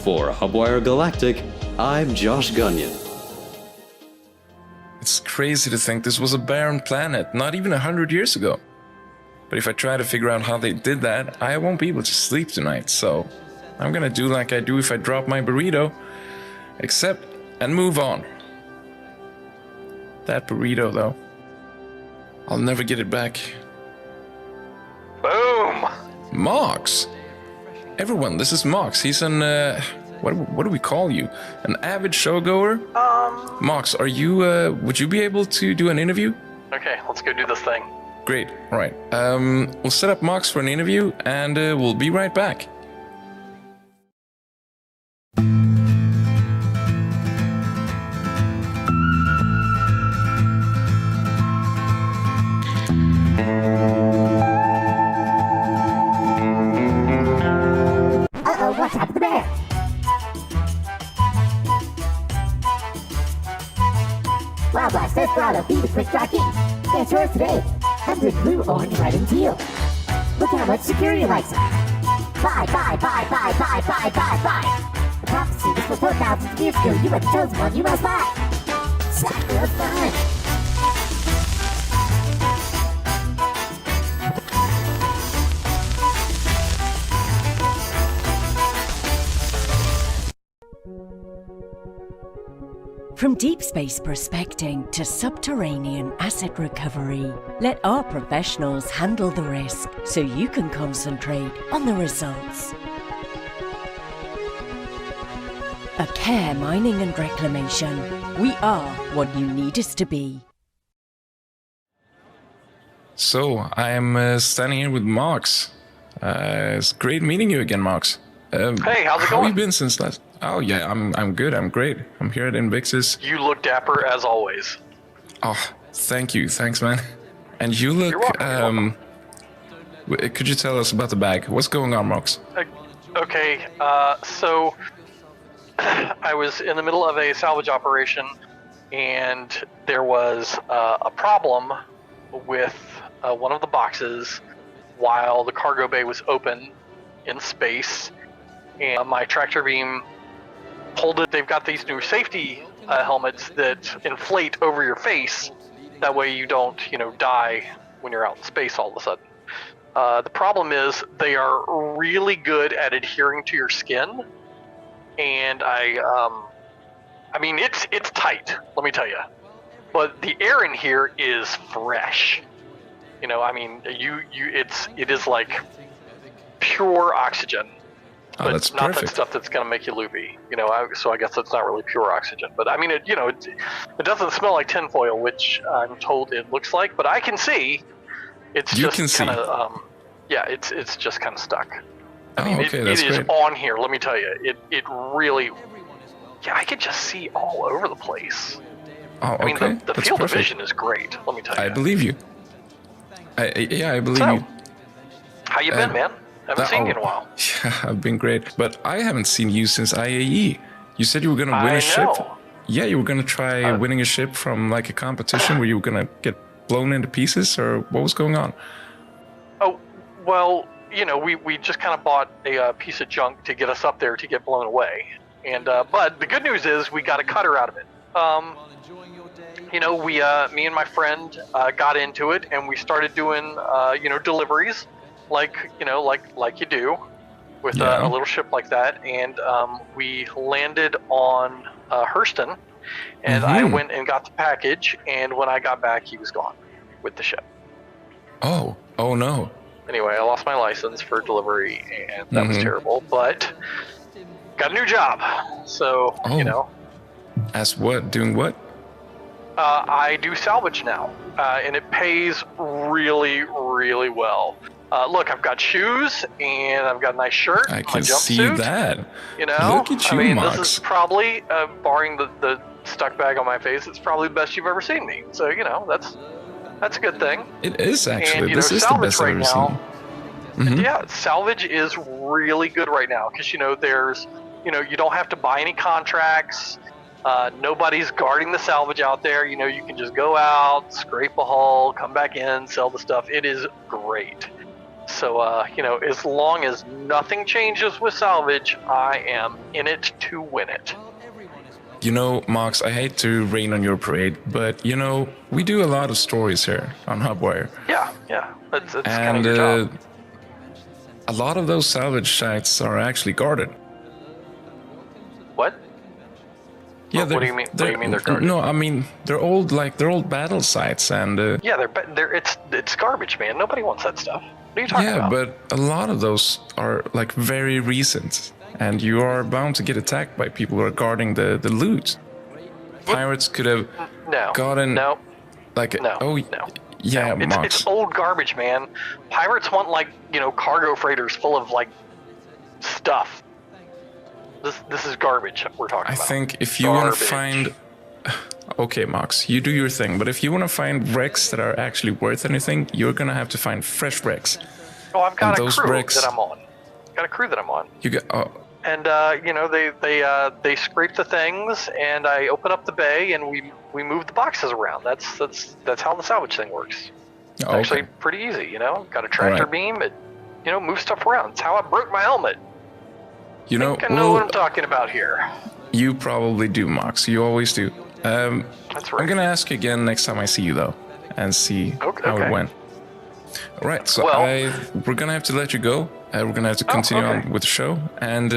For Hubwire Galactic, I'm Josh Gunyon. It's crazy to think this was a barren planet, not even 100 years ago. But if I try to figure out how they did that, I won't be able to sleep tonight, so I'm gonna do like I do if I drop my burrito, accept and move on. That burrito, though, I'll never get it back. Boom! Mox! Everyone, this is Mox. He's an, what do we call you? An avid showgoer? Mox, are you, would you be able to do an interview? Okay, let's go do this thing. Great, all right. We'll set up Mox for an interview, and we'll be right back. Uh-oh, what's happened there? Wow, Blaster, Roundup, be the quick jockey. It's yours today. I'm the blue, orange, red, and teal. Look how much security likes them. Buy. The prophecy was for 4,000 years ago. You are the chosen one. You must buy. Sacrifice. From deep space prospecting to subterranean asset recovery, let our professionals handle the risk so you can concentrate on the results. At Care Mining and Reclamation, we are what you need us to be. So, I'm standing here with Mox. It's great meeting you again, Mox. Hey, how's it going? How have you been since last? Oh yeah, I'm good. I'm great. I'm here at Invictus. You look dapper as always. Oh, thank you. Thanks, man. And you look. Could you tell us about the bag? What's going on, Mox? Okay. So I was in the middle of a salvage operation, and there was a problem with one of the boxes while the cargo bay was open in space, and my tractor beam pulled it. They've got these new safety helmets that inflate over your face. That way you don't, die when you're out in space all of a sudden. The problem is they are really good at adhering to your skin, and I mean it's tight. Let me tell you, but the air in here is fresh. I mean it is like pure oxygen. Oh, that's not perfect. that stuff that's going to make you loopy, so I guess it's not really pure oxygen. But I mean, it doesn't smell like tinfoil, which I'm told it looks like, but I can see it's just kind of, it's just kind of stuck. I mean, okay, it is on here, let me tell you. It really, I could just see all over the place. Oh, okay. I mean, the field of vision is great, let me tell you. I believe you. I believe you. How you been, man? Haven't seen you in a while. Yeah, I've been great, but I haven't seen you since IAE. You said you were going to win a ship. Yeah, you were going to try winning a ship from like a competition where you were going to get blown into pieces, or what was going on? Oh, well, we just kind of bought a piece of junk to get us up there to get blown away. And but the good news is we got a cutter out of it. Me and my friend got into it, and we started doing deliveries. Like you do with a little ship like that, and we landed on Hurston, and I went and got the package, and when I got back he was gone with the ship. Oh no. Anyway, I lost my license for delivery, and that was terrible, but got a new job, so As what? Doing what? I do salvage now, and it pays really, really well. Look, I've got shoes, and I've got a nice shirt. I can see jumpsuit, that. Look at you, Mox. This is probably, barring the stuck bag on my face, it's probably the best you've ever seen me. So, that's a good thing. It is, actually. And, this is the best I've ever seen. Yeah, salvage is really good right now because, there's, you don't have to buy any contracts. Nobody's guarding the salvage out there. You know, you can just go out, scrape a hull, come back in, sell the stuff. It is great. So, you know, as long as nothing changes with salvage, I am in it to win it. You know, Mox, I hate to rain on your parade, but, you know, we do a lot of stories here on Hubwire. Yeah. That's kind of your job. A lot of those salvage sites are actually guarded. What? Yeah, what do you mean? What do you mean they're guarded? No, I mean they're old battle sites, and yeah, it's garbage, man. Nobody wants that stuff. What are you talking about? Yeah, but a lot of those are like very recent, and you are bound to get attacked by people who are guarding the loot. Pirates could have gotten yeah, it's old garbage, man. Pirates want, like, you know, cargo freighters full of, like, stuff. This is garbage we're talking about. I think if you want to find... Okay, Mox, you do your thing, but if you want to find wrecks that are actually worth anything, you're going to have to find fresh wrecks. Oh, I've got a crew that I'm on. You got... Oh. And, you know, they scrape the things, and I open up the bay, and we move the boxes around. That's how the salvage thing works. It's actually pretty easy, you know? Got a tractor beam, it, you know, moves stuff around. It's how I broke my helmet. You know, I know what I'm talking about here. You probably do, Mox. You always do. That's right. I'm going to ask you again next time I see you, though, and see how it went. All right, so we're going to have to let you go. We're going to have to continue on with the show. And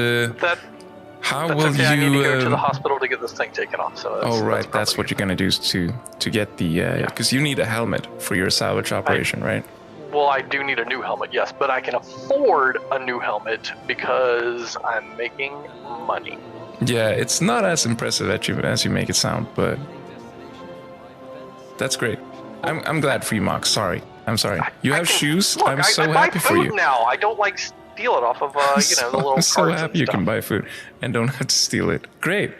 how will you... I need to go to the hospital to get this thing taken off. So that's what you're going to do to get the... Because you need a helmet for your salvage operation, right? Well, I do need a new helmet, yes, but I can afford a new helmet because I'm making money. Yeah, it's not as impressive as you make it sound, but that's great. I'm glad for you, Mox. Sorry. I'm sorry. You have shoes? Look, I'm so I happy buy for food you. now. I don't like steal it off of you know, the little I'm so carts happy you can buy food and don't have to steal it. Great.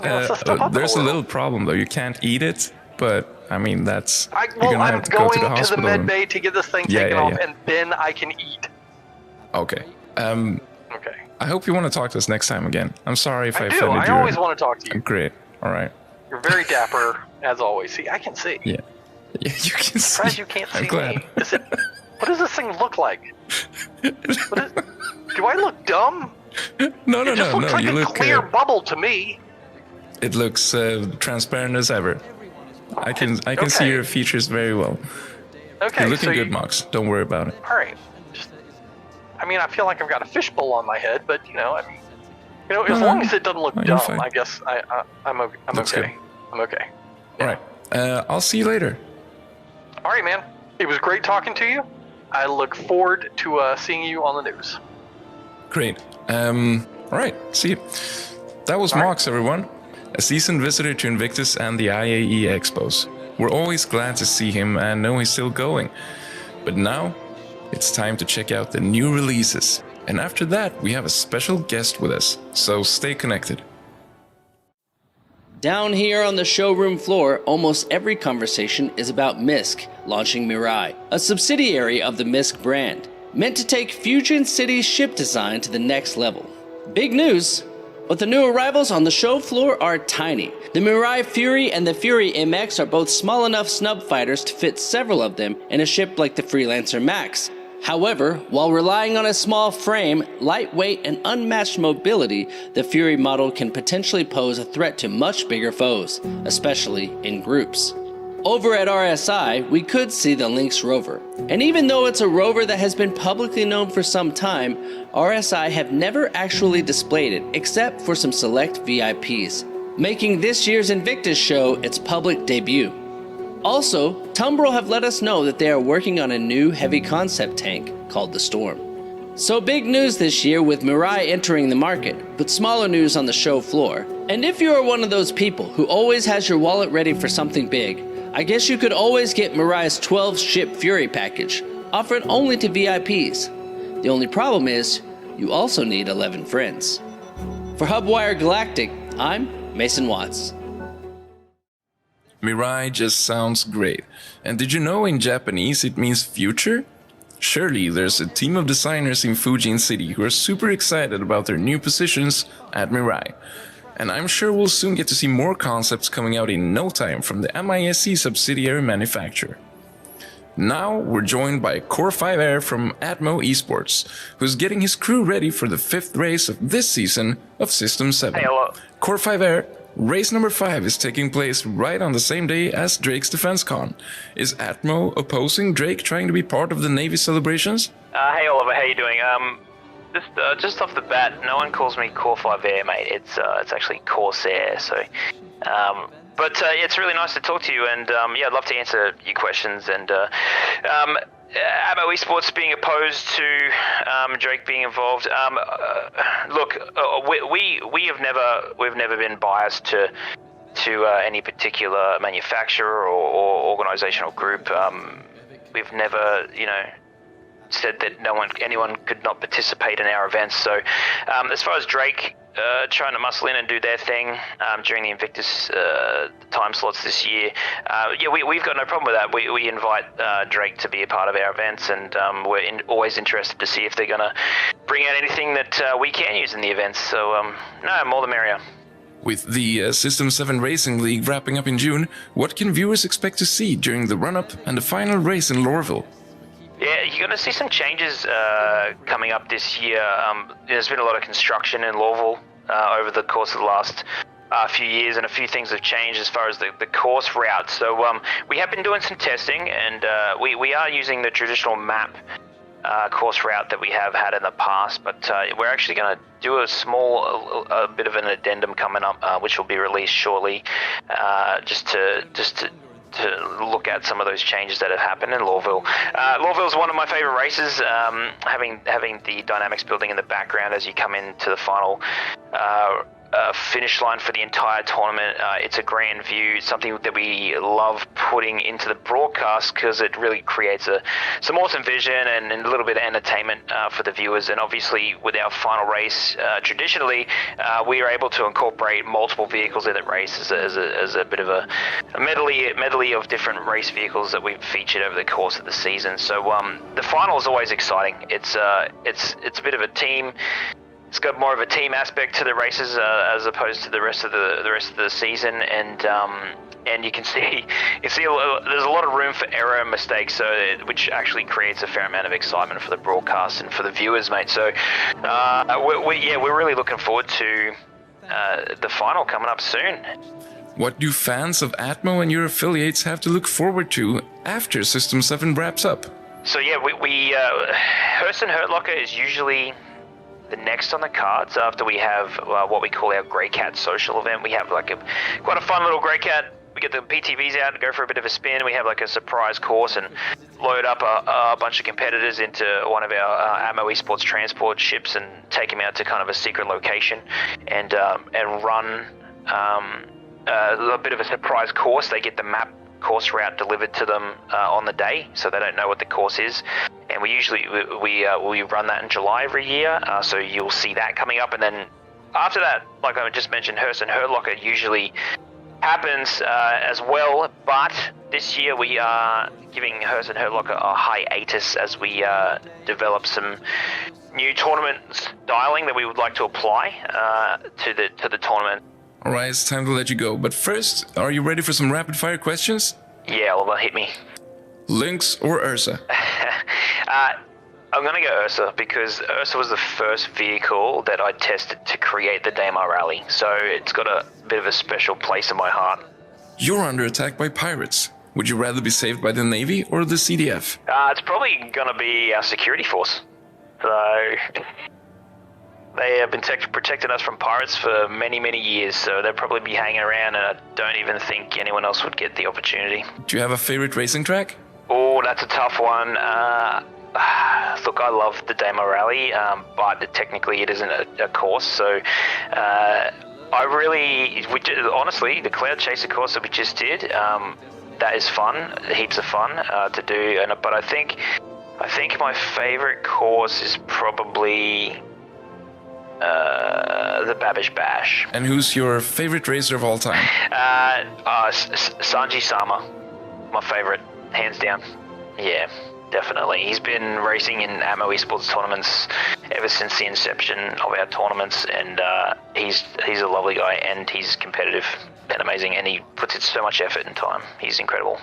There's a little problem though. You can't eat it, but I mean that's you're gonna have to go to the hospital. med bay to get this thing taken off, and then I can eat. Okay. Okay. I hope you want to talk to us next time again. I'm sorry if I do. offended you. I always want to talk to you. Great. All right. You're very dapper as always. See, I can see. Yeah. Yeah, you can I'm surprised you can't see me. What does this thing look like? Do I look dumb? No. It just looks like you a look clear bubble to me. It looks transparent as ever. I can see your features very well. Okay, you're looking good, Mox. Don't worry about it. All right. I mean, I feel like I've got a fishbowl on my head, but you know, as long as it doesn't look dumb, fine. I guess I'm okay. That's good. I'm okay. All right. I'll see you later. All right, man. It was great talking to you. I look forward to seeing you on the news. Great. All right. See you. That was Mox, everyone. A seasoned visitor to Invictus and the IAE Expos. We're always glad to see him and know he's still going. But now, it's time to check out the new releases. And after that, we have a special guest with us. So stay connected. Down here on the showroom floor, almost every conversation is about Misk launching Mirai, a subsidiary of the Misk brand, meant to take Fusion City's ship design to the next level. Big news, but the new arrivals on the show floor are tiny. The Mirai Fury and the Fury MX are both small enough snub fighters to fit several of them in a ship like the Freelancer Max. However, while relying on a small frame, lightweight, and unmatched mobility, the Fury model can potentially pose a threat to much bigger foes, especially in groups. Over at RSI, we could see the Lynx rover. And even though it's a rover that has been publicly known for some time, RSI have never actually displayed it except for some select VIPs, making this year's Invictus show its public debut. Also, Tumbril have let us know that they are working on a new heavy concept tank called the Storm. So big news this year with Mirai entering the market, but smaller news on the show floor. And if you are one of those people who always has your wallet ready for something big, I guess you could always get Mirai's 12-ship Fury package, offered only to VIPs. The only problem is, you also need 11 friends. For Hubwire Galactic, I'm Mason Watts. Mirai just sounds great. And did you know in Japanese it means future? Surely there's a team of designers in Fujin City who are super excited about their new positions at Mirai. and I'm sure we'll soon get to see more concepts coming out in no time from the MISC subsidiary manufacturer. Now we're joined by Core 5 Air from Atmo Esports, who's getting his crew ready for the 5th race of this season of System 7. Hey, hello. Core 5 Air, race number 5 is taking place right on the same day as Drake's DefenseCon. Is Atmo opposing Drake trying to be part of the Navy celebrations? Hey Oliver, how you doing? Just off the bat, no one calls me Core 5 Air, mate. It's actually Corsair. So, but it's really nice to talk to you, and yeah, I'd love to answer your questions. And Atmo Esports being opposed to Drake being involved. Look, we've never been biased to any particular manufacturer or organizational group. We've never, said that anyone could not participate in our events. So as far as Drake trying to muscle in and do their thing during the Invictus time slots this year, we've got no problem with that. We invite Drake to be a part of our events, and we're always interested to see if they're going to bring out anything that we can use in the events. So no, more the merrier. With the System 7 Racing League wrapping up in June, what can viewers expect to see during the run-up and the final race in Lorville? Yeah, you're going to see some changes coming up this year. There's been a lot of construction in Lorville over the course of the last few years, and a few things have changed as far as the course route. So we have been doing some testing, and we are using the traditional map course route that we have had in the past, but we're actually going to do a bit of an addendum coming up, which will be released shortly, just to look at some of those changes that have happened in Lorville. Lorville is one of my favorite races, having the dynamics building in the background as you come into the final finish line for the entire tournament. It's a grand view, something that we love putting into the broadcast because it really creates some awesome vision and a little bit of entertainment for the viewers. And obviously with our final race, traditionally we are able to incorporate multiple vehicles in the race as a bit of a medley of different race vehicles that we've featured over the course of the season. So the final is always exciting. It's a bit of a team. It's got more of a team aspect to the races as opposed to the rest of the season, and you can see there's a lot of room for error and mistakes, which actually creates a fair amount of excitement for the broadcast and for the viewers, mate. So we're really looking forward to the final coming up soon. What do fans of Atmo and your affiliates have to look forward to after System 7 wraps up? So yeah, we Hearst and Hurtlocker is usually the next on the cards after we have what we call our Grey Cat social event. We have quite a fun little Grey Cat. We get the PTVs out and go for a bit of a spin. We have a surprise course and load up a bunch of competitors into one of our Atmo Esports transport ships and take them out to kind of a secret location and run a bit of a surprise course. They get the map course route delivered to them on the day, so they don't know what the course is. And we usually we run that in July every year, so you'll see that coming up. And then after that, like I just mentioned, Hearst and Hurtlocker usually happens as well. But this year we are giving Hearst and Hurtlocker a hiatus as we develop some new tournament styling that we would like to apply to the tournament. All right, it's time to let you go. But first, are you ready for some rapid fire questions? Yeah, Oliver, hit me. Lynx or Ursa? I'm going to go Ursa because Ursa was the first vehicle that I tested to create the Daymar Rally, so it's got a bit of a special place in my heart. You're under attack by pirates. Would you rather be saved by the Navy or the CDF? It's probably going to be our security force. So they have been protecting us from pirates for many, many years, so they'll probably be hanging around, and I don't even think anyone else would get the opportunity. Do you have a favorite racing track? Oh, that's a tough one. Look, I love the Daymar Rally, but technically it isn't a course, so honestly, the Cloud Chaser course that we just did, that is fun, heaps of fun to do, but I think my favorite course is probably the Babish Bash. And who's your favorite racer of all time? Sanji Sama, my favorite, hands down. Yeah. definitely. He's been racing in Atmo Esports tournaments ever since the inception of our tournaments, and he's a lovely guy, and he's competitive and amazing, and he puts in so much effort and time. He's incredible.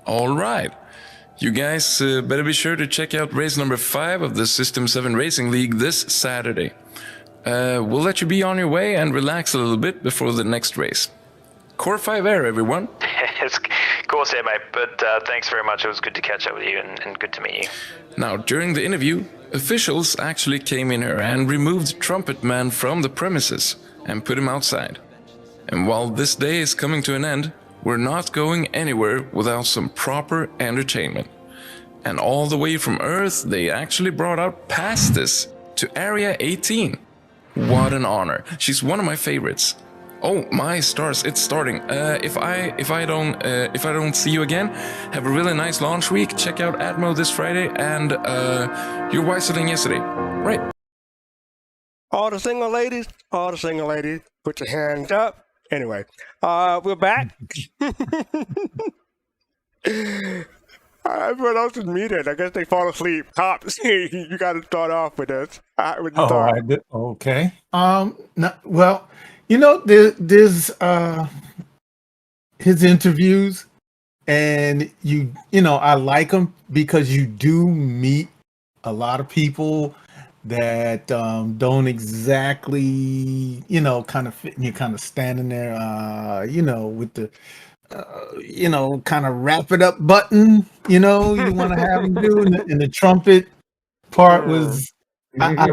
All right. You guys better be sure to check out race number 5 of the System 7 Racing League this Saturday. We'll let you be on your way and relax a little bit before the next race. Core 5 Air, everyone. It's Corsair, mate, but thanks very much. It was good to catch up with you and good to meet you. Now, during the interview, officials actually came in here and removed Trumpet Man from the premises and put him outside. And while this day is coming to an end, we're not going anywhere without some proper entertainment. And all the way from Earth, they actually brought out Pastis to Area 18. What an honor. She's one of my favorites. Oh my stars, it's starting. If I don't see you again, have a really nice launch week. Check out Atmo this Friday, and you're wiser than yesterday. Right. All the single ladies, put your hands up. Anyway, we're back. Everyone else is muted. I guess they fall asleep. Cops, you got to start off with this. I did. Okay. Well, you know, there's his interviews, and you know, I like them because you do meet a lot of people that don't exactly, you know, kind of fit, and you're kind of standing there, you know, with the, you know, kind of wrap it up button, you know, you want to have them do, and the trumpet part was, I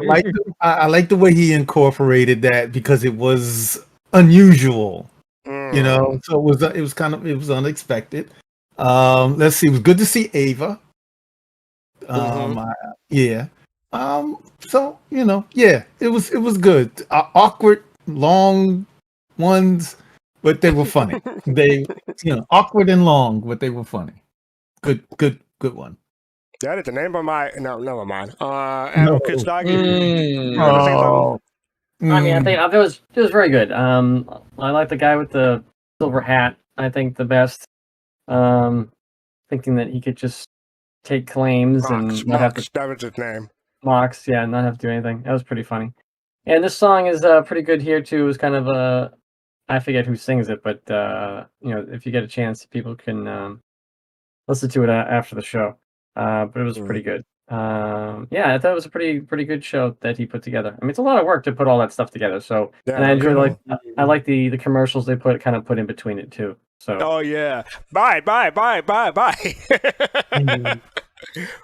like the way he incorporated that because it was unusual, you know, so it was unexpected. Let's see, it was good to see Ava. Yeah. So, you know, yeah, it was good. Awkward, long ones, but they were funny. They, you know, awkward and long, but they were funny. Good one. That is the name of my, no, never mind. No. I mean, I think it was very good. I like the guy with the silver hat. I think the best. Thinking that he could just take claims and not have to. That was his name. Mox, yeah, not have to do anything. That was pretty funny. And this song is pretty good here too. It was kind of I forget who sings it, but you know, if you get a chance, people can listen to it after the show. But it was pretty good. Yeah, I thought it was a pretty good show that he put together. I mean, it's a lot of work to put all that stuff together. So, yeah, and I enjoy I like the commercials they put in between it too. So. Oh yeah, bye.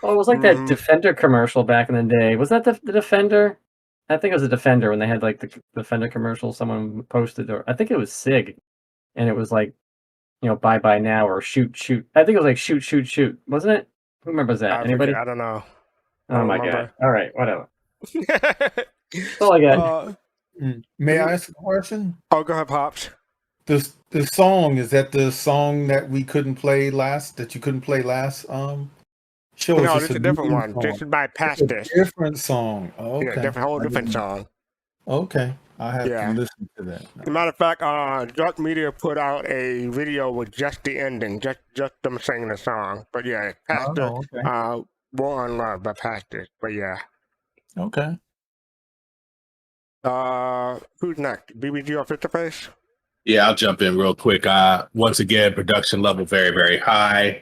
Oh, it was like that Defender commercial back in the day. Was that the Defender? I think it was a Defender when they had like the Defender commercial someone posted, or I think it was SIG, and it was like, you know, bye now or shoot. I think it was like shoot, wasn't it? Who remembers that? Anybody? I don't know. Oh my god! All right, whatever. That's all I got. May I ask a question? Oh, go ahead, Pops. The song, is that the song that we couldn't play last? That you couldn't play last? Show no, this is a different one. Song. This is my Pastis. Different song. Oh, okay. Yeah, different song. Okay, I have to listen to that. As a matter of fact, Dark Media put out a video with just the ending, just them singing the song. But yeah, Pastis, War on Love by Pastis. But yeah. Okay. Who's next? BBG or Fifth Face? Yeah, I'll jump in real quick. Once again, production level very, very high.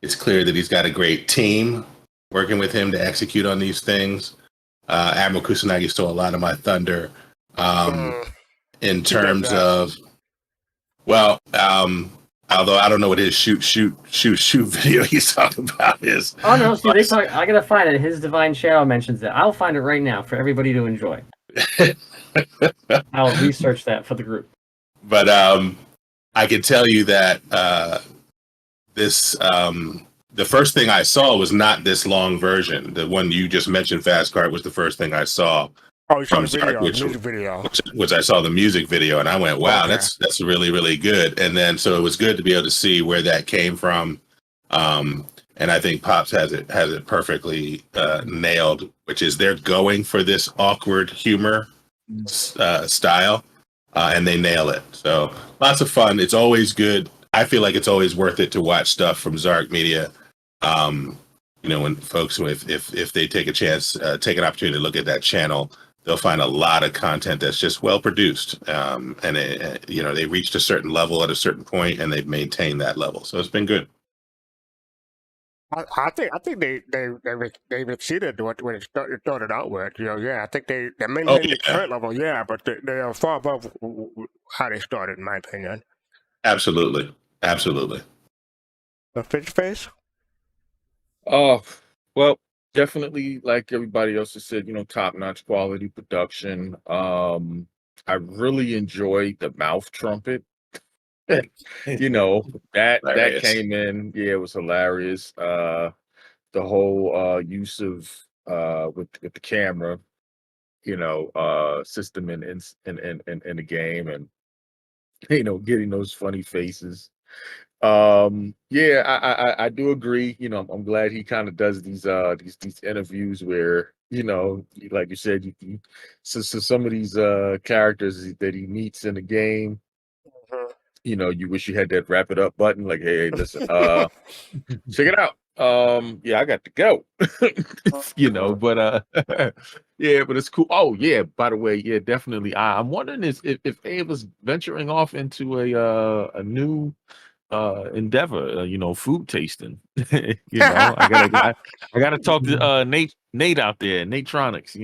It's clear that he's got a great team working with him to execute on these things. Admiral Kusanagi stole a lot of my thunder in terms of, well, although I don't know what his shoot video he's talking about is. Oh no, see, I gotta find it. His Divine Shadow mentions it. I'll find it right now for everybody to enjoy. I'll research that for the group. But I can tell you that this the first thing I saw was not this long version. The one you just mentioned, Fast Cart, was the first thing I saw. Oh, you saw the music video. Which I saw the music video, and I went, "Wow, that's really, really good." And then so it was good to be able to see where that came from. And I think Pops has it perfectly nailed, which is they're going for this awkward humor style, and they nail it. So lots of fun. It's always good. I feel like it's always worth it to watch stuff from Zark Media When folks, if they take a chance, take an opportunity to look at that channel, they'll find a lot of content that's just well produced. And they reached a certain level at a certain point, and they've maintained that level. So it's been good. I think they've exceeded what it started out with. I think they maintained the current level. Yeah, but they are far above how they started, in my opinion. Absolutely. The fish face. Oh, well, definitely, like everybody else has said, top-notch quality production. I really enjoyed the mouth trumpet. That Hilarious. came in. Yeah, it was hilarious. The whole use of with the camera, system in the game, and getting those funny faces. I do agree. I'm glad he kind of does these interviews where like you said, so some of these characters that he meets in the game, you wish you had that wrap it up button, like, hey, listen, check it out. I got to go. But but it's cool. Oh yeah, by the way, yeah, definitely. I'm wondering if Abe was venturing off into a new endeavor, food tasting. I gotta talk to Nate out there, Natronics,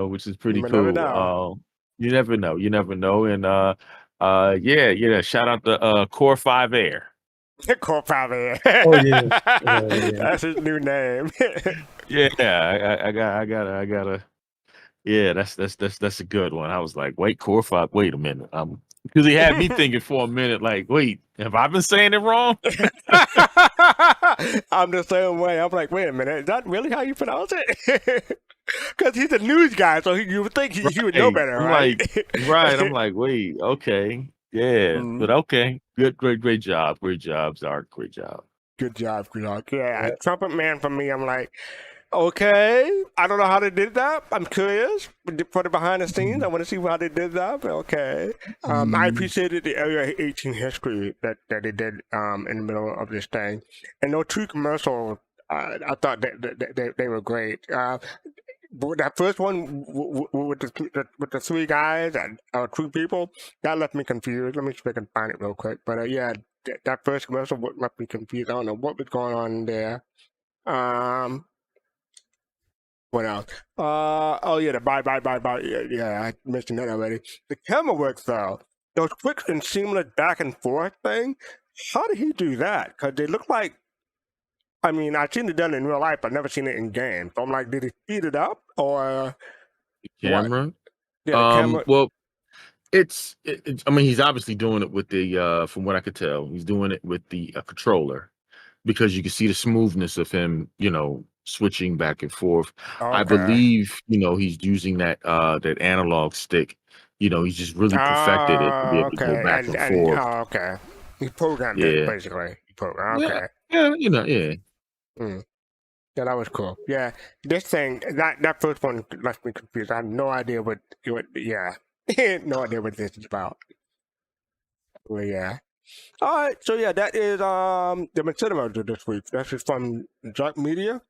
which is pretty cool. You never know. And shout out to Core 5 Air. Core 5 Air. Oh yeah. That's his new name. I gotta. Yeah, that's a good one. I was like, Core 5. Wait a minute. Because he had me thinking for a minute, like, wait, have I been saying it wrong? I'm the same way. I'm like, wait a minute, is that really how you pronounce it? Because he's a news guy, so you would think he would know better, right? I'm like, wait, okay, yeah, but okay, great job, Zark, great job. Good job. Yeah, Trumpet Man for me, I'm like, okay, I don't know how they did that. I'm curious for the behind the scenes. I want to see how they did that. But okay, I appreciated the Area 18 history that they did in the middle of this thing, and those two commercials. I thought that they were great. But that first one with the three guys and two people, that left me confused. Let me see if I can find it real quick. But that first commercial left me confused. I don't know what was going on there. What else? The bye. Yeah, I mentioned that already. The camera works though. Those quick and seamless back and forth thing. How did he do that? Because they look like. I mean, I've seen it done in real life, but never seen it in game. So I'm like, did he speed it up or the camera? What? Yeah, the camera. Well, I mean, he's obviously doing it with the. From what I could tell, he's doing it with the controller, because you can see the smoothness of him. Switching back and forth. Okay. I believe he's using that analog stick. He's just really perfected it to be able to go back and forth. Okay, he programmed it basically. Okay. Yeah. Yeah, that was cool. Yeah, this thing that first one left me confused. I had no idea what no idea what this is about. Well, yeah. All right, so yeah, that is the Machinima this week. This is from Dark Media.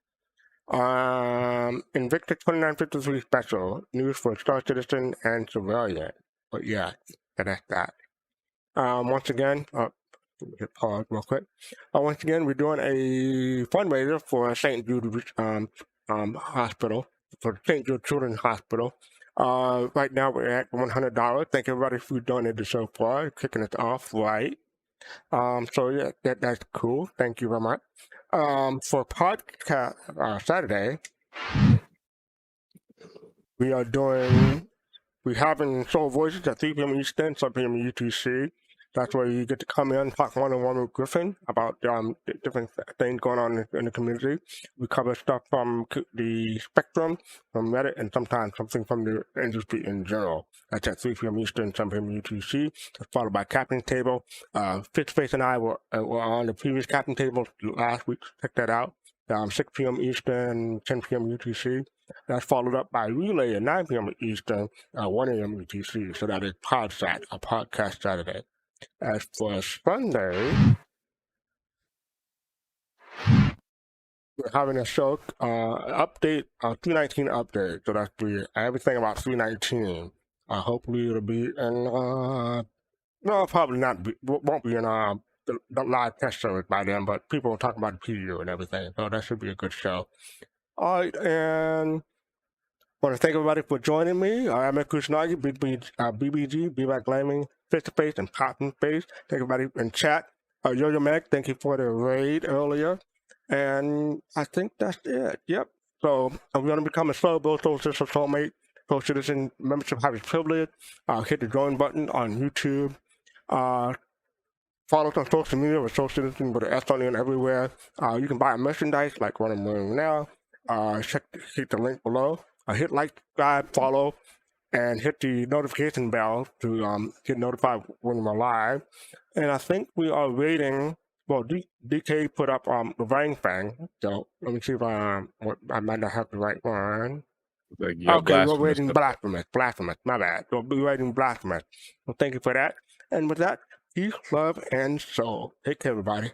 Invictus 2953 special news for Star Citizen and Civilian. But yeah, that's that. Once again, pause real quick. Once again, we're doing a fundraiser for St. Jude Hospital, for St. Jude Children's Hospital. Right now we're at $100. Thank everybody for donating so far, kicking it off right. So yeah, that's cool. Thank you very much. For podcast Saturday, we're having Soul Voices at 3 p.m. Eastern, 7 p.m. UTC. That's where you get to come in and talk one-on-one with Griffin about different things going on in the community. We cover stuff from the spectrum, from Reddit, and sometimes something from the industry in general. That's at 3 p.m. Eastern, 7 p.m. UTC. That's followed by Captain Table. Fitchface and I were on the previous Captain Table last week. Check that out. 6 p.m. Eastern, 10 p.m. UTC. That's followed up by Relay at 9 p.m. Eastern, 1 a.m. UTC. So that is PodSat, a podcast Saturday. As for Sunday, we're having a show update, 319 update. So that's everything about 319. Hopefully it'll be in. No, probably not. Won't be in the live test service by then. But people will talk about the preview and everything. So that should be a good show. All right, and I want to thank everybody for joining me. I'm Kusanagi, BBG, Be Back Gaming, Face to Face, and Popping Face. Thank everybody in chat. Yo-Yo Meg, thank you for the raid earlier. And I think that's it. Yep. So I'm going to become a Soul Citizen Soulmate, Soul Citizen membership has privilege. Hit the join button on YouTube. Follow us on social media with Soul Citizen with an S on it everywhere. You can buy merchandise like what I'm wearing now. Hit the link below. Hit like, subscribe, follow, and hit the notification bell to get notified when we're live. And I think we are waiting. Well, DK put up the Vang Fang. So let me see if I might not have the right one. Okay, we're waiting Blasphemous. My bad. We'll be waiting Blasphemous. Well, thank you for that. And with that, peace, love, and soul. Take care, everybody.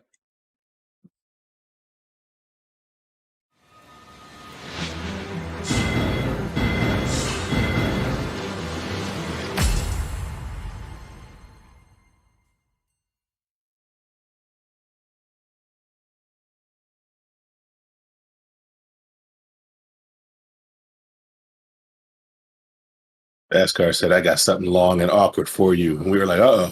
Ascar said, I got something long and awkward for you. And we were like, uh-oh.